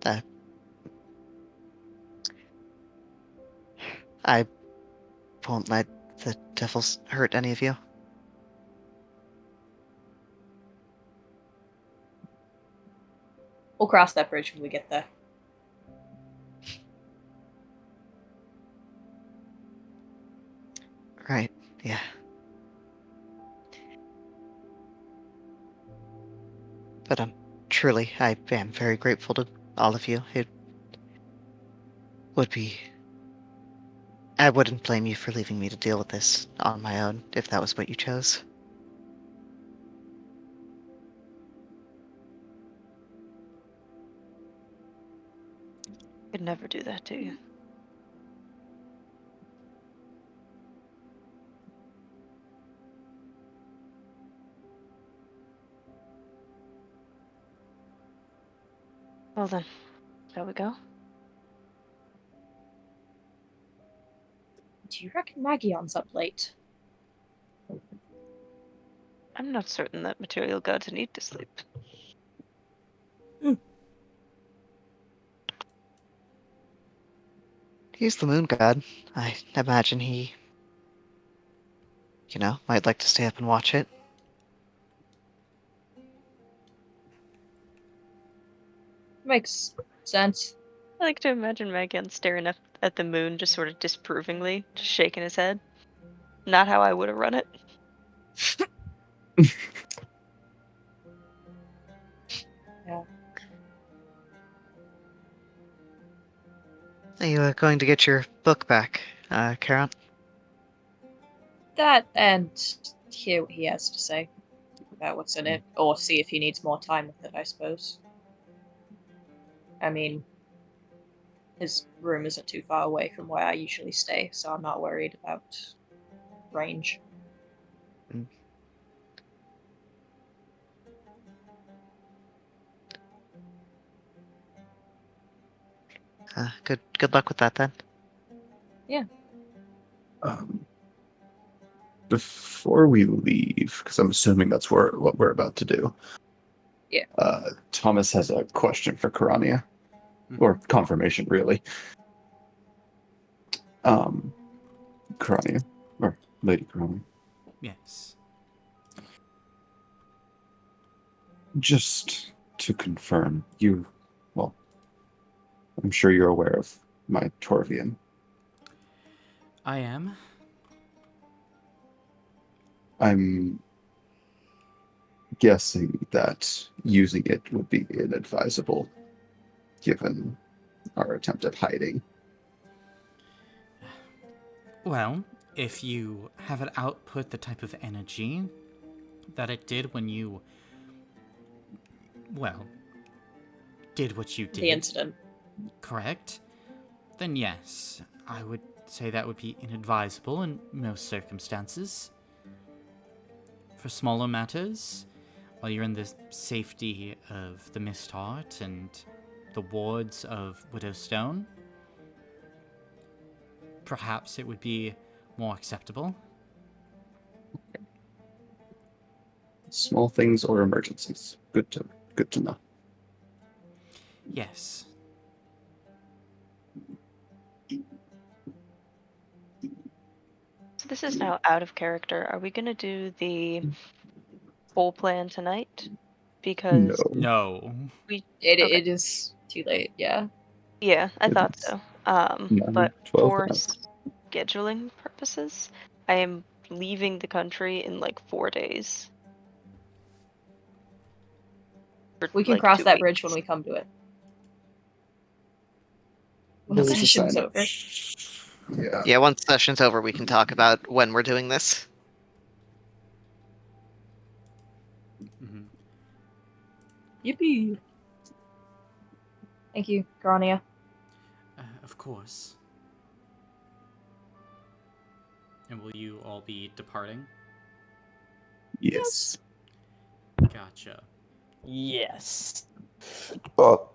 Speaker 7: Uh, I won't let the devils hurt any of you.
Speaker 1: We'll cross that bridge when we get there.
Speaker 7: Right, yeah. But truly, I am very grateful to all of you. It would be I wouldn't blame you for leaving me to deal with this on my own, if that was what you chose.
Speaker 8: Could never do that to you. Well then, shall we go?
Speaker 1: Do you reckon Magion's up late?
Speaker 8: I'm not certain that material gods need to sleep.
Speaker 7: He's the moon god. I imagine he, might like to stay up and watch it.
Speaker 1: Makes sense.
Speaker 8: I like to imagine Megan staring up at the moon, just sort of disapprovingly, just shaking his head. Not how I would have run it.
Speaker 1: Yeah.
Speaker 7: Are you going to get your book back, Karen?
Speaker 1: That and hear what he has to say about what's in it, or see if he needs more time with it, I suppose. I mean, his room isn't too far away from where I usually stay, so I'm not worried about range.
Speaker 7: Good luck with that then.
Speaker 4: Before we leave, because I'm assuming that's what we're about to do.
Speaker 1: Yeah.
Speaker 4: Thomas has a question for Karania, or confirmation, really. Karania, or Lady Karania.
Speaker 5: Yes.
Speaker 4: Just to confirm, I'm sure you're aware of my Torvian.
Speaker 5: I am.
Speaker 4: I'm guessing that using it would be inadvisable, given our attempt at hiding.
Speaker 5: Well, if you have it output the type of energy that it did when you, did what you did.
Speaker 1: The incident.
Speaker 5: Correct? Then yes, I would say that would be inadvisable in most circumstances. For smaller matters, while you're in the safety of the Mist Heart and the wards of Widowstone, perhaps it would be more acceptable.
Speaker 4: Small things or emergencies. Good to know.
Speaker 5: Yes.
Speaker 8: So this is now out of character. Are we going to do the whole plan tonight? Because
Speaker 5: No.
Speaker 1: It is too late, yeah.
Speaker 8: Yeah, I thought so. But
Speaker 4: 12
Speaker 8: for
Speaker 4: hours.
Speaker 8: scheduling purposes, I am leaving the country in like 4 days. For,
Speaker 1: We can
Speaker 8: like,
Speaker 1: cross
Speaker 8: 2
Speaker 1: that bridge
Speaker 8: weeks.
Speaker 1: when we come to it. When
Speaker 9: There
Speaker 1: the
Speaker 9: was a
Speaker 1: session's
Speaker 9: sign-up.
Speaker 1: over.
Speaker 4: Yeah.
Speaker 7: Yeah, once session's over, we can talk about when we're doing this.
Speaker 5: Mm-hmm.
Speaker 1: Yippee! Thank you, Grania.
Speaker 5: Of course. And will you all be departing?
Speaker 4: Yes.
Speaker 5: Gotcha.
Speaker 6: Yes.
Speaker 4: Oh.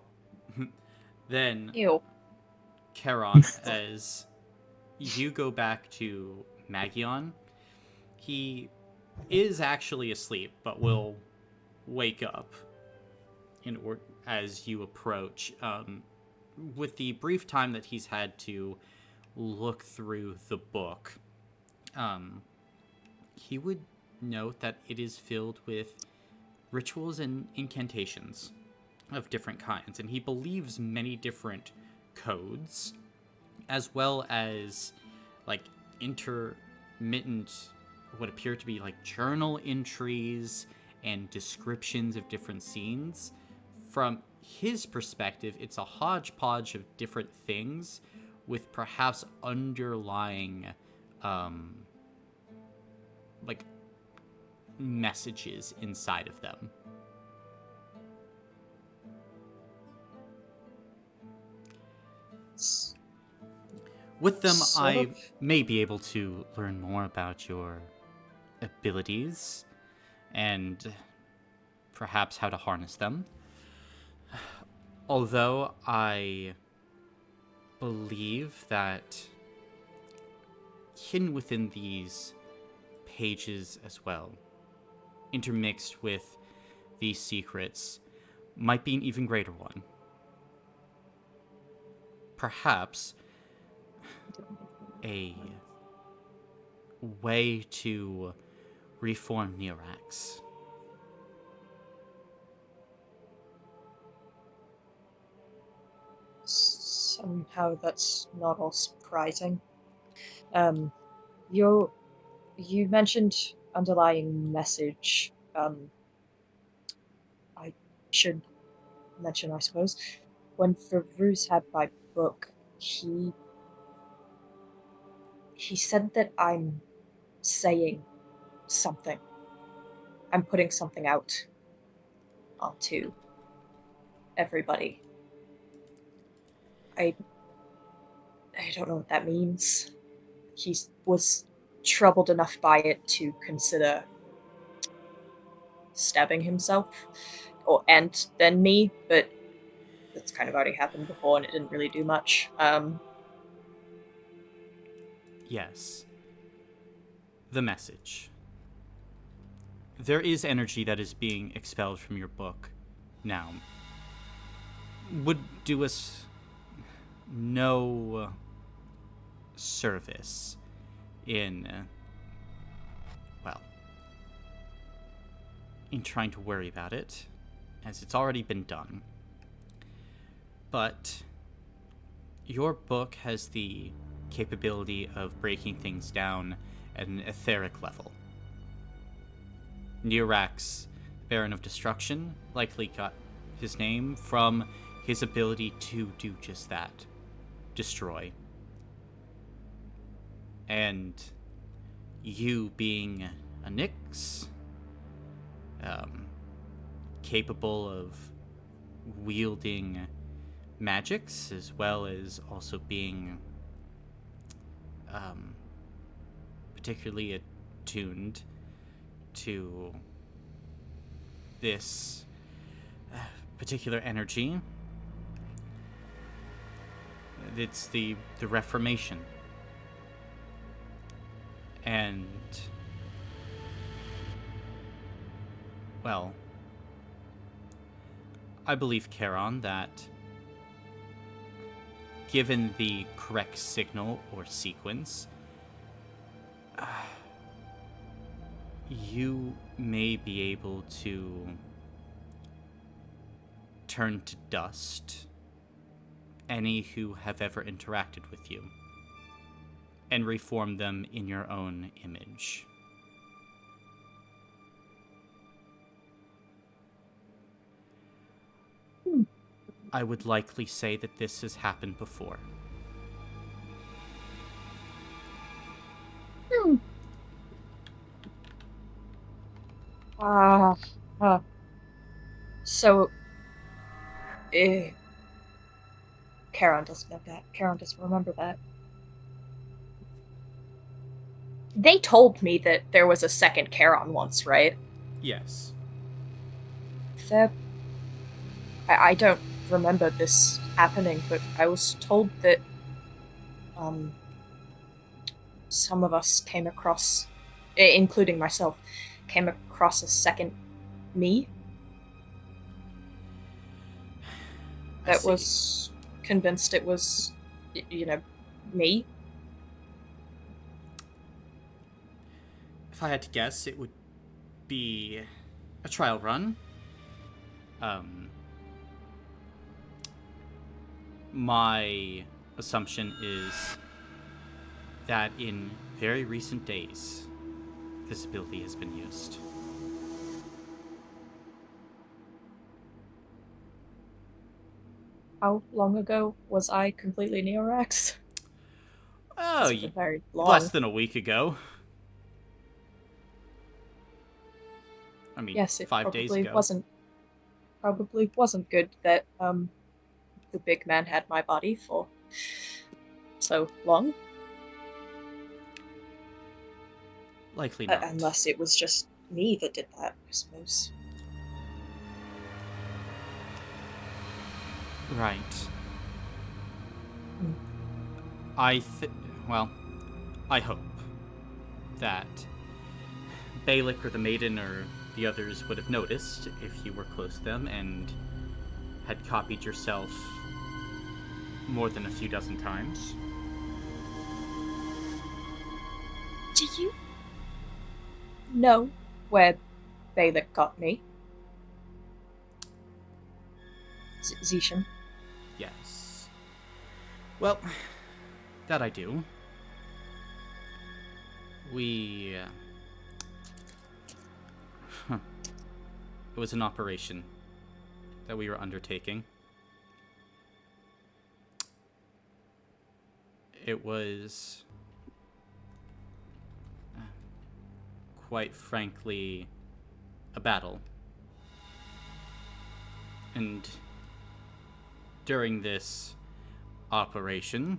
Speaker 5: Then,
Speaker 1: Ew.
Speaker 5: Charon, as you go back to Magion, he is actually asleep, but will wake up as you approach. With the brief time that he's had to look through the book, he would note that it is filled with rituals and incantations of different kinds, and he believes many different codes, as well as like intermittent, what appear to be like journal entries and descriptions of different scenes. From his perspective, it's a hodgepodge of different things with perhaps underlying, like, messages inside of them. With them, I may be able to learn more about your abilities and perhaps how to harness them. Although I believe that hidden within these pages as well, intermixed with these secrets, might be an even greater one. Perhaps a way to reform Neorax.
Speaker 1: Somehow that's not all surprising. You mentioned underlying message. I should mention, I suppose, when Farouz had my book, he said that I'm saying something. I'm putting something out onto everybody. I don't know what that means. He was troubled enough by it to consider stabbing himself, and then me, but that's kind of already happened before and it didn't really do much.
Speaker 5: Yes. The message. There is energy that is being expelled from your book now. Would do us no service in, well, in trying to worry about it, as it's already been done. But your book has the capability of breaking things down at an etheric level. Neorax, Baron of Destruction, likely got his name from his ability to do just that. Destroy. And you being a Nyx, capable of wielding magics, as well as also being particularly attuned to this particular energy. It's the Reformation. And, well, I believe, Charon, that given the correct signal or sequence, you may be able to turn to dust any who have ever interacted with you and reform them in your own image. I would likely say that this has happened before.
Speaker 1: So, Charon doesn't know that. Charon doesn't remember that. They told me that there was a second Charon once, right?
Speaker 5: Yes.
Speaker 1: I don't remember this happening, but I was told that some of us came across, including myself, came across a second me that was convinced it was, me.
Speaker 5: If I had to guess, it would be a trial run. My assumption is that in very recent days, this ability has been used.
Speaker 1: How long ago was I completely Neorax?
Speaker 5: Oh,
Speaker 1: Hasn't been very long.
Speaker 5: less than a week ago. I mean,
Speaker 1: Yes, it
Speaker 5: 5 days
Speaker 1: probably
Speaker 5: ago.
Speaker 1: wasn't good that the big man had my body for so long.
Speaker 5: Likely not.
Speaker 1: Unless it was just me that did that, I suppose.
Speaker 5: Right.
Speaker 1: Hmm.
Speaker 5: Well, I hope that Balak or the maiden or the others would have noticed if you were close to them and had copied yourself more than a few dozen times.
Speaker 1: Do you know where Balak got me? Zishan?
Speaker 5: Yes. Well, that I do. It was an operation that we were undertaking. It was, quite frankly, a battle. And during this operation,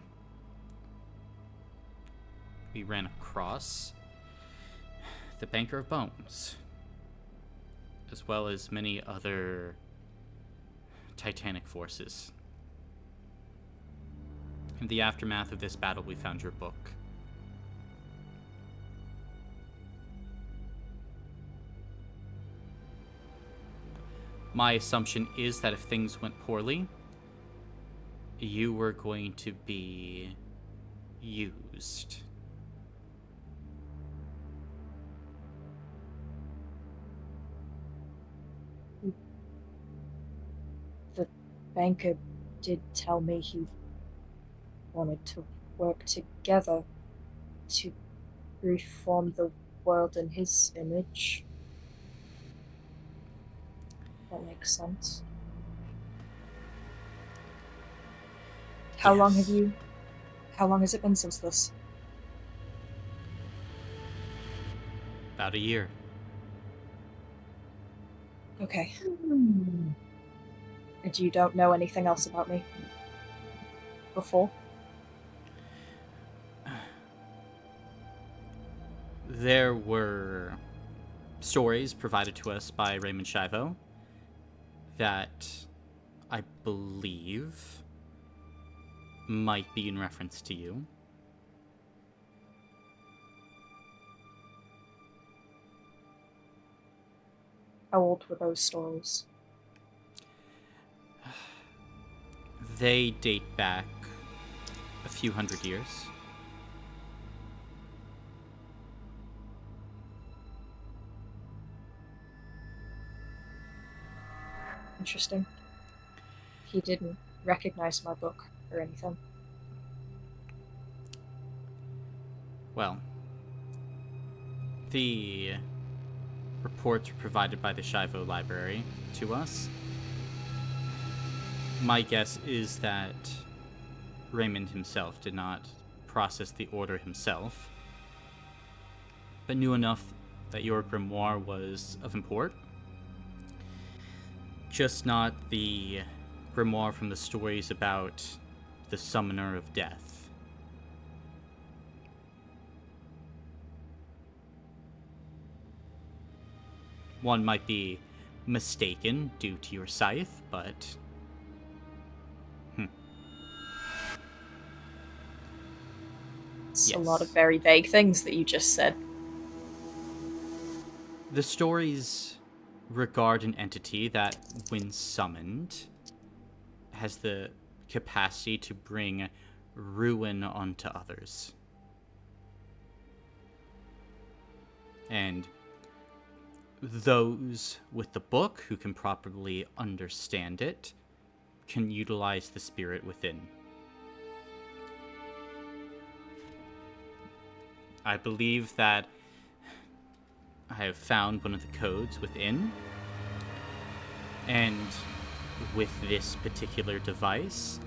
Speaker 5: we ran across the Banker of Bones, as well as many other Titanic forces. In the aftermath of this battle, we found your book. My assumption is that if things went poorly, you were going to be used.
Speaker 1: The banker did tell me he wanted to work together to reform the world in his image. That makes sense. How long has it been since this?
Speaker 5: About a year.
Speaker 1: Okay. And you don't know anything else about me? Before?
Speaker 5: There were stories provided to us by Raymond Shivo that I believe might be in reference to you.
Speaker 1: How old were those stories?
Speaker 5: They date back a few hundred years.
Speaker 1: Interesting. He didn't recognize my book or anything.
Speaker 5: Well, the reports were provided by the Shivo Library to us. My guess is that Raymond himself did not process the order himself, but knew enough that your grimoire was of import. Just not the grimoire from the stories about the Summoner of Death. One might be mistaken due to your scythe, but
Speaker 1: It's
Speaker 5: yes.
Speaker 1: a lot of very vague things that you just said.
Speaker 5: The stories regard an entity that, when summoned, has the capacity to bring ruin onto others. And those with the book who can properly understand it can utilize the spirit within. I believe that I have found one of the codes within, and with this particular device,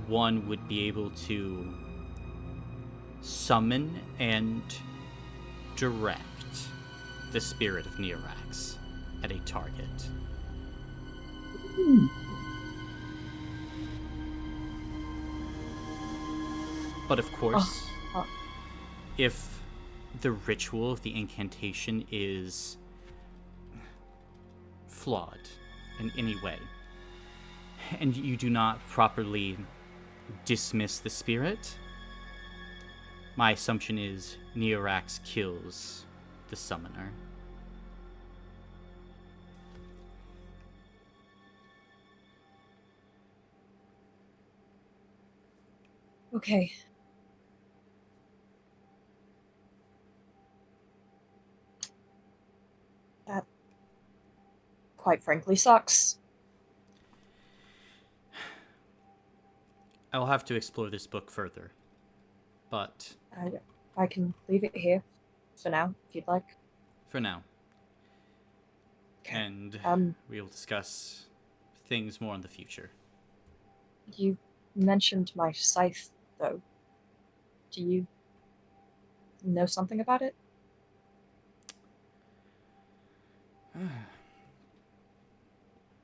Speaker 5: one would be able to summon and direct the spirit of Neorax at a target. But of course, if the ritual of the incantation is flawed in any way, and you do not properly dismiss the spirit, my assumption is Neorax kills the summoner.
Speaker 1: Okay. That, quite frankly, sucks.
Speaker 5: I'll have to explore this book further, but
Speaker 1: I can leave it here for now, if you'd like.
Speaker 5: for now.
Speaker 1: Okay.
Speaker 5: And we'll discuss things more in the future.
Speaker 1: You mentioned my scythe, though. Do you know something about it?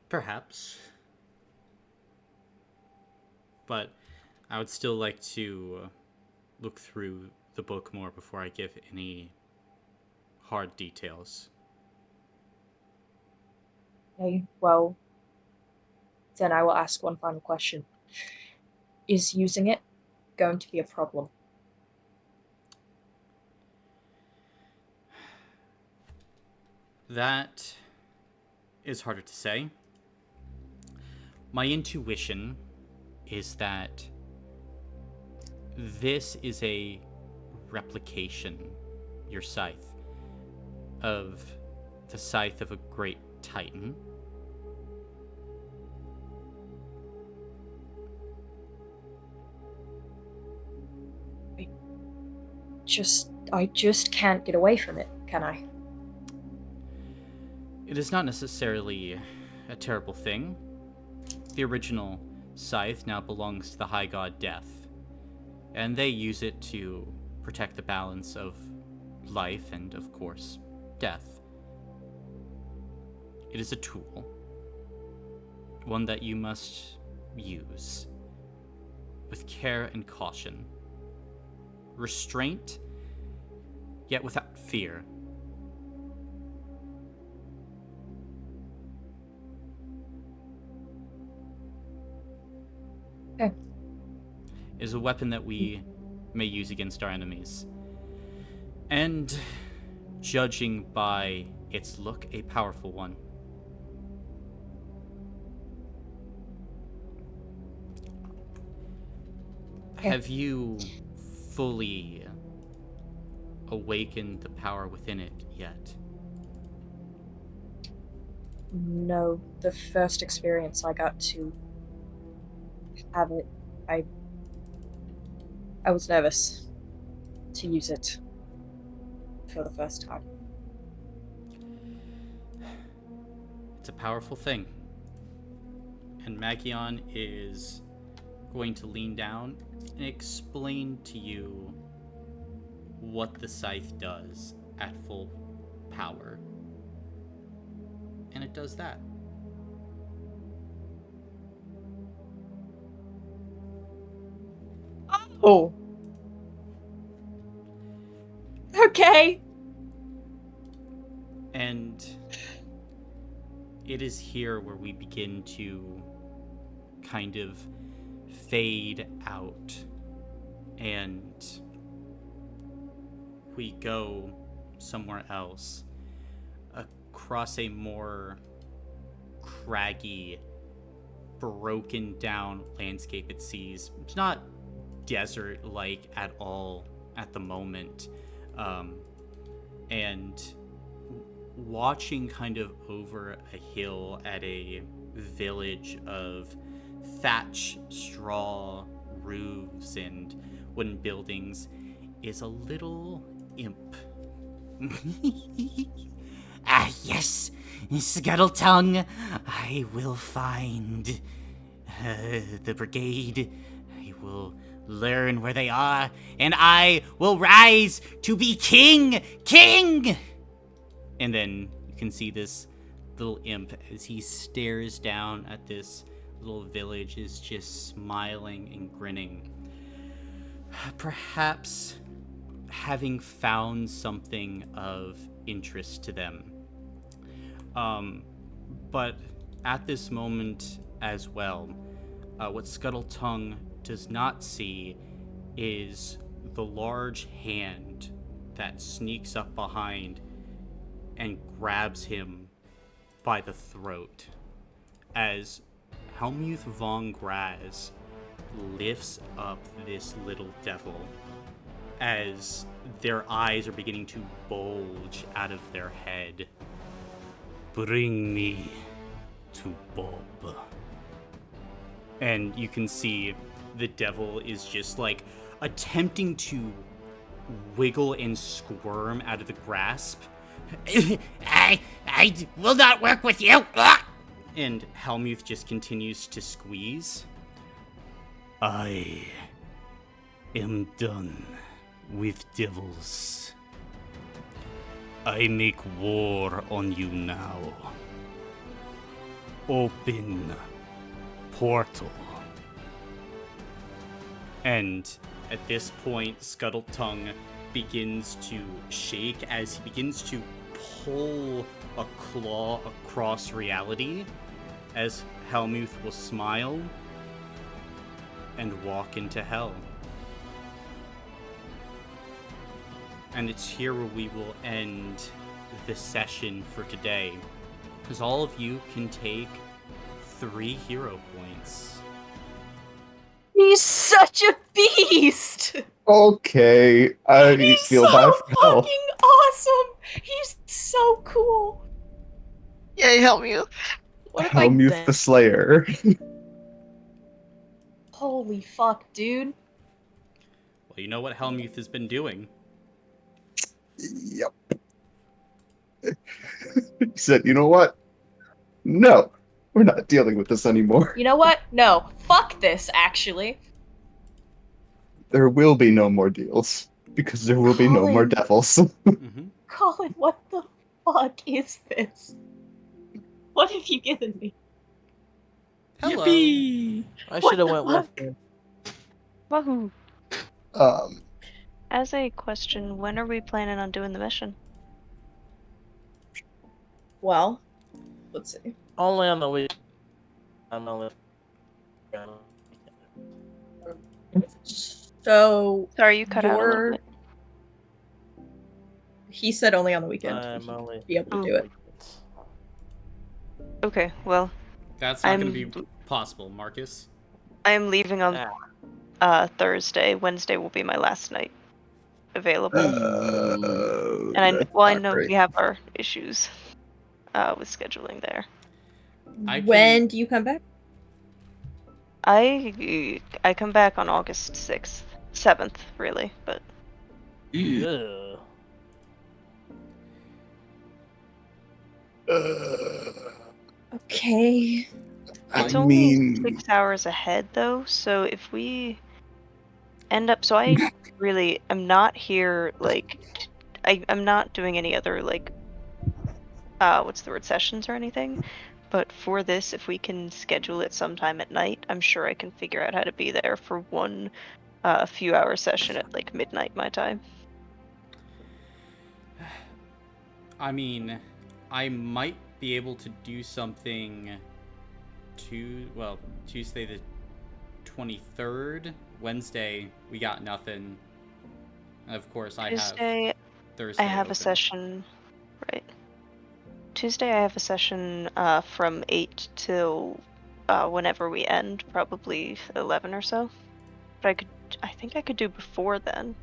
Speaker 5: Perhaps. But I would still like to look through the book more before I give any hard details.
Speaker 1: Okay, well, then I will ask one final question. Is using it going to be a problem?
Speaker 5: That is harder to say. My intuition is that this is a replication, your scythe, of the scythe of a great titan.
Speaker 1: I just can't get away from it, can I?
Speaker 5: It is not necessarily a terrible thing. The original scythe now belongs to the High God Death, and they use it to protect the balance of life and, of course, death. It is a tool, one that you must use with care and caution. Restraint, yet without fear.
Speaker 1: Okay.
Speaker 5: It is a weapon that we may use against our enemies. And, judging by its look, a powerful one.
Speaker 1: Okay.
Speaker 5: Have you fully awakened the power within it yet?
Speaker 1: No, the first experience I got to have it, I was nervous to use it for the first time.
Speaker 5: It's a powerful thing. And Magion is going to lean down and explain to you what the scythe does at full power. And it does that.
Speaker 1: Oh. Okay.
Speaker 5: And it is here where we begin to kind of fade out, and we go somewhere else, across a more craggy, broken down landscape. It sees it's not desert like at all at the moment, and watching kind of over a hill at a village of thatch, straw roofs, and wooden buildings is a little imp.
Speaker 10: Ah, yes, Scuttle Tongue. I will find the brigade. I will learn where they are, and I will rise to be king! King! And then you can see this little imp as he stares down at this little village, is just smiling and grinning. Perhaps having found something of interest to them. But at this moment as well, what Scuttletongue does not see is the large hand that sneaks up behind and grabs him by the throat as Helmuth von Graz lifts up this little devil as their eyes are beginning to bulge out of their head. Bring me to Bob. And you can see the devil is just like attempting to wiggle and squirm out of the grasp. I will not work with you!
Speaker 5: And Helmuth just continues to squeeze.
Speaker 10: I am done with devils. I make war on you now. Open portal.
Speaker 5: And at this point, Scuttletongue begins to shake as he begins to pull a claw across reality, as Helmuth will smile and walk into hell. And it's here where we will end the session for today, because all of you can take 3 hero points.
Speaker 1: He's such a beast!
Speaker 4: Okay, I
Speaker 1: He's
Speaker 4: feel
Speaker 1: so
Speaker 4: bad for Hell.
Speaker 1: fucking awesome! He's so cool!
Speaker 7: Yay, help me.
Speaker 1: What if
Speaker 4: Helmuth
Speaker 1: I
Speaker 4: the Slayer.
Speaker 1: Holy fuck, dude.
Speaker 5: Well, you know what Helmuth has been doing.
Speaker 4: Yep. He said, you know what? No, we're not dealing with this anymore.
Speaker 1: You know what? No. Fuck this, actually.
Speaker 4: There will be no more deals, because there will be no more
Speaker 1: Colin.
Speaker 4: devils.
Speaker 5: Mm-hmm.
Speaker 1: Colin, what the fuck is this? What have you given me?
Speaker 5: Hello.
Speaker 3: Yippee!
Speaker 6: I
Speaker 1: What
Speaker 6: should have
Speaker 1: the
Speaker 6: went with
Speaker 1: fuck?
Speaker 6: him.
Speaker 8: Wahoo!
Speaker 4: um,
Speaker 8: As a question, when are we planning on doing the mission?
Speaker 1: Well, let's see.
Speaker 6: Only on the week. I'm only.
Speaker 1: So,
Speaker 8: Sorry, you cut out a little bit.
Speaker 1: he said only on the weekend.
Speaker 6: I'm
Speaker 1: He'd
Speaker 6: only.
Speaker 1: be able to do it.
Speaker 8: Okay, well,
Speaker 5: That's not going to
Speaker 8: I'm-
Speaker 5: be possible, Marcus.
Speaker 8: I am leaving on
Speaker 6: Ah.
Speaker 8: Thursday. Wednesday will be my last night available. And
Speaker 4: that's
Speaker 8: I
Speaker 4: not
Speaker 8: know
Speaker 4: great.
Speaker 8: we have our issues with scheduling there.
Speaker 1: When do you come back?
Speaker 8: I come back on August 6th. 7th, really, but
Speaker 6: Ugh.
Speaker 1: Okay.
Speaker 8: it's
Speaker 4: I
Speaker 8: only
Speaker 4: mean,
Speaker 8: 6 hours ahead, though, so if we end up... So I really am not here, like... I'm not doing any other, like... what's the word? Sessions or anything. But for this, if we can schedule it sometime at night, I'm sure I can figure out how to be there for one few-hour session at, like, midnight my time.
Speaker 5: I mean, I might be able to do something Tuesday the 23rd. Wednesday, we got nothing. And of course, I
Speaker 8: Tuesday,
Speaker 5: have Thursday
Speaker 8: I have
Speaker 5: open.
Speaker 8: a session, right. Tuesday I have a session from 8 till whenever we end, probably 11 or so. But I think I could do before then.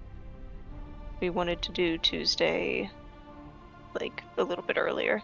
Speaker 8: We wanted to do Tuesday, like, a little bit earlier.